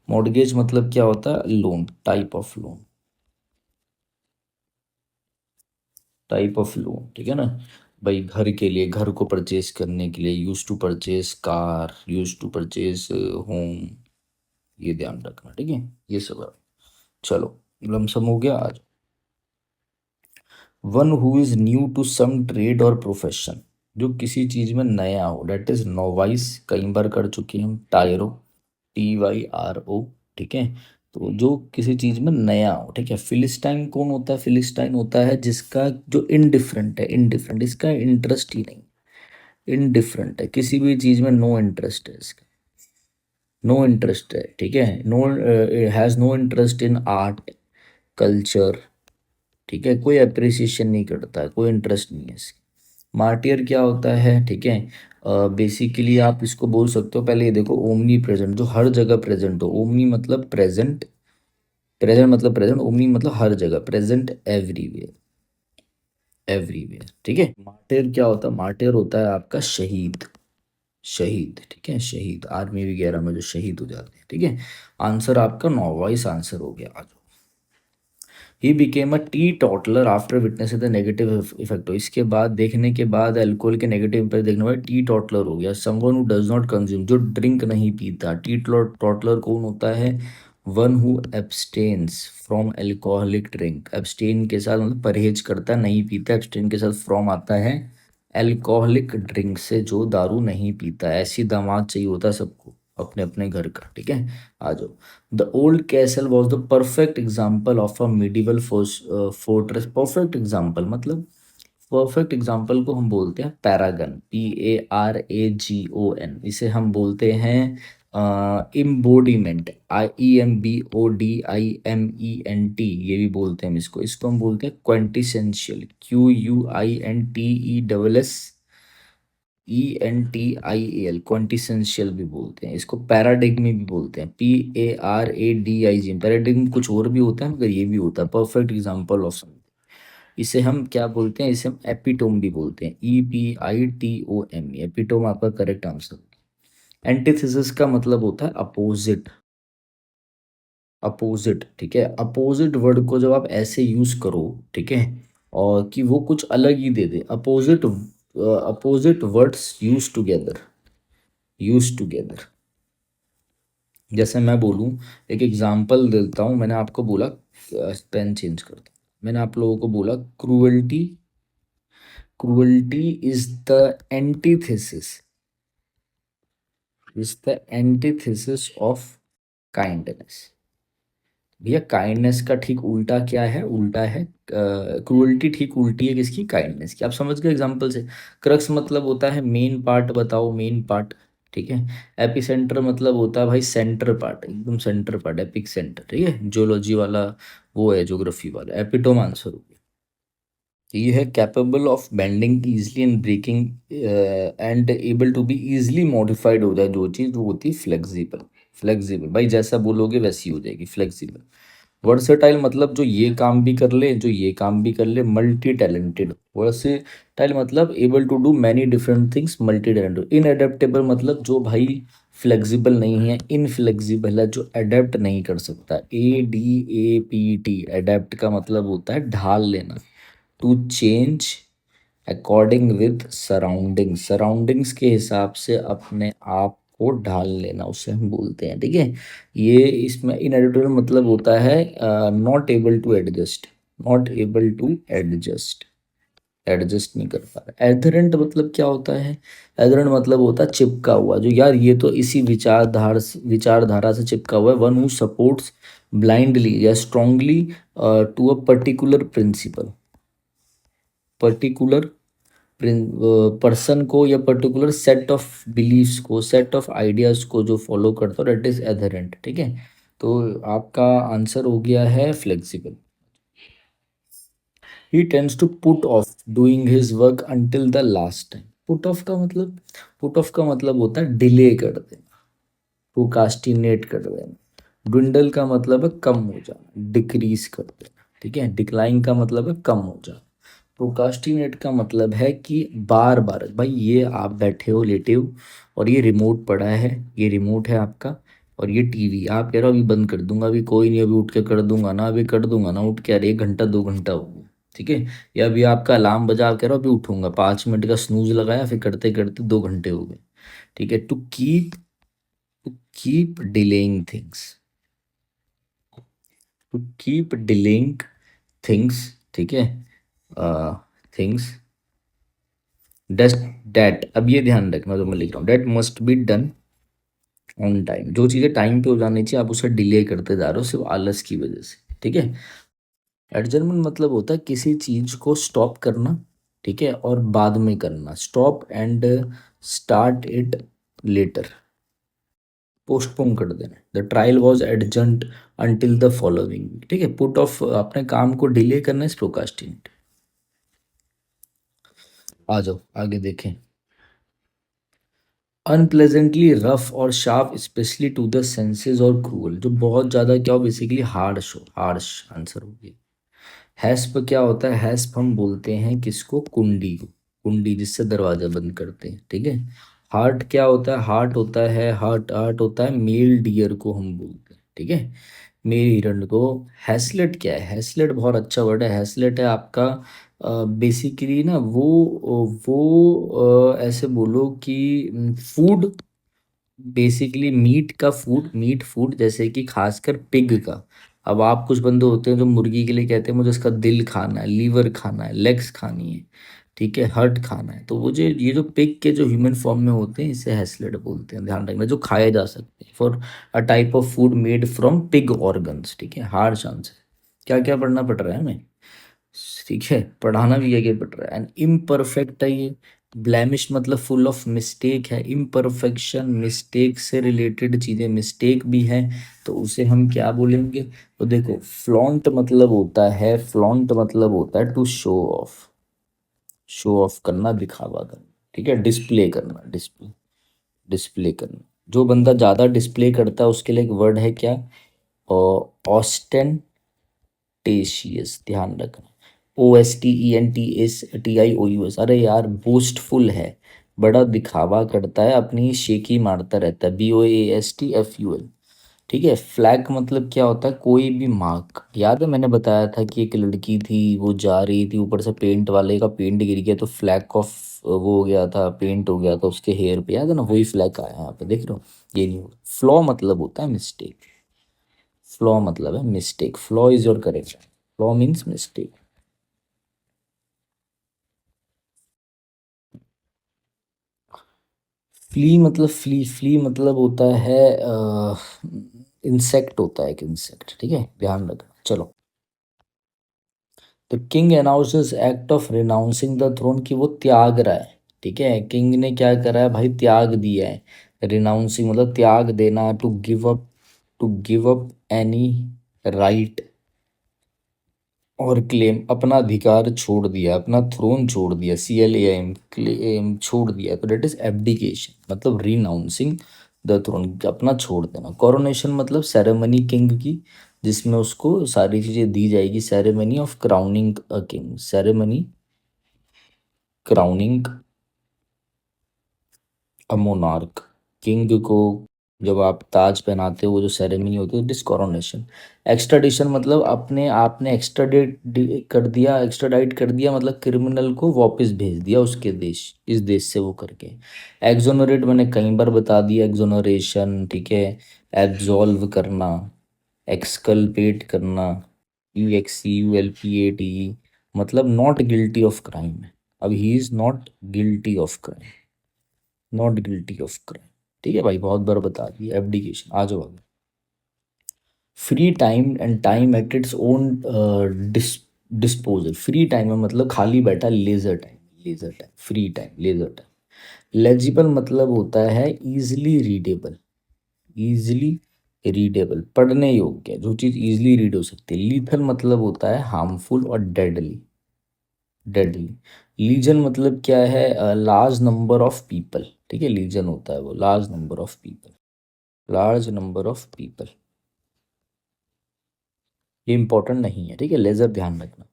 [SPEAKER 1] मॉर्गेज मतलब क्या होता है, loan, type of loan, type of loan, ठीक है ना। भाई घर के लिए, घर को परचेज करने के लिए, use to purchase car, use to purchase home, ये ध्यान रखना, ठीक है, ये सब है। चलो लमसम हो गया आज। One who is new to some trade और प्रोफेशन, जो किसी चीज में नया हो, डेट इज नोवाइस, कई बार कर चुके हैं हम, टायरो, TYRO, ठीक है। तो जो किसी चीज में नया हो, ठीक है। फिलिस्टाइन कौन होता है, फिलिस्टाइन होता है जिसका जो इनडिफरेंट है, इनडिफरेंट, इसका इंटरेस्ट ही नहीं, इनडिफरेंट है, किसी भी चीज में नो इंटरेस्ट है इसका, नो इंटरेस्ट है, ठीक है। No, has no interest in art, culture, ठीक है, कोई अप्रिसिएशन नहीं करता है, कोई इंटरेस्ट नहीं है इसकी। मार्टियर क्या होता है, ठीक है, बेसिकली आप इसको बोल सकते हो, पहले ये देखो, ओमनी प्रेजेंट, जो हर जगह प्रेजेंट हो, ओमनी मतलब प्रेजेंट, प्रेजेंट मतलब प्रेजेंट, ओमनी मतलब हर जगह प्रेजेंट, एवरीवेयर, एवरीवेयर, ठीक है। मार्टियर क्या होता है, मार्टियर होता है आपका शहीद, शहीद, ठीक है, शहीद, आर्मी वगैरह में जो शहीद हो जाते हैं, ठीक है। आंसर आपका नॉवाइस आंसर हो गया आज। He became a teetotaller after witnessing the negative effect, हो, इसके बाद, देखने के बाद अल्कोहल के नेगेटिव इम्पैक्ट देखने के बाद टी टॉटलर हो गया। Someone who does not consume, जो ड्रिंक नहीं पीता। टी टॉटलर कौन होता है, one who abstains from alcoholic drink, abstain के साथ मतलब परहेज करता, नहीं पीता, एब्सटेन के साथ फ्रॉम आता है एल्कोहलिक ड्रिंक से, जो दारू नहीं पीता। ऐसी दामाद चाहिए होता है सबको अपने अपने घर का, ठीक है। आ जाओ। The old castle was the perfect example of a medieval fortress, perfect example मतलब, परफेक्ट एग्जाम्पल को हम बोलते हैं पैरागन, PARAGON, इसे हम बोलते हैं इम्बोडीमेंट, IEMBODIMENT, ये भी बोलते हैं हम इसको, इसको हम बोलते हैं क्वेंटिसेंशियल, QUINTESSENTIAL, क्वेंटिसेंशियल भी बोलते हैं इसको, पैराडिग्म भी बोलते हैं, PARADIGM, पैराडिग्म कुछ और भी होता है मगर ये भी होता है परफेक्ट एग्जाम्पल ऑफ। इसे हम क्या बोलते हैं, इसे हम एपिटोम भी बोलते हैं, EPITOM, एपिटोम आपका करेक्ट आंसर। एंटीथेसिस का मतलब होता है अपोजिट, अपोजिट, ठीक है। अपोजिट वर्ड को जब आप ऐसे यूज करो, ठीक है, और कि वो कुछ अलग ही दे दे, opposite, opposite words use together, use together. जैसे मैं बोलूँ, एक एग्जांपल देता हूँ, मैंने आपको बोला, पेन चेंज करता हूँ, मैंने आप लोगों को बोला cruelty, cruelty is the antithesis of kindness। भैया काइंडनेस का ठीक उल्टा क्या है, उल्टा है क्रूअल्टी, ठीक उल्टी है किसकी, काइंडनेस की। आप समझ गए एग्जांपल से। क्रक्स मतलब होता है मेन पार्ट, बताओ मेन पार्ट, ठीक है। एपिसेंटर मतलब होता है भाई सेंटर पार्ट, एकदम सेंटर पार्ट, एपिक सेंटर, ठीक है, जियोलॉजी वाला वो है, ज्योग्राफी वाला। एपिटोम आंसर हो गया। ये है capable of bending easily and breaking and able to be easily modified हो जाए जो चीज़, वो होती है फ्लेक्सिबल। फ्लेक्सिबल भाई जैसा बोलोगे वैसी हो जाएगी, फ्लेक्सिबल। वर्सेटाइल मतलब जो ये काम भी कर ले, जो ये काम भी कर ले, मल्टी टैलेंटेड। वर्सेटाइल मतलब able to do many different things, multi talented. Inadaptable मतलब जो भाई फ्लेक्सिबल नहीं है, इनफ्लेक्सिबल है, जो अडेप्ट नहीं कर सकता। ADAPT, अडेप्ट का मतलब होता है ढाल लेना। To change according with surrounding, surroundings के हिसाब से अपने आप को ढाल लेना, उसे हम बोलते हैं, ठीक है। ये इसमें इनएडिटोरियल मतलब होता है not able to adjust, not able to adjust, adjust नहीं कर पा रहा। एडहेरेंट मतलब क्या होता है? एडहेरेंट मतलब होता है चिपका हुआ, जो यार ये तो इसी विचारधारा से चिपका हुआ है। वन हु सपोर्ट्स ब्लाइंडली या strongly to a particular principle, particular person को या पर्टिकुलर सेट ऑफ बिलीफ्स को, सेट ऑफ आइडियाज को जो फॉलो करता है, दैट इज एधरेंट, ठीक है। तो आपका आंसर हो गया है flexible. He tends to put off doing his work until the last time. Put off का मतलब, पुट ऑफ का मतलब होता है डिले कर देना, प्रोकास्टिनेट कर देना। dwindle का मतलब है कम हो जाना, डिक्रीज कर देना, ठीक है। डिक्लाइन का मतलब है कम हो जाना। प्रोकास्टिनेट का मतलब है कि बार बार, भाई ये आप बैठे हो, लेटे हो, और ये रिमोट पड़ा है, ये रिमोट है आपका, और ये टीवी, आप कह रहे हो अभी बंद कर दूंगा, अभी कोई नहीं, अभी उठ के कर दूंगा ना, अभी कर दूंगा ना, उठ के, अरे 1 घंटा 2 घंटा हो गया, ठीक है। या अभी आपका अलार्म बजा, आप कह रहे हो अभी उठूंगा, 5 मिनट का स्नूज लगाया, फिर करते करते 2 घंटे हो गए, ठीक है। To keep delaying things, to keep delaying things, ठीक है। थिंग्स डेट डेट, अब ये ध्यान रखना जो मैं लिख रहा हूँ, date must be done on time. जो चीज़ें टाइम पे हो जानी चाहिए आप उसे डिले करते जा रहे हो सिर्फ आलस की वजह से, ठीक है। एडजर्नमेंट मतलब होता है किसी चीज को स्टॉप करना, ठीक है, और बाद में करना। Stop and start it later, postpone कर देना। The trial was adjourned until the following week, ठीक है। पुट ऑफ अपने काम को डिले करना इज प्रोकास्टिनेट। आ जाओ आगे देखें। अनप्लेजेंटली रफ और sharp specially to the senses और क्रूअल, जो बहुत ज़्यादा क्या हो, बेसिकली हार्श हो, हार्श आंसर हो गया। हैस्प क्या होता है? हैस्प हम बोलते हैं किसको? कुंडी को, कुंडी जिससे दरवाजा बंद करते हैं, ठीक है। हार्ट क्या होता है? हार्ट होता है, हार्ट हार्ट होता है मेल डियर को हम बोलते हैं, ठीक है, मेल हिरण को। हैसलेट क्या है? हैसलेट बहुत अच्छा वर्ड है। हैसलेट है आपका बेसिकली ना वो ऐसे बोलो कि फूड, बेसिकली मीट का फूड, मीट फूड, जैसे कि खासकर पिग का। अब आप कुछ बंदे होते हैं जो मुर्गी के लिए कहते हैं मुझे इसका दिल खाना है, लीवर खाना है, लेग्स खानी है, ठीक है, हर्ट खाना है, तो वो जो ये जो पिग के जो ह्यूमन फॉर्म में होते हैं इसे हैसलेट बोलते हैं, ध्यान रखना, जो खाए जा सकते हैं, for a type of food made from pig organs, ठीक है। हार्ड चांस है। क्या क्या पढ़ना पड़ रहा है हमें, ठीक है, पढ़ाना भी आगे पड़ रहा है। एंड इम्परफेक्ट है ये। ब्लैमिश मतलब फुल ऑफ मिस्टेक है। इम्परफेक्शन मिस्टेक से रिलेटेड चीजें, मिस्टेक भी है, तो उसे हम क्या बोलेंगे? तो देखो फ्लॉन्ट मतलब होता है, फ्लॉन्ट मतलब होता है to show off, show off करना, दिखावा करना, ठीक है। डिस्प्ले करना, डिस्प्ले, डिस्प्ले करना। जो बंदा ज्यादा डिस्प्ले करता है उसके लिए एक वर्ड है क्या? ऑस्टेन टेशियस, ध्यान रखना। OSTENTSTIOUS, अरे यार बोस्टफुल है, बड़ा दिखावा करता है, अपनी शेखी मारता रहता है। BOASTFUL, ठीक है। फ्लैग मतलब क्या होता है? कोई भी मार्क। याद है मैंने बताया था कि एक लड़की थी, वो जा रही थी, ऊपर से पेंट वाले का पेंट गिर गया तो फ्लैग ऑफ वो हो गया था, पेंट हो गया था उसके हेयर पे, याद है ना, वही फ्लैग आया यहाँ पे, देख रहे हो। ये नहीं होता। फ्लॉ मतलब होता है मिस्टेक, फ्लॉ मतलब है mistake, flaw is your correction, flaw means mistake. Flea मतलब, फ्ली मतलब होता है इंसेक्ट, होता है एक इंसेक्ट, ठीक है, ध्यान रखना। चलो, तो king announces act of renouncing the throne, की वो त्याग रहा है, ठीक है। किंग ने क्या करा है भाई? त्याग दिया है। रिनाउंसिंग मतलब त्याग देना, to give up any right और क्लेम, अपना अधिकार छोड़ दिया, अपना थ्रोन छोड़ दिया, CLAIM क्लेम छोड़ दिया, तो डेट इज एब्डिकेशन मतलब रिनाउंसिंग द थ्रोन, अपना छोड़ देना। कोरोनेशन मतलब सेरेमनी किंग की, जिसमें उसको सारी चीजें दी जाएगी, ceremony of crowning a king, ceremony crowning a monarch, king को जब आप ताज पहनाते हो, वो जो सेरेमनी होती है, दिस कोरोनेशन। एक्स्ट्राडिशन मतलब अपने आपने एक्स्ट्राडाइट कर दिया मतलब क्रिमिनल को वापस भेज दिया उसके देश, इस देश से वो करके। एक्सोनरेट मैंने कई बार बता दिया, एक्सोनरेशन, ठीक है। एब्जॉल्व करना, एक्सकल्पेट करना, UXCULPATE मतलब नॉट गिल्टी ऑफ क्राइम। अब he is not guilty of crime, not guilty of crime. ठीक है भाई, बहुत बार बता दिया। एब्डिकेशन, आ जाओ आगे। Free time and time at its own disposal. Free time में मतलब खाली बैठा, leisure time, leisure time, free time, leisure time. Legible मतलब होता है इजिली रीडेबल, इजिली रीडेबल, पढ़ने योग्य, जो चीज इजिली रीड हो सकती है। लीथल मतलब होता है हार्मफुल और डेडली, डेडली। लीजन मतलब क्या है, लार्ज नंबर ऑफ पीपल, ठीक है, लीजन होता है वो large number of people, large number of people. ये इंपॉर्टेंट नहीं है, ठीक है, लेजर ध्यान रखना।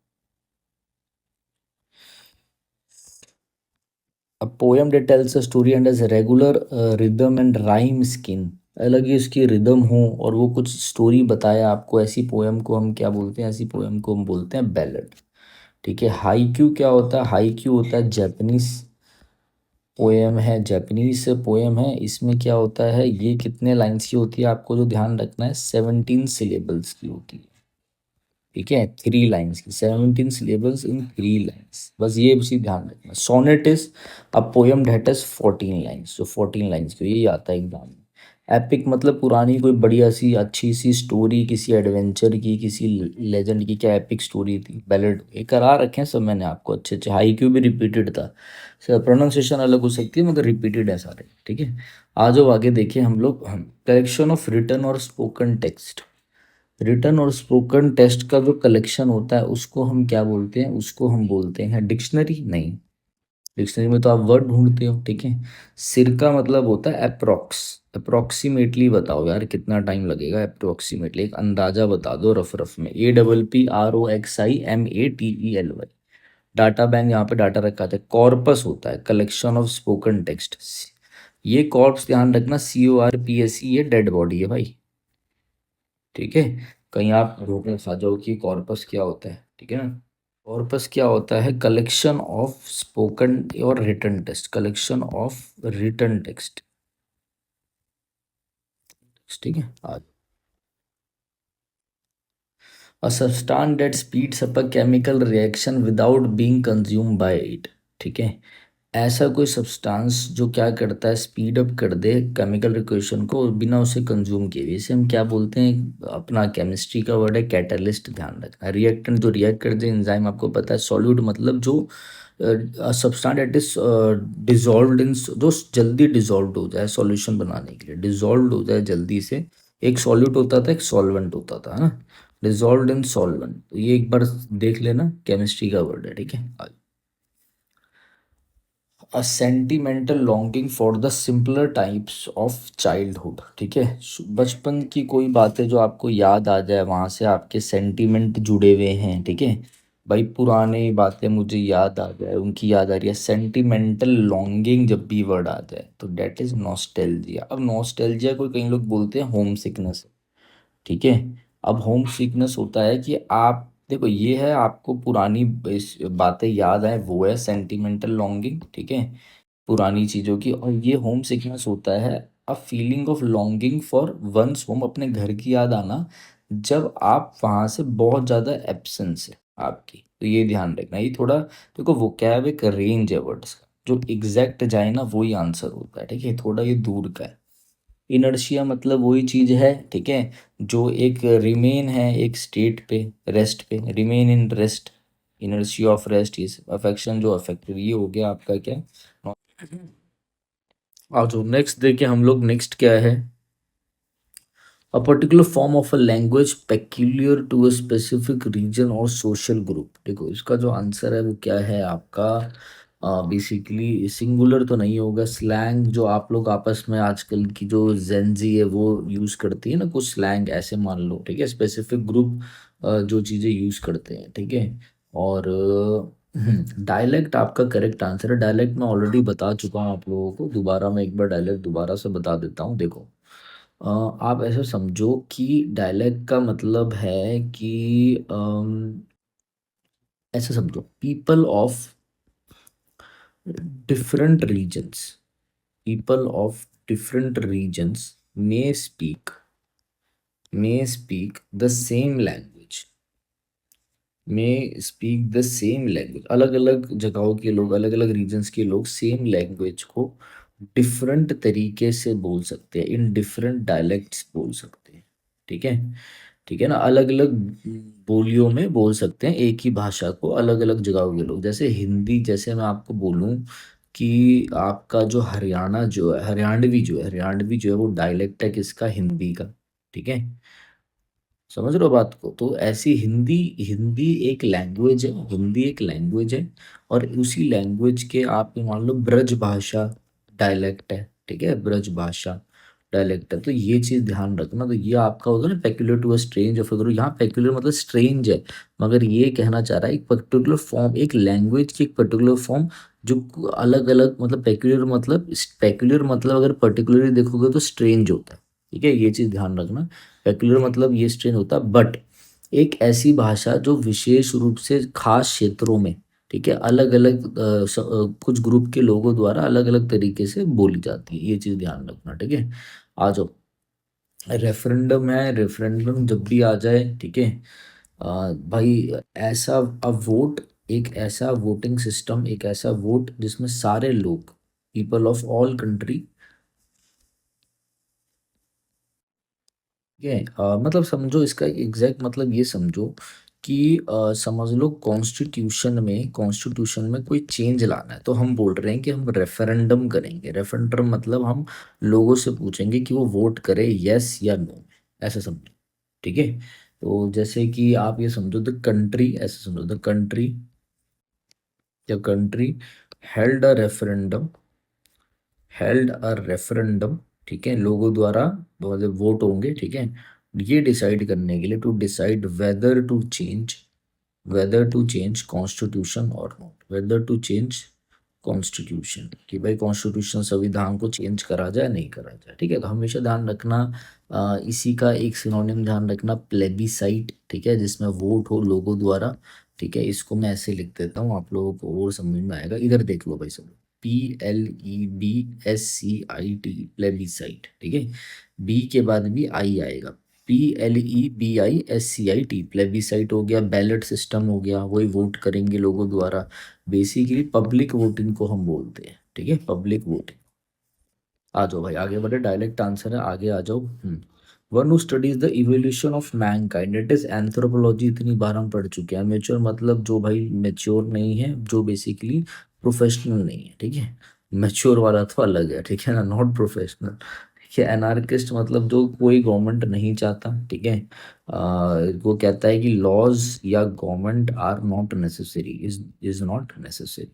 [SPEAKER 1] A poem that tells a story and has regular rhythm and rhyme scheme, अलग ही उसकी रिदम हो और वो कुछ स्टोरी बताए आपको, ऐसी पोएम को हम क्या बोलते हैं, ऐसी पोएम को हम बोलते हैं बैलेड। ठीक है। हाईक्यू क्या होता है, हाईक्यू होता है जापानीज पोएम है, जापानीज पोएम है। इसमें क्या होता है, ये कितने लाइन्स की होती है, आपको जो ध्यान रखना है 17 सिलेबल्स की होती है। ठीक है, 3 लाइन्स की, 17 सिलेबल्स इन 3 लाइन्स, बस ये उसी ध्यान रखना। Sonnet is a poem that is 14 lines, जो 14 लाइन्स की, यही आता है एग्जाम में। एपिक मतलब पुरानी कोई बढ़िया सी अच्छी सी स्टोरी, किसी एडवेंचर की, किसी लेजेंड की, क्या एपिक स्टोरी थी। बैलेड ये करा रखे हैं सब मैंने आपको अच्छे अच्छे। हाई क्यू भी रिपीटेड था, सर प्रोनाउंसिएशन अलग हो सकती है मगर रिपीटेड है सारे। ठीक है, आ जाओ आगे देखिए हम लोग। कलेक्शन ऑफ रिटन और स्पोकन टेक्स्ट। रिटन और स्पोकन टेस्ट का जो कलेक्शन होता है उसको हम क्या बोलते हैं, उसको हम बोलते हैं डिक्शनरी। नहीं, डिक्शनरी में तो आप वर्ड ढूंढते हो, ठीक है। सिर का मतलब होता है अप्रोक्स, अप्रोक्सीमेटली बताओ यार कितना टाइम लगेगा, अप्रोक्सीमेटली एक अंदाजा बता दो रफ रफ में। APPROXIMATELY, डाटा बैंक, यहाँ पे डाटा रखा था। कॉर्पस होता है कलेक्शन ऑफ स्पोकन टेक्स्ट, ये कॉर्प्स ध्यान रखना, CORPS, ये डेड बॉडी है भाई। ठीक है, कहीं आप रोकना खा जाओ कि कॉर्पस क्या होता है, ठीक है ना। कॉर्पस क्या होता है, कलेक्शन ऑफ स्पोकन और written text, collection of written text. ठीक है, आज a substance that speeds up a chemical reaction without being consumed by it. ठीक है, ऐसा कोई सब्सटेंस जो क्या करता है, स्पीड अप कर दे केमिकल रिएक्शन को बिना उसे कंज्यूम किए, इसे हम क्या बोलते हैं, अपना केमिस्ट्री का वर्ड है कैटलिस्ट, ध्यान रखना। रिएक्टेंट जो रिएक्ट कर दे, एंजाइम आपको पता है। सॉल्यूट मतलब जो सब्सटेंस दैट इज डिजॉल्व्ड इन, जो जल्दी डिजॉल्व हो जाए सॉल्यूशन बनाने के लिए, डिजॉल्व हो जाए जल्दी से। एक सॉल्यूट होता था, एक सॉल्वेंट होता था, है ना। डिजॉल्व्ड इन सॉल्वेंट, तो ये एक बार देख लेना, केमिस्ट्री का वर्ड है, ठीक है। A sentimental longing for the simpler types of childhood. ठीक है, बचपन की कोई बातें जो आपको याद आ जाए, वहाँ से आपके सेंटिमेंट जुड़े हुए हैं। ठीक है भाई, पुरानी बातें मुझे याद आ जाए, उनकी याद आ रही है, सेंटिमेंटल लॉन्गिंग जब भी वर्ड आ जाए तो डेट इज नॉस्टैल्जिया। अब नॉस्टैल्जिया को कई लोग बोलते हैं होम सिकनेस। ठीक है, अब होम सिकनेस होता है कि आप देखो, ये है आपको पुरानी बातें याद आए, वो है सेंटिमेंटल लॉन्गिंग। ठीक है, पुरानी चीज़ों की। और ये होम सिकनेस होता है a feeling of longing for one's home, अपने घर की याद आना जब आप वहाँ से बहुत ज़्यादा एब्सेंस है आपकी। तो ये ध्यान रखना, ये थोड़ा देखो वोकैब एक रेंज है वर्ड्स का, जो एग्जैक्ट जाए ना वही आंसर होता है। ठीक है, थोड़ा ये दूर का है। इनर्शिया मतलब वही चीज है, ठीक है, जो एक रिमेन है एक स्टेट पे, रेस्ट पे, remain in rest. Inertia of rest is affection, जो अफेक्टिव, ये हो गया आपका क्या। आ जाओ नेक्स्ट देखिए हम लोग, नेक्स्ट क्या है, a particular form of a language peculiar to a specific region or social group। देखो इसका जो आंसर है वो क्या है आपका, बेसिकली सिंगुलर तो नहीं होगा, स्लैंग जो आप लोग आपस में आजकल की जो जेंजी है वो यूज करती है ना, कुछ स्लैंग ऐसे मान लो, ठीक है, स्पेसिफिक ग्रुप जो चीजें यूज करते हैं, ठीक है। और डायलेक्ट आपका करेक्ट आंसर है। डायलेक्ट मैं ऑलरेडी बता चुका हूँ आप लोगों को, दोबारा मैं एक बार डायलेक्ट दोबारा से बता देता हूँ। देखो आप ऐसा समझो कि डायलेक्ट का मतलब है कि ऐसा समझो, people of different regions, people of different regions may speak may speak the same language, may speak the same language. अलग अलग जगहों के लोग, अलग अलग रीजन्स के लोग सेम लैंग्वेज को डिफरेंट तरीके से बोल सकते हैं, इन डिफरेंट डायलेक्ट्स बोल सकते हैं, ठीक है। ठीक है ना, अलग अलग बोलियों में बोल सकते हैं एक ही भाषा को अलग अलग जगहों के लोग। जैसे हिंदी, जैसे मैं आपको बोलूं कि आपका जो हरियाणा जो है, हरियाणवी जो है वो डायलेक्ट है किसका, हिंदी का, ठीक है। समझ रहे हो बात को, तो ऐसी हिंदी, हिंदी एक लैंग्वेज है, हिंदी एक लैंग्वेज है, और उसी लैंग्वेज के आप ये मान लो ब्रज भाषा डायलेक्ट है, ठीक है, ब्रज भाषा डायलेक्ट है। तो ये चीज ध्यान रखना। तो ये आपका होगा ना peculiar to a strange of गुरु, यहाँ पेक्युलर मतलब स्ट्रेंज है, मगर ये कहना चाह रहा है एक पर्टिकुलर फॉर्म, एक लैंग्वेज की एक पर्टिकुलर फॉर्म जो अलग अलग, मतलब पेक्युलर मतलब अगर पर्टिकुलरली देखोगे तो स्ट्रेंज होता है, ठीक है, ये चीज ध्यान रखना। पेक्युलर मतलब ये स्ट्रेन होता है, बट एक ऐसी भाषा जो विशेष रूप से खास क्षेत्रों में, ठीक है, अलग अलग कुछ ग्रुप के लोगों द्वारा अलग अलग तरीके से बोली जाती है, ये चीज ध्यान रखना, ठीक है। आ जाओ, रेफरेंडम है, रेफरेंडम जब भी आ जाए, ठीक है, भाई ऐसा, अब वोट, एक ऐसा वोटिंग सिस्टम, एक ऐसा वोट जिसमें सारे लोग, पीपल ऑफ ऑल कंट्री, ठीक है, मतलब समझो इसका एग्जैक्ट मतलब ये समझो कि समझ लो कॉन्स्टिट्यूशन में कोई चेंज लाना है, तो हम बोल रहे हैं कि हम रेफरेंडम करेंगे। रेफरेंडम मतलब हम लोगों से पूछेंगे कि वो वोट करे यस या नो, ऐसा समझो, ठीक है। तो जैसे कि आप ये समझो द कंट्री, ऐसे समझो the country held a referendum, held a referendum, ठीक है, लोगों द्वारा मतलब वोट होंगे, ठीक है, ये डिसाइड करने के लिए, to decide whether to change constitution और not, whether to change constitution, कि भाई कॉन्स्टिट्यूशन संविधान को चेंज करा जाए नहीं करा जाए, ठीक है। तो हमेशा ध्यान रखना, इसी का एक सिनोनिम ध्यान रखना, प्लेबिसाइट, ठीक है, जिसमें वोट हो लोगों द्वारा, ठीक है। इसको मैं ऐसे लिख देता हूँ आप लोगों को और समझ में आएगा, इधर देख लो भाई सब, PLEBSCIT, प्लेबिसाइट, ठीक है, बी के बाद भी आई आएगा, PLEBISCIT, प्लेबिसाइट हो गया, बैलेट सिस्टम हो गया, वही वोट करेंगे लोगों द्वारा, बेसिकली पब्लिक वोटिंग को हम बोलते हैं, ठीक है, पब्लिक वोटिंग। आ जाओ भाई आगे बढ़े, डायरेक्ट आंसर है, आगे आ जाओ। One who studies the evolution of Mankind, it is anthropology, इतनी बार हम पढ़ चुके हैं। मेच्योर मतलब जो भाई मेच्योर नहीं है, जो बेसिकली प्रोफेशनल नहीं है, ठीक है, मेच्योर वाला तो अलग है, ठीक है ना, नॉट प्रोफेशनल, ठीक है। एनार्किस्ट मतलब जो कोई गवर्नमेंट नहीं चाहता, ठीक है, वो कहता है कि लॉज या government are not necessary, is not necessary,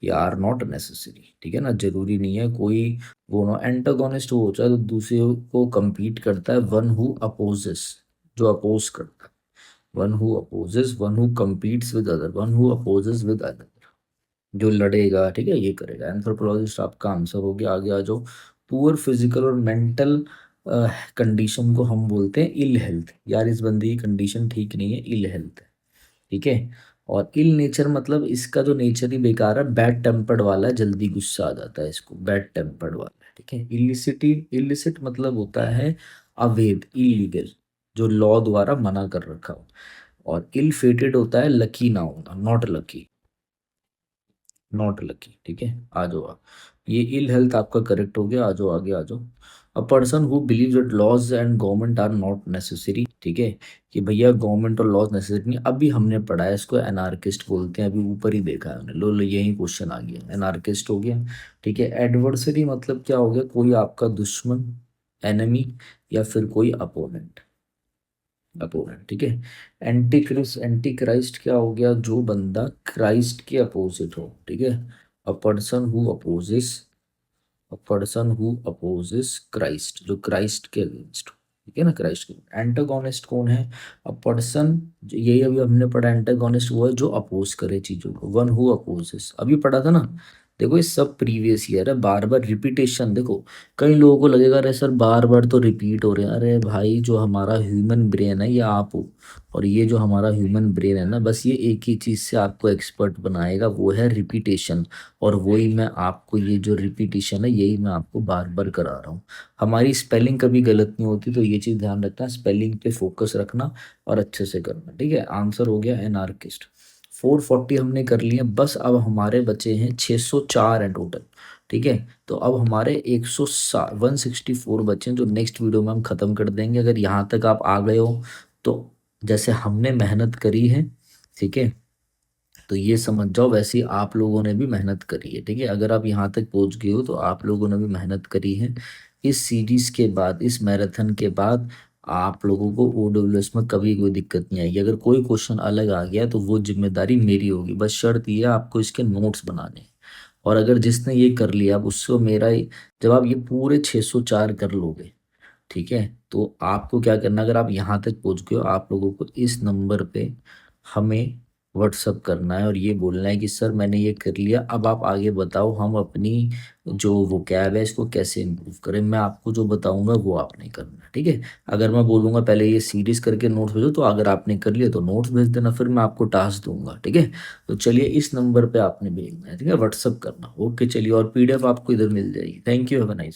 [SPEAKER 1] या आर नॉट नेसेसरी, ठीक है ना, जरूरी नहीं है कोई। वो ना एंटागोनिस्ट वो होता है तो दूसरे को compete करता है, वन हु अपोजेस, जो अपोज करता है, one who opposes, one who competes with other, one who opposes with other, जो लड़ेगा, ठीक है, ये करेगा। एंथ्रोपोलॉजिस्ट आपका आंसर हो गया। आगे आ जाओ, पुअर फिजिकल और मेंटल कंडीशन को हम बोलते हैं इल हेल्थ, यार इस बंदी की कंडीशन ठीक नहीं है, इल हेल्थ, ठीक है। और इल नेचर मतलब इसका जो नेचर ही बेकार है, बैड टेम्पर्ड वाला है, जल्दी गुस्सा आ जाता है इसको, बैड टेम्पर्ड वाला है, ठीक है। इलिसिटी, इलिसिट मतलब होता है अवैध, इलीगल, जो लॉ द्वारा मना कर रखा हो। और इल फेटेड होता है लकी ना होना, नॉट लकी, नॉट लकी, ठीक है। आ जाओ आप, ये इल हेल्थ आपका करेक्ट हो गया। आ जाओ आगे आ जाओ। A person who believe that laws and government are not necessary, ठीक है, कि भैया गवर्नमेंट और लॉज नेसेसरी नहीं। अभी हमने पढ़ा है इसको एनार्किस्ट बोलते हैं, अभी ऊपर ही देखा है हमने, लो यही क्वेश्चन आ गया, एनार्किस्ट हो गया, ठीक है। एडवर्सरी मतलब क्या हो गया, कोई आपका दुश्मन, एनिमी, या फिर कोई अपोनेंट, अपोनेंट, ठीक है। एंटी क्रिस, एंटी क्राइस्ट क्या हो गया, जो बंदा क्राइस्ट के अपोजिट हो, ठीक है। A person who opposes, a person who opposes Christ, जो क्राइस्ट के अगेंस्ट, ठीक है ना, क्राइस्ट के। एंटागोनिस्ट कौन है, अ पर्सन, यही अभी हमने पढ़ा, एंटागोनिस्ट वो है जो अपोज करे चीजों को, वन हु अपोजेस, अभी पढ़ा था ना। देखो ये सब प्रीवियस ईयर है, बार बार रिपीटेशन, देखो कई लोगों को लगेगा अरे सर बार बार तो रिपीट हो रहे हैं, अरे भाई जो हमारा ह्यूमन ब्रेन है ये आप हो, और ये जो हमारा ह्यूमन ब्रेन है ना, बस ये एक ही चीज से आपको एक्सपर्ट बनाएगा, वो है रिपीटेशन। और वही मैं आपको, ये जो रिपीटिशन है यही मैं आपको बार बार करा रहा हूँ। हमारी स्पेलिंग कभी गलत नहीं होती, तो ये चीज़ ध्यान रखना, स्पेलिंग पे फोकस रखना और अच्छे से करना, ठीक है। आंसर हो गया एनार्किस्ट। 440 हमने कर लिए, बस अब हमारे बचे हैं 604 है टोटल, ठीक है। तो अब हमारे 164 बचे हैं, जो नेक्स्ट वीडियो में हम खत्म कर देंगे। अगर यहाँ तक आप आ गए हो तो जैसे हमने मेहनत करी है, ठीक है, तो ये समझ जाओ वैसे ही आप लोगों ने भी मेहनत करी है, ठीक है। अगर आप यहाँ तक पहुंच गए हो तो आप लोगों ने भी मेहनत करी है। इस सीरीज के बाद, इस मैराथन के बाद आप लोगों को ओडब्ल्यूएस में कभी कोई दिक्कत नहीं आएगी। अगर कोई क्वेश्चन अलग आ गया तो वो जिम्मेदारी मेरी होगी, बस शर्त ये है आपको इसके नोट्स बनाने हैं। और अगर जिसने ये कर लिया अब उसको मेरा जब आप ये पूरे 604 कर लोगे, ठीक है, तो आपको क्या करना, अगर आप यहाँ तक पहुंच गए हो, आप लोगों को इस नंबर पे हमें व्हाट्सअप करना है और ये बोलना है कि सर मैंने ये कर लिया, अब आप आगे बताओ हम अपनी जो वो कैब है इसको कैसे इम्प्रूव करें। मैं आपको जो बताऊंगा वो आपने करना है, ठीक है। अगर मैं बोलूंगा पहले ये सीरीज करके नोट्स भेजो, तो अगर आपने कर लिया तो नोट्स भेज देना, फिर मैं आपको टास्क दूंगा, ठीक है। तो चलिए इस नंबर पे आपने भेजना है, ठीक है, व्हाट्सअप करना, ओके। चलिए और पीडीएफ आपको इधर मिल जाएगी। Thank you, have a nice.